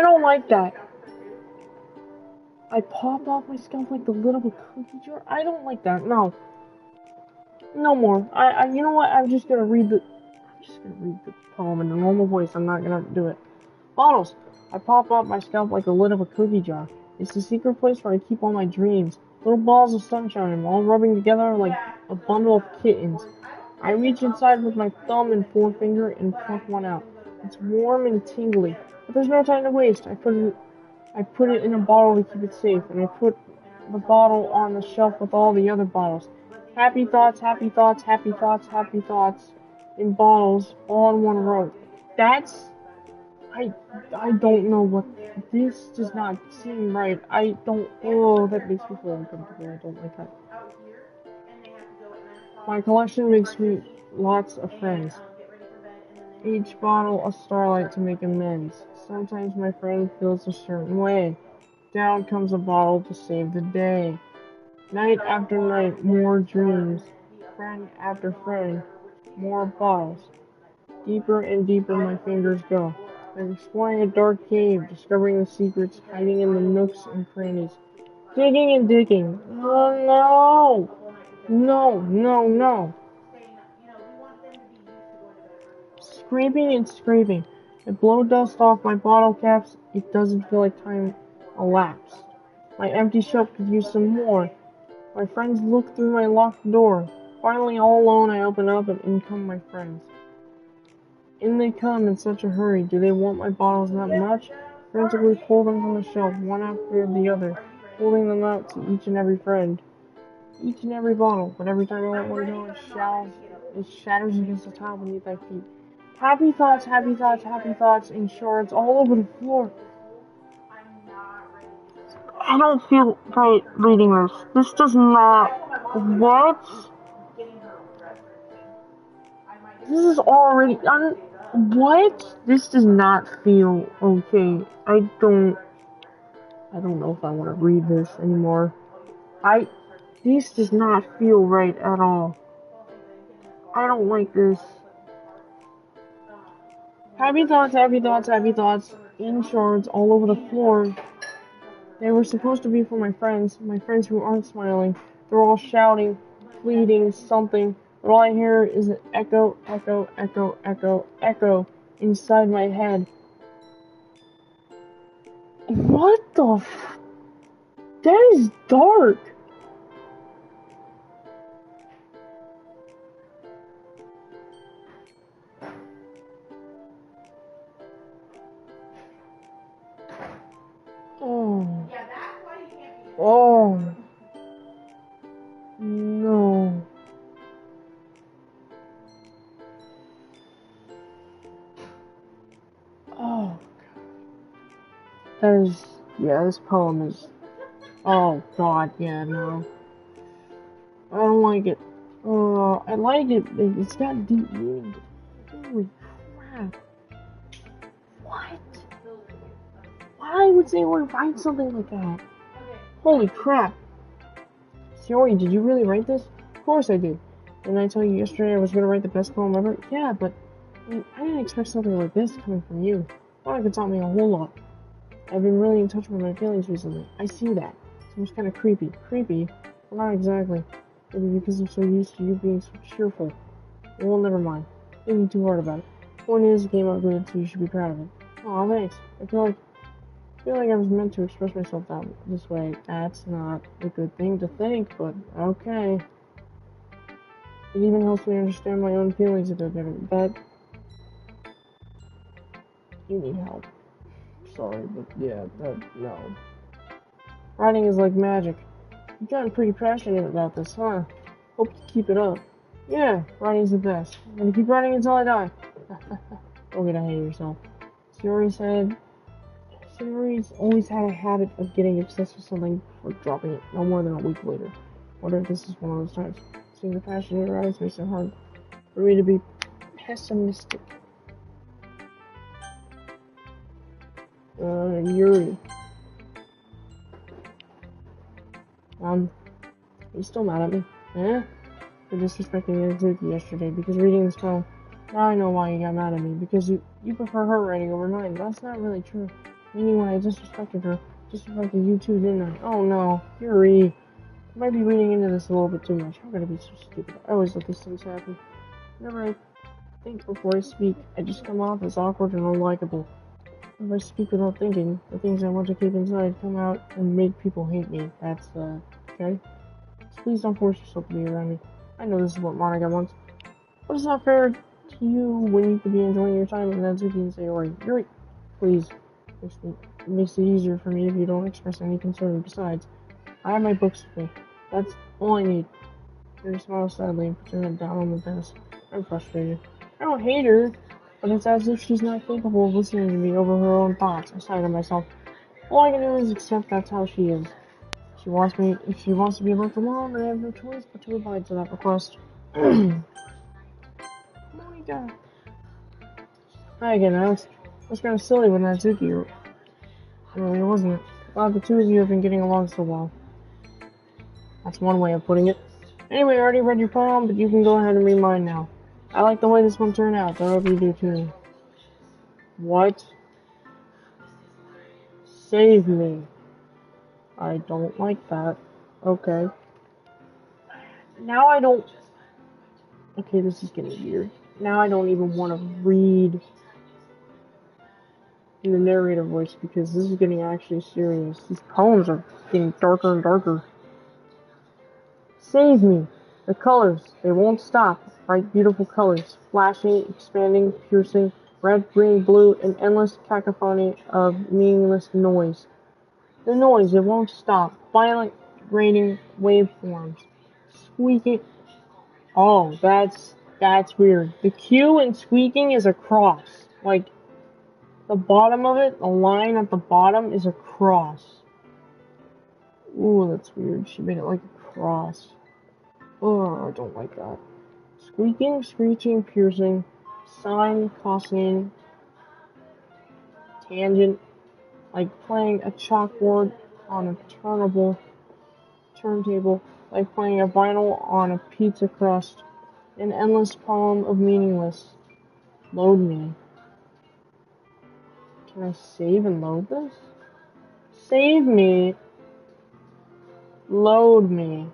don't like that. I pop off my scalp like the lid of a cookie jar? I don't like that. No. No more. You know what? I'm just gonna read the poem in a normal voice. I'm not gonna do it. Bottles. I pop off my scalp like the lid of a cookie jar. It's the secret place where I keep all my dreams. Little balls of sunshine, all rubbing together like a bundle of kittens. I reach inside with my thumb and forefinger and pluck one out. It's warm and tingly, but there's no time to waste. I put it in a bottle to keep it safe, and I put the bottle on the shelf with all the other bottles. Happy thoughts, happy thoughts, happy thoughts, happy thoughts in bottles, all in one row. I don't know what, this does not seem right. Oh, that makes me feel uncomfortable. I don't like that. My collection makes me lots of friends. Each bottle a starlight to make amends. Sometimes my friend feels a certain way. Down comes a bottle to save the day. Night after night, more dreams. Friend after friend, more bottles. Deeper and deeper my fingers go. I'm exploring a dark cave, discovering the secrets hiding in the nooks and crannies. Digging and digging. Oh no! No, no, no. Scraping and scraping. I blow dust off my bottle caps. It doesn't feel like time elapsed. My empty shelf could use some more. My friends look through my locked door. Finally, all alone, I open up and in come my friends. In they come in such a hurry. Do they want my bottles that much? Frantically pull them from the shelf, one after the other, holding them out to each and every friend. Each and every bottle, but every time I let one go, it shatters against the tile beneath my feet. Happy thoughts, happy thoughts, happy thoughts in shards all over the floor. I don't feel right reading this. This does not. What? This is already. What? This does not feel okay. I don't know if I want to read this anymore. This does not feel right at all. I don't like this. Happy thoughts, happy thoughts, happy thoughts in shards all over the floor. They were supposed to be for my friends who aren't smiling. They're all shouting, pleading, something, but all I hear is an echo, echo, echo, echo, echo inside my head. What the f- That is dark! Oh. Oh. No. Oh. This poem is, oh god, yeah, no. I don't like it. I like it, it's got deep meaning. Holy crap. What? Why would anyone write something like that? Holy crap. Siori, did you really write this? Of course I did. Didn't I tell you yesterday I was gonna write the best poem ever? Yeah, but I didn't expect something like this coming from you. Monica taught me a whole lot. I've been really in touch with my feelings recently. I see that. Seems kinda creepy. Creepy? Well, not exactly. Maybe because I'm so used to you being so cheerful. Well, never mind. Thinking too hard about it. Point is, it came out good, so you should be proud of it. Aw, thanks. I feel like I was meant to express myself this way. That's not a good thing to think, but okay. It even helps me understand my own feelings a bit better. That you need help. Sorry, but yeah, no. Writing is like magic. You've gotten pretty passionate about this, huh? Hope you keep it up. Yeah, writing's the best. I'm gonna keep writing until I die. Don't get ahead of yourself. Sayori's always had a habit of getting obsessed with something before dropping it no more than a week later. Wonder if this is one of those times. Seeing the passion in her eyes makes it hard for me to be pessimistic. Yuri. You still mad at me? Eh? For disrespecting Doki yesterday because reading this poem. Now I know why you got mad at me, because you prefer her writing over mine. That's not really true. Meaning when I disrespected her, disrespected you too, didn't I? Oh no, Yuri. You might be reading into this a little bit too much. How could I be so stupid? I always let these things happen. Whenever I think before I speak, I just come off as awkward and unlikable. If I speak without thinking, the things I want to keep inside come out and make people hate me. That's, okay? So please don't force yourself to be around me. I know this is what Monica wants. But it's not fair to you when you could be enjoying your time with Natsuki and Sayori. Yuri, please. It makes it easier for me if you don't express any concern. Besides, I have my books with me. That's all I need. Yuri smiles sadly and puts her head down on the desk. I'm frustrated. I don't hate her, but it's as if she's not capable of listening to me over her own thoughts. I sigh to myself. All I can do is accept that's how she is. If she wants to be left alone, I have no choice but to abide to that request. Monica. Hi again, Alex. It was kind of silly with Natsuki, really, wasn't it? Glad the two of you have been getting along so well. That's one way of putting it. Anyway, I already read your poem, but you can go ahead and read mine now. I like the way this one turned out, so I hope you do too. What? Save me. I don't like that. Okay. Now I don't... Okay, this is getting weird. Now I don't even want to read in the narrator voice because this is getting actually serious. These poems are getting darker and darker. Save me! The colors, they won't stop. Bright, beautiful colors. Flashing, expanding, piercing, red, green, blue, an endless cacophony of meaningless noise. The noise, it won't stop. Violent, grating waveforms. Squeaking. Oh, that's weird. The Q in squeaking is a cross. Like, the bottom of it, the line at the bottom is a cross. Ooh, that's weird. She made it like a cross. Oh, I don't like that. Squeaking, screeching, piercing, sine, cosine, tangent, like playing a chalkboard on a turntable, like playing a vinyl on a pizza crust, an endless poem of meaningless. Load me. Can I save and load this? Save me. Load me.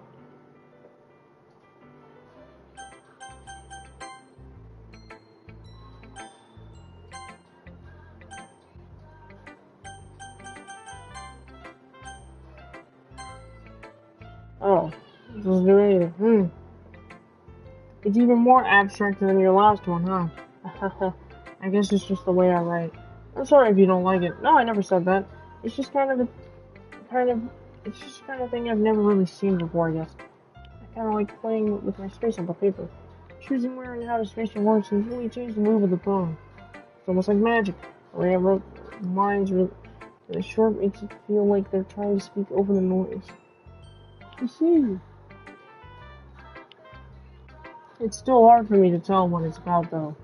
Oh, this doesn't do anything. It's even more abstract than your last one, huh? I guess it's just the way I write. I'm sorry if you don't like it. No, I never said that. It's just kind of, it's just the kind of thing I've never really seen before, I guess. I kind of like playing with my space on the paper. Choosing where and how the spacing works has really changed the mood of the poem. It's almost like magic. The way I wrote lines really short makes it feel like they're trying to speak over the noise. You see, it's still hard for me to tell what it's about, though.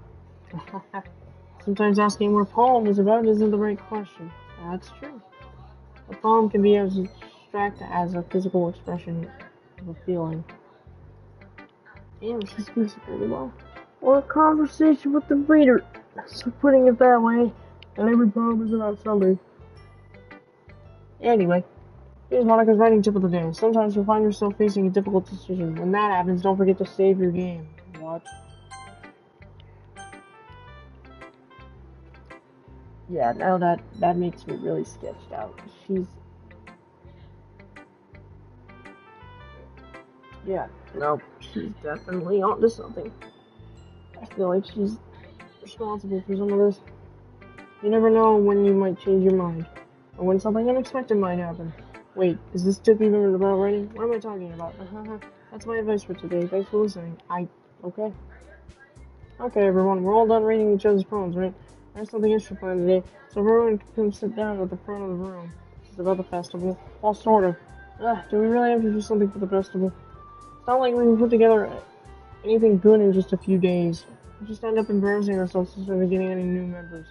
Sometimes asking what a poem is about isn't the right question. That's true. A poem can be as abstract as a physical expression of a feeling. Damn, she speaks it really well. Or a conversation with the reader. So putting it that way, and every poem is about something. Anyway, here's Monica's writing tip of the day. Sometimes you'll find yourself facing a difficult decision. When that happens, don't forget to save your game. What? Yeah, now that makes me really sketched out. Yeah, no, she's definitely onto something. I feel like she's responsible for some of this. You never know when you might change your mind, or when something unexpected might happen. Wait, is this tip even about writing? What am I talking about? That's my advice for today. Thanks for listening. Okay. Okay, everyone, we're all done reading each other's poems, right? I have something interesting planned today, so everyone can come sit down at the front of the room. It's about the festival. Well, sort of. Do we really have to do something for the festival? It's not like we can put together anything good in just a few days. We just end up embarrassing ourselves instead of getting any new members.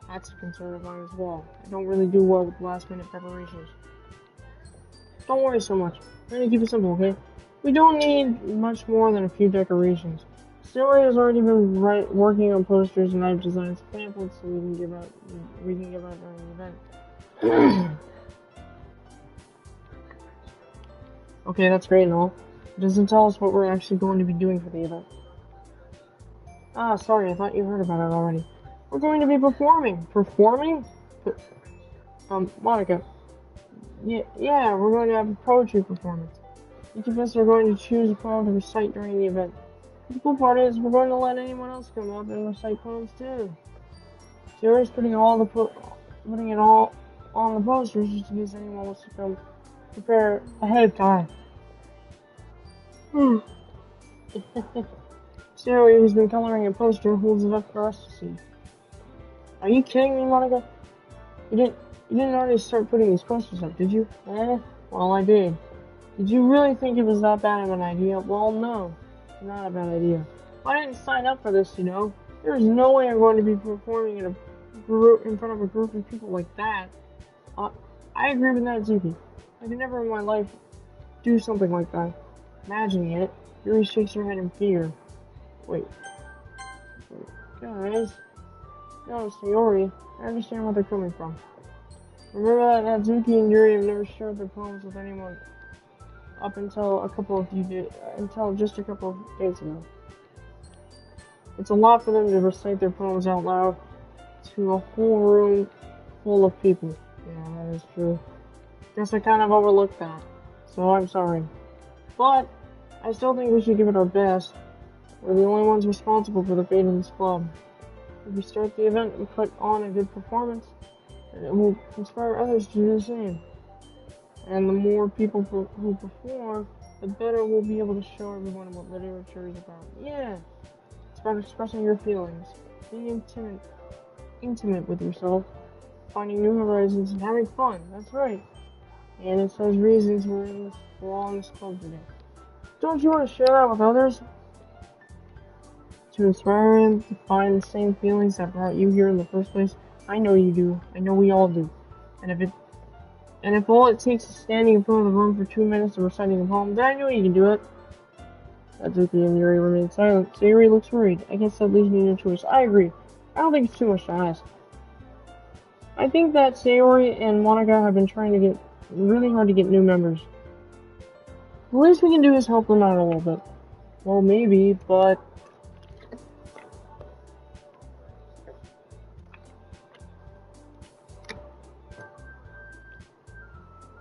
That's a concern of mine as well. I don't really do well with last-minute preparations. Don't worry so much. We're gonna keep it simple, okay? We don't need much more than a few decorations. Story has already been working on posters, and I've designed some pamphlets so we can give out during the event. Okay, that's great and all. It doesn't tell us what we're actually going to be doing for the event. Ah, sorry, I thought you heard about it already. We're going to be performing. Performing? Monica. Yeah, we're going to have a poetry performance. Each of us are going to choose a poem to recite during the event. The cool part is we're going to let anyone else come up and recite poems too. Sarah's putting it all on the posters just in case anyone wants to come prepare ahead of time. Sarah, who's been coloring a poster, holds it up for us to see. Are you kidding me, Monica? You didn't already start putting these posters up, did you? Well, I did. Did you really think it was that bad of an idea? Well, no. Not a bad idea. I didn't sign up for this, you know. There's no way I'm going to be performing in front of a group of people like that. I agree with that, Doki. I could never in my life do something like that. Imagining it, Yuri shakes her head in fear. Wait, guys. No, Sayori, I understand where they're coming from. Remember that Natsuki and Yuri have never shared their poems with anyone until just a couple of days ago. It's a lot for them to recite their poems out loud to a whole room full of people. Yeah, that is true. Guess I kind of overlooked that, so I'm sorry. But I still think we should give it our best. We're the only ones responsible for the fate of this club. If we start the event and put on a good performance, it will inspire others to do the same. And the more people who perform, the better we'll be able to show everyone what literature is about. Yeah, it's about expressing your feelings, being intimate with yourself, finding new horizons, and having fun. That's right. And it's those reasons we're all in this club today. Don't you want to share that with others? To inspire them to find the same feelings that brought you here in the first place? I know you do. I know we all do. And if all it takes is standing in front of the room for 2 minutes and reciting a poem, then I know you can do it. Natsuki and Yuri remain silent. Sayori looks worried. I guess that leaves me no choice. I agree. I don't think it's too much to ask. I think that Sayori and Monica have been trying to get really hard to get new members. The least we can do is help them out a little bit. Well, maybe, but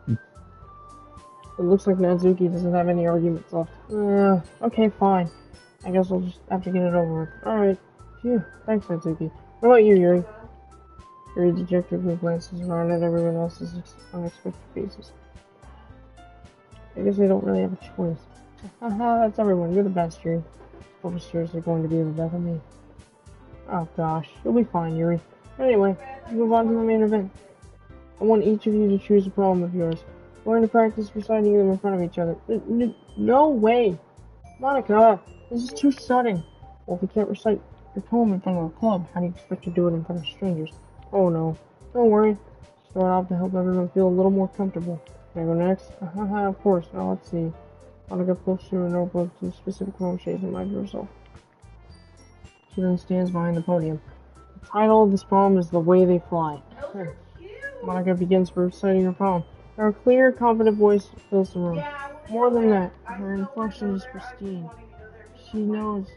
it looks like Natsuki doesn't have any arguments left. Okay, fine. I guess I'll just have to get it over with. Alright. Phew. Thanks, Natsuki. What about you, Yuri? Yuri dejectedly glances around at everyone else's unexpected faces. I guess I don't really have a choice. Haha, that's everyone. You're the best, Yuri. Hope is seriously going to be the death of me. Oh gosh, you'll be fine, Yuri. Anyway, let's move on to the main event. I want each of you to choose a poem of yours. We're going to practice reciting them in front of each other. No way! Monica, this is too sudden. Well, if you can't recite your poem in front of a club, how do you expect to do it in front of strangers? Oh no. Don't worry. Start off to help everyone feel a little more comfortable. Can I go next? Of course. Now let's see. Monica pulls through a notebook to a specific poem she has in mind for herself. She then stands behind the podium. The title of this poem is The Way They Fly. Monica begins reciting her poem. Her clear, confident voice fills the room. More than that, her inflection is pristine. She knows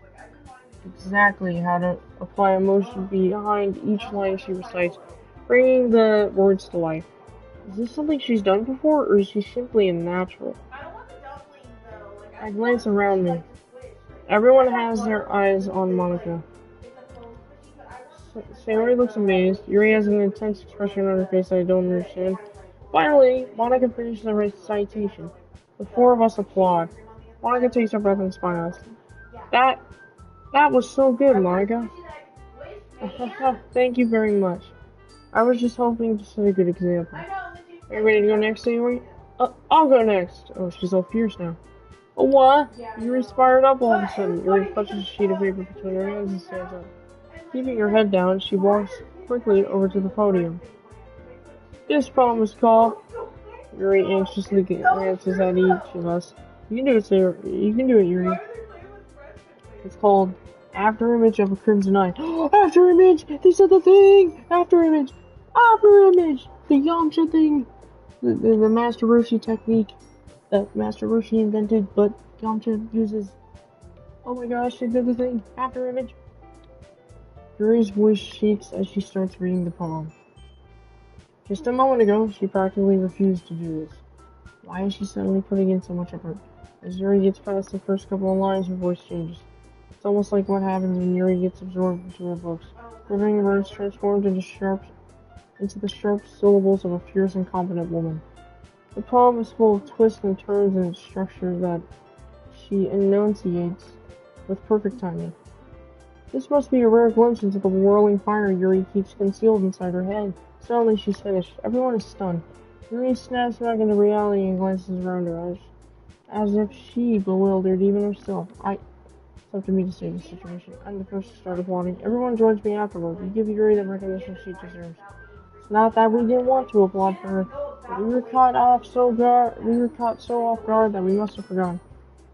exactly how to apply emotion behind each line she recites, bringing the words to life. Is this something she's done before, or is she simply a natural? I glance around me. Everyone has their eyes on Monica. Sayori looks amazed. Yuri has an intense expression on her face I don't understand. Finally, Monica finishes the recitation. The four of us applaud. Monica takes her breath and smiles. That was so good, Monica. Thank you very much. I was just hoping to set a good example. Are you ready to go next, Sayori? I'll go next. Oh, she's all fierce now. Oh, what? Yuri fired up all of a sudden. Yuri clutches a sheet of paper between her hands and stands up. Keeping her head down, she walks quickly over to the podium. This poem is called... Yuri anxiously glances at each of us. You can do it, Sayori. You can do it, Yuri. It's called After Image of a Crimson Eye. After Image! They said the thing! After Image! After Image! The Yamcha thing! The Master Roshi technique that Master Roshi invented, but Yamcha uses. Oh my gosh, they did the thing! After Image! Yuri's voice shakes as she starts reading the poem. Just a moment ago, she practically refused to do this. Why is she suddenly putting in so much effort? As Yuri gets past the first couple of lines, her voice changes. It's almost like what happens when Yuri gets absorbed into her books. Quivering words transformed into the sharp syllables of a fierce and confident woman. The poem is full of twists and turns in its structure that she enunciates with perfect timing. This must be a rare glimpse into the whirling fire Yuri keeps concealed inside her head. Suddenly she's finished. Everyone is stunned. Yuri snaps back into reality and glances around her as if she bewildered even herself. It's up to me to save the situation. I'm the first to start applauding. Everyone joins me afterward. We give Yuri the recognition she deserves. It's not that we didn't want to applaud for her, but we were caught so off guard that we must have forgotten.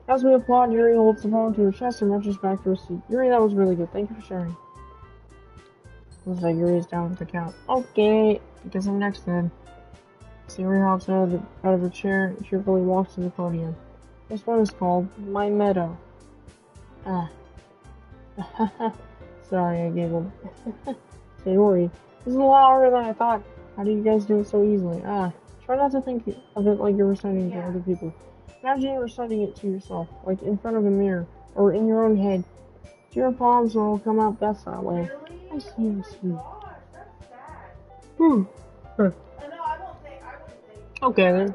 As we applaud, Yuri holds the phone to her chest and rushes back to her seat. Yuri, that was really good. Thank you for sharing. Looks like Yuri is down with the count. Okay, I guess I'm next then. Sayori hops out of her chair and cheerfully walks to the podium. This one is called My Meadow. Sorry, I giggled. Sayori, this is a lot harder than I thought. How do you guys do it so easily? Try not to think of it like you're reciting it to other people. Imagine you're reciting it to yourself, like in front of a mirror, or in your own head. Your palms will come out best that way. I see. Okay then.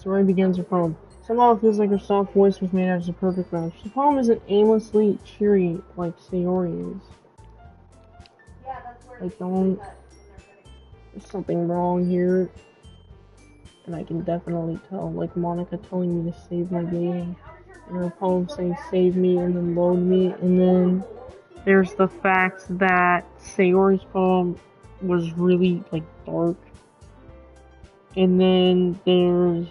Sayori begins her poem. Somehow it feels like her soft voice was made out of a perfect match. The poem isn't aimlessly cheery like Sayori is. There's something wrong here. And I can definitely tell, like Monica telling me to save my game. And her poem saying save me and then load me. And then there's the fact that Sayori's poem was really, like, dark. And then there's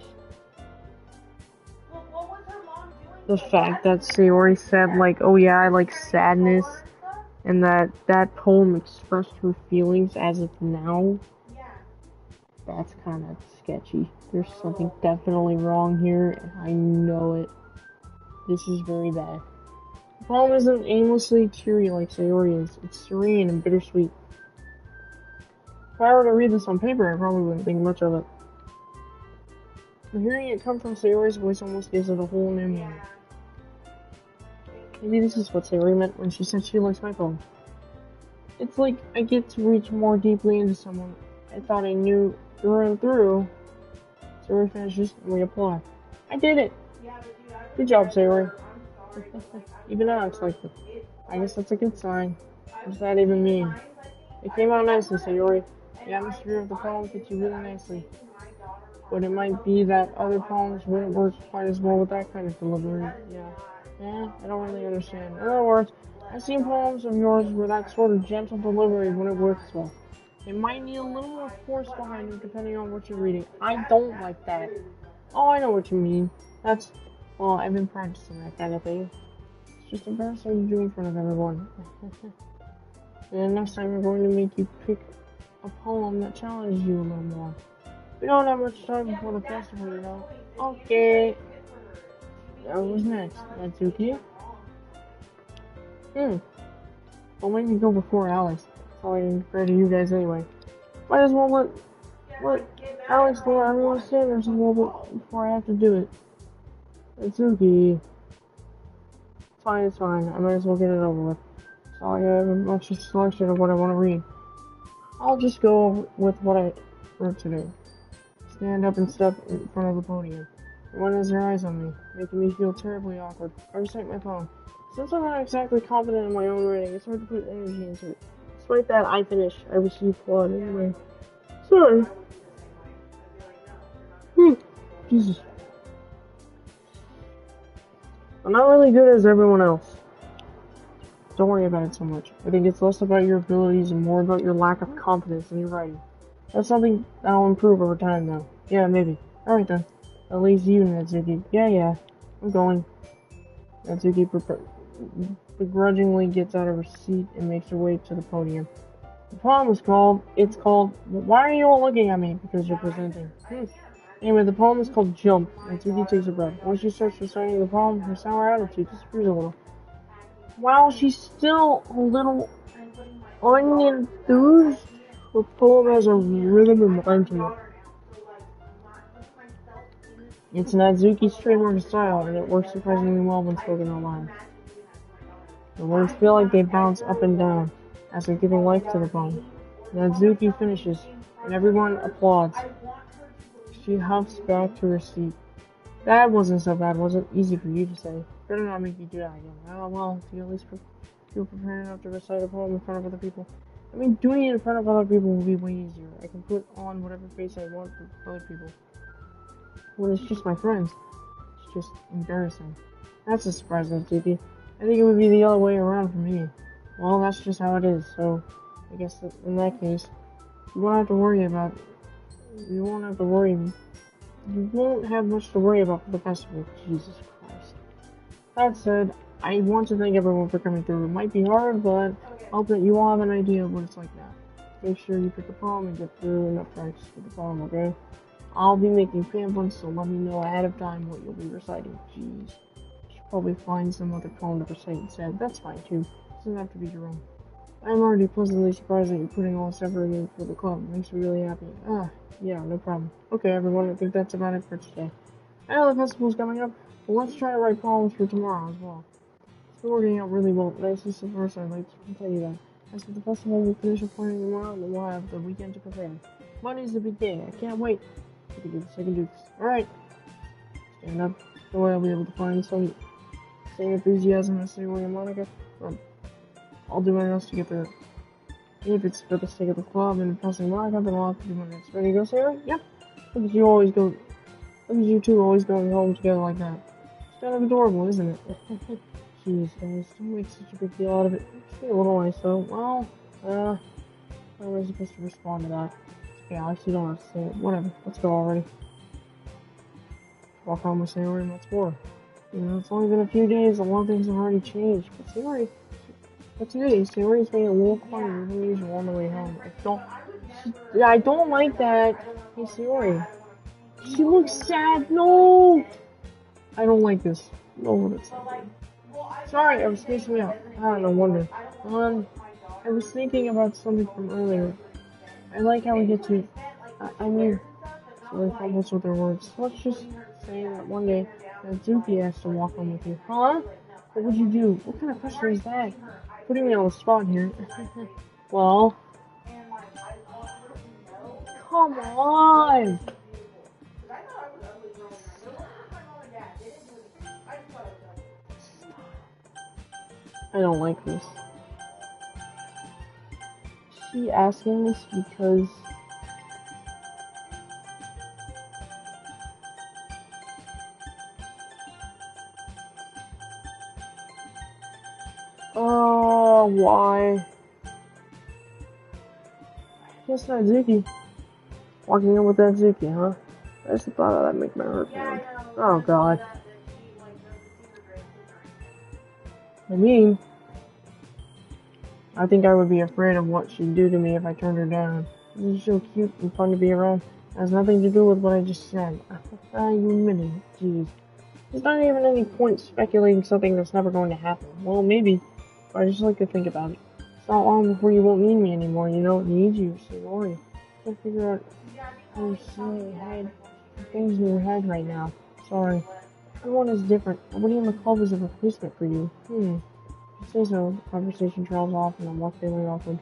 the fact that Sayori said, like, oh yeah, I like sadness. And that poem expressed her feelings as of now. That's kind of sketchy. There's something definitely wrong here, and I know it. This is very bad. The poem isn't aimlessly cheery like Sayori is. It's serene and bittersweet. If I were to read this on paper, I probably wouldn't think much of it. But hearing it come from Sayori's voice almost gives it a whole new meaning. Maybe this is what Sayori meant when she said she likes my poem. It's like I get to reach more deeply into someone I thought I knew through and through. Sayori finishes and we applaud. I did it! Good job, Sayori. Even Alex liked it. I guess that's a good sign. What does that even mean? It came out nicely, Sayori. The atmosphere of the poem fits you really nicely. But it might be that other poems wouldn't work quite as well with that kind of delivery. Yeah, I don't really understand. In other words, I've seen poems of yours where that sort of gentle delivery wouldn't work as well. It might need a little more force behind it depending on what you're reading. I don't like that. Oh, I know what you mean. Well, I've been practicing that kind of thing. It's just embarrassing to do in front of everyone. And next time we're going to make you pick a poem that challenges you a little more. We don't have much time before the festival, you know. Okay. Who's next? Doki? Well, maybe go before Alex. That's all I can compare to you guys anyway. Might as well let Alex know everyone's standards a little bit before I have to do it. Doki. it's fine. I might as well get it over with. So I have a bunch of selection of what I want to read. I'll just go with what I wrote to do. Stand up and step in front of the podium. Everyone has their eyes on me, making me feel terribly awkward. I recite my poem. Since I'm not exactly confident in my own writing, it's hard to put energy into it. Despite that, I finish. I receive quad anyway. Sorry. Jesus. I'm not really good as everyone else. Don't worry about it so much. I think it's less about your abilities and more about your lack of confidence in your writing. That's something I'll improve over time, though. Yeah, maybe. Alright then. That leaves you, Natsuki. Yeah. I'm going. Natsuki begrudgingly gets out of her seat and makes her way to the podium. The poem is called, Why are you all looking at me? Because you're presenting. Anyway, the poem is called Jump. Natsuki takes a breath. Once she starts reciting the poem, her sour attitude disappears a little. While she's still a little unenthused, the poem has a rhythm and rhyme to it. It's Natsuki's trademark style, and it works surprisingly well when spoken out loud. The words feel like they bounce up and down as they're giving life to the poem. Natsuki finishes, and everyone applauds. She hops back to her seat. That wasn't so bad, was it? Easy for you to say. Better not make you do that again. Oh, well, do you at least feel prepared enough to recite a poem in front of other people? I mean, doing it in front of other people will be way easier. I can put on whatever face I want for other people. When it's just my friends, it's just embarrassing. That's a surprise, Natsuki. I think it would be the other way around for me. Well, that's just how it is, so I guess that in that case, you won't have much to worry about for the festival. Jesus Christ. That said, I want to thank everyone for coming through. It might be hard, but I hope that you all have an idea of what it's like now. Make sure you pick a poem and get through enough practice with the poem, okay? I'll be making pamphlets, so let me know ahead of time what you'll be reciting. Jeez. Should probably find some other poem to recite instead. That's fine too. Doesn't have to be your own. I'm already pleasantly surprised that you're putting all this effort in for the club. It makes me really happy. Yeah, no problem. Okay, everyone, I think that's about it for today. I know the festival's coming up, but let's try to write poems for tomorrow as well. It's been working out really well. Nicely so far, so I'd like to tell you that. As for the festival, we'll finish our planning tomorrow, and then we'll have the weekend to prepare. Monday's the big day. I can't wait. I can do this. Alright. Stand up. The way I'll be able to find some same enthusiasm as Sayori and Monica. I'll do my best to get there. If it's for the sake of the club and impressing Monica, then I'll have to do my best. Ready to go, Sayori? Yep. Look at you two always going home together like that. It's kind of adorable, isn't it? Jeez, guys, don't make such a big deal out of it. Just be a little nice, though. Well, how am I supposed to respond to that? Yeah, I actually don't have to say it. Whatever, let's go already. Walk home with Sayori and what's more. You know, it's only been a few days, a lot of things have already changed. But Sayori's being a little quieter than usual on the way home. I don't like that. Hey, Sayori. She looks sad. No! I don't like this. No, that's not good. Sorry, I was spacing me out. No wonder. I was thinking about something from earlier. I like how we get to, Sayori fumbles with her words. Let's just say that one day, Doki has to walk home with you. Huh? What would you do? What kind of question is that? Putting me on the spot here. Well, come on! I don't like this. Is she asking this because... Oh, why? I guess Natsuki. Walking in with Natsuki, huh? I just thought that'd make my heart pound. Oh god. I think I would be afraid of what she'd do to me if I turned her down. She's so cute and fun to be around. It has nothing to do with what I just said. You admitted it. Jeez. There's not even any point speculating something that's never going to happen. Well, maybe. But I just like to think about it. It's not long before you won't need me anymore. You don't need you, Sayori. Can't figure out how you're seeing things in your head right now. Sorry. Everyone is different. Nobody in the club is a replacement for you. You say so. The conversation trails off and I'm left feeling awkward.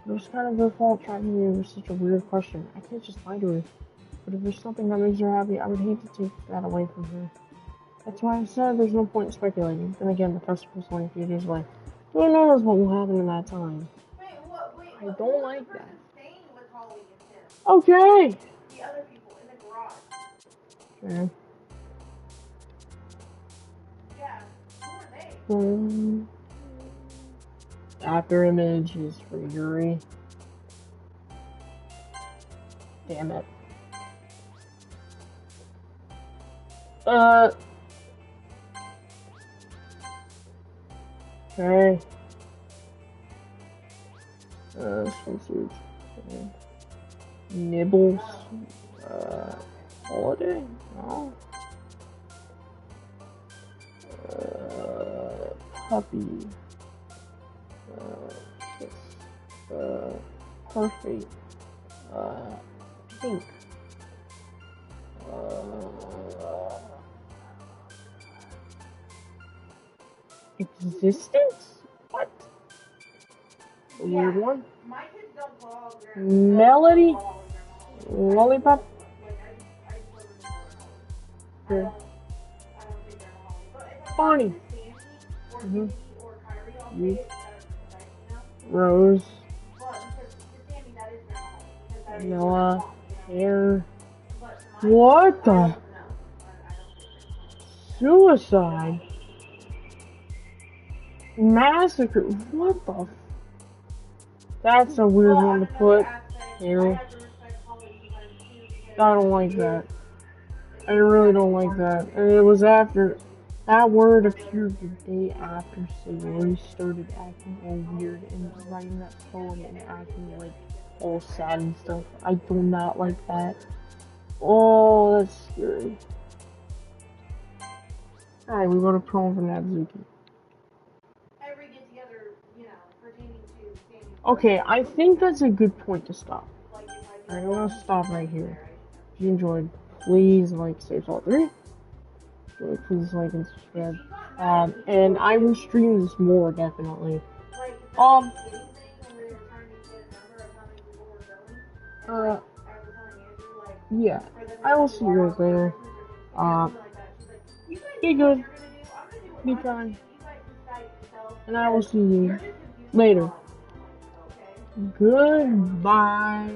It was kind of her fault trying me with such a weird question. I can't just lie to her. But if there's something that makes her happy, I would hate to take that away from her. That's why I said there's no point in speculating. Then again, the festival's only a few days away. Who knows what will happen in that time? I don't like that. Okay! The other people in the garage. Okay. Yeah, who are they? After image is for Yuri. Damn it. Okay. Swimsuit. Okay. Nibbles. Holiday? No. Puppy. Kiss. Perfect. Pink. Existence? What? A weird one. My kids don't put all of their Melody? Lollipop? Good. Bonnie. Rose. Noah. Hair. What the? Suicide? Massacre? What the? That's a weird one to put. Hair. I don't like that. I really don't like that. And it was after that word appeared the day after Sayori started acting all weird and writing that poem and acting like all sad and stuff. I do not like that. Oh, that's scary. Alright, we go to prom for Natsuki. Every get together, pertaining to standing. Okay, I think that's a good point to stop. Alright, I'm gonna stop right here. If you enjoyed, please like, Save Salt 3. Please like and subscribe. And I will stream this more, definitely. Yeah. I will see you guys later. Be good. Be kind. And I will see you later. Goodbye.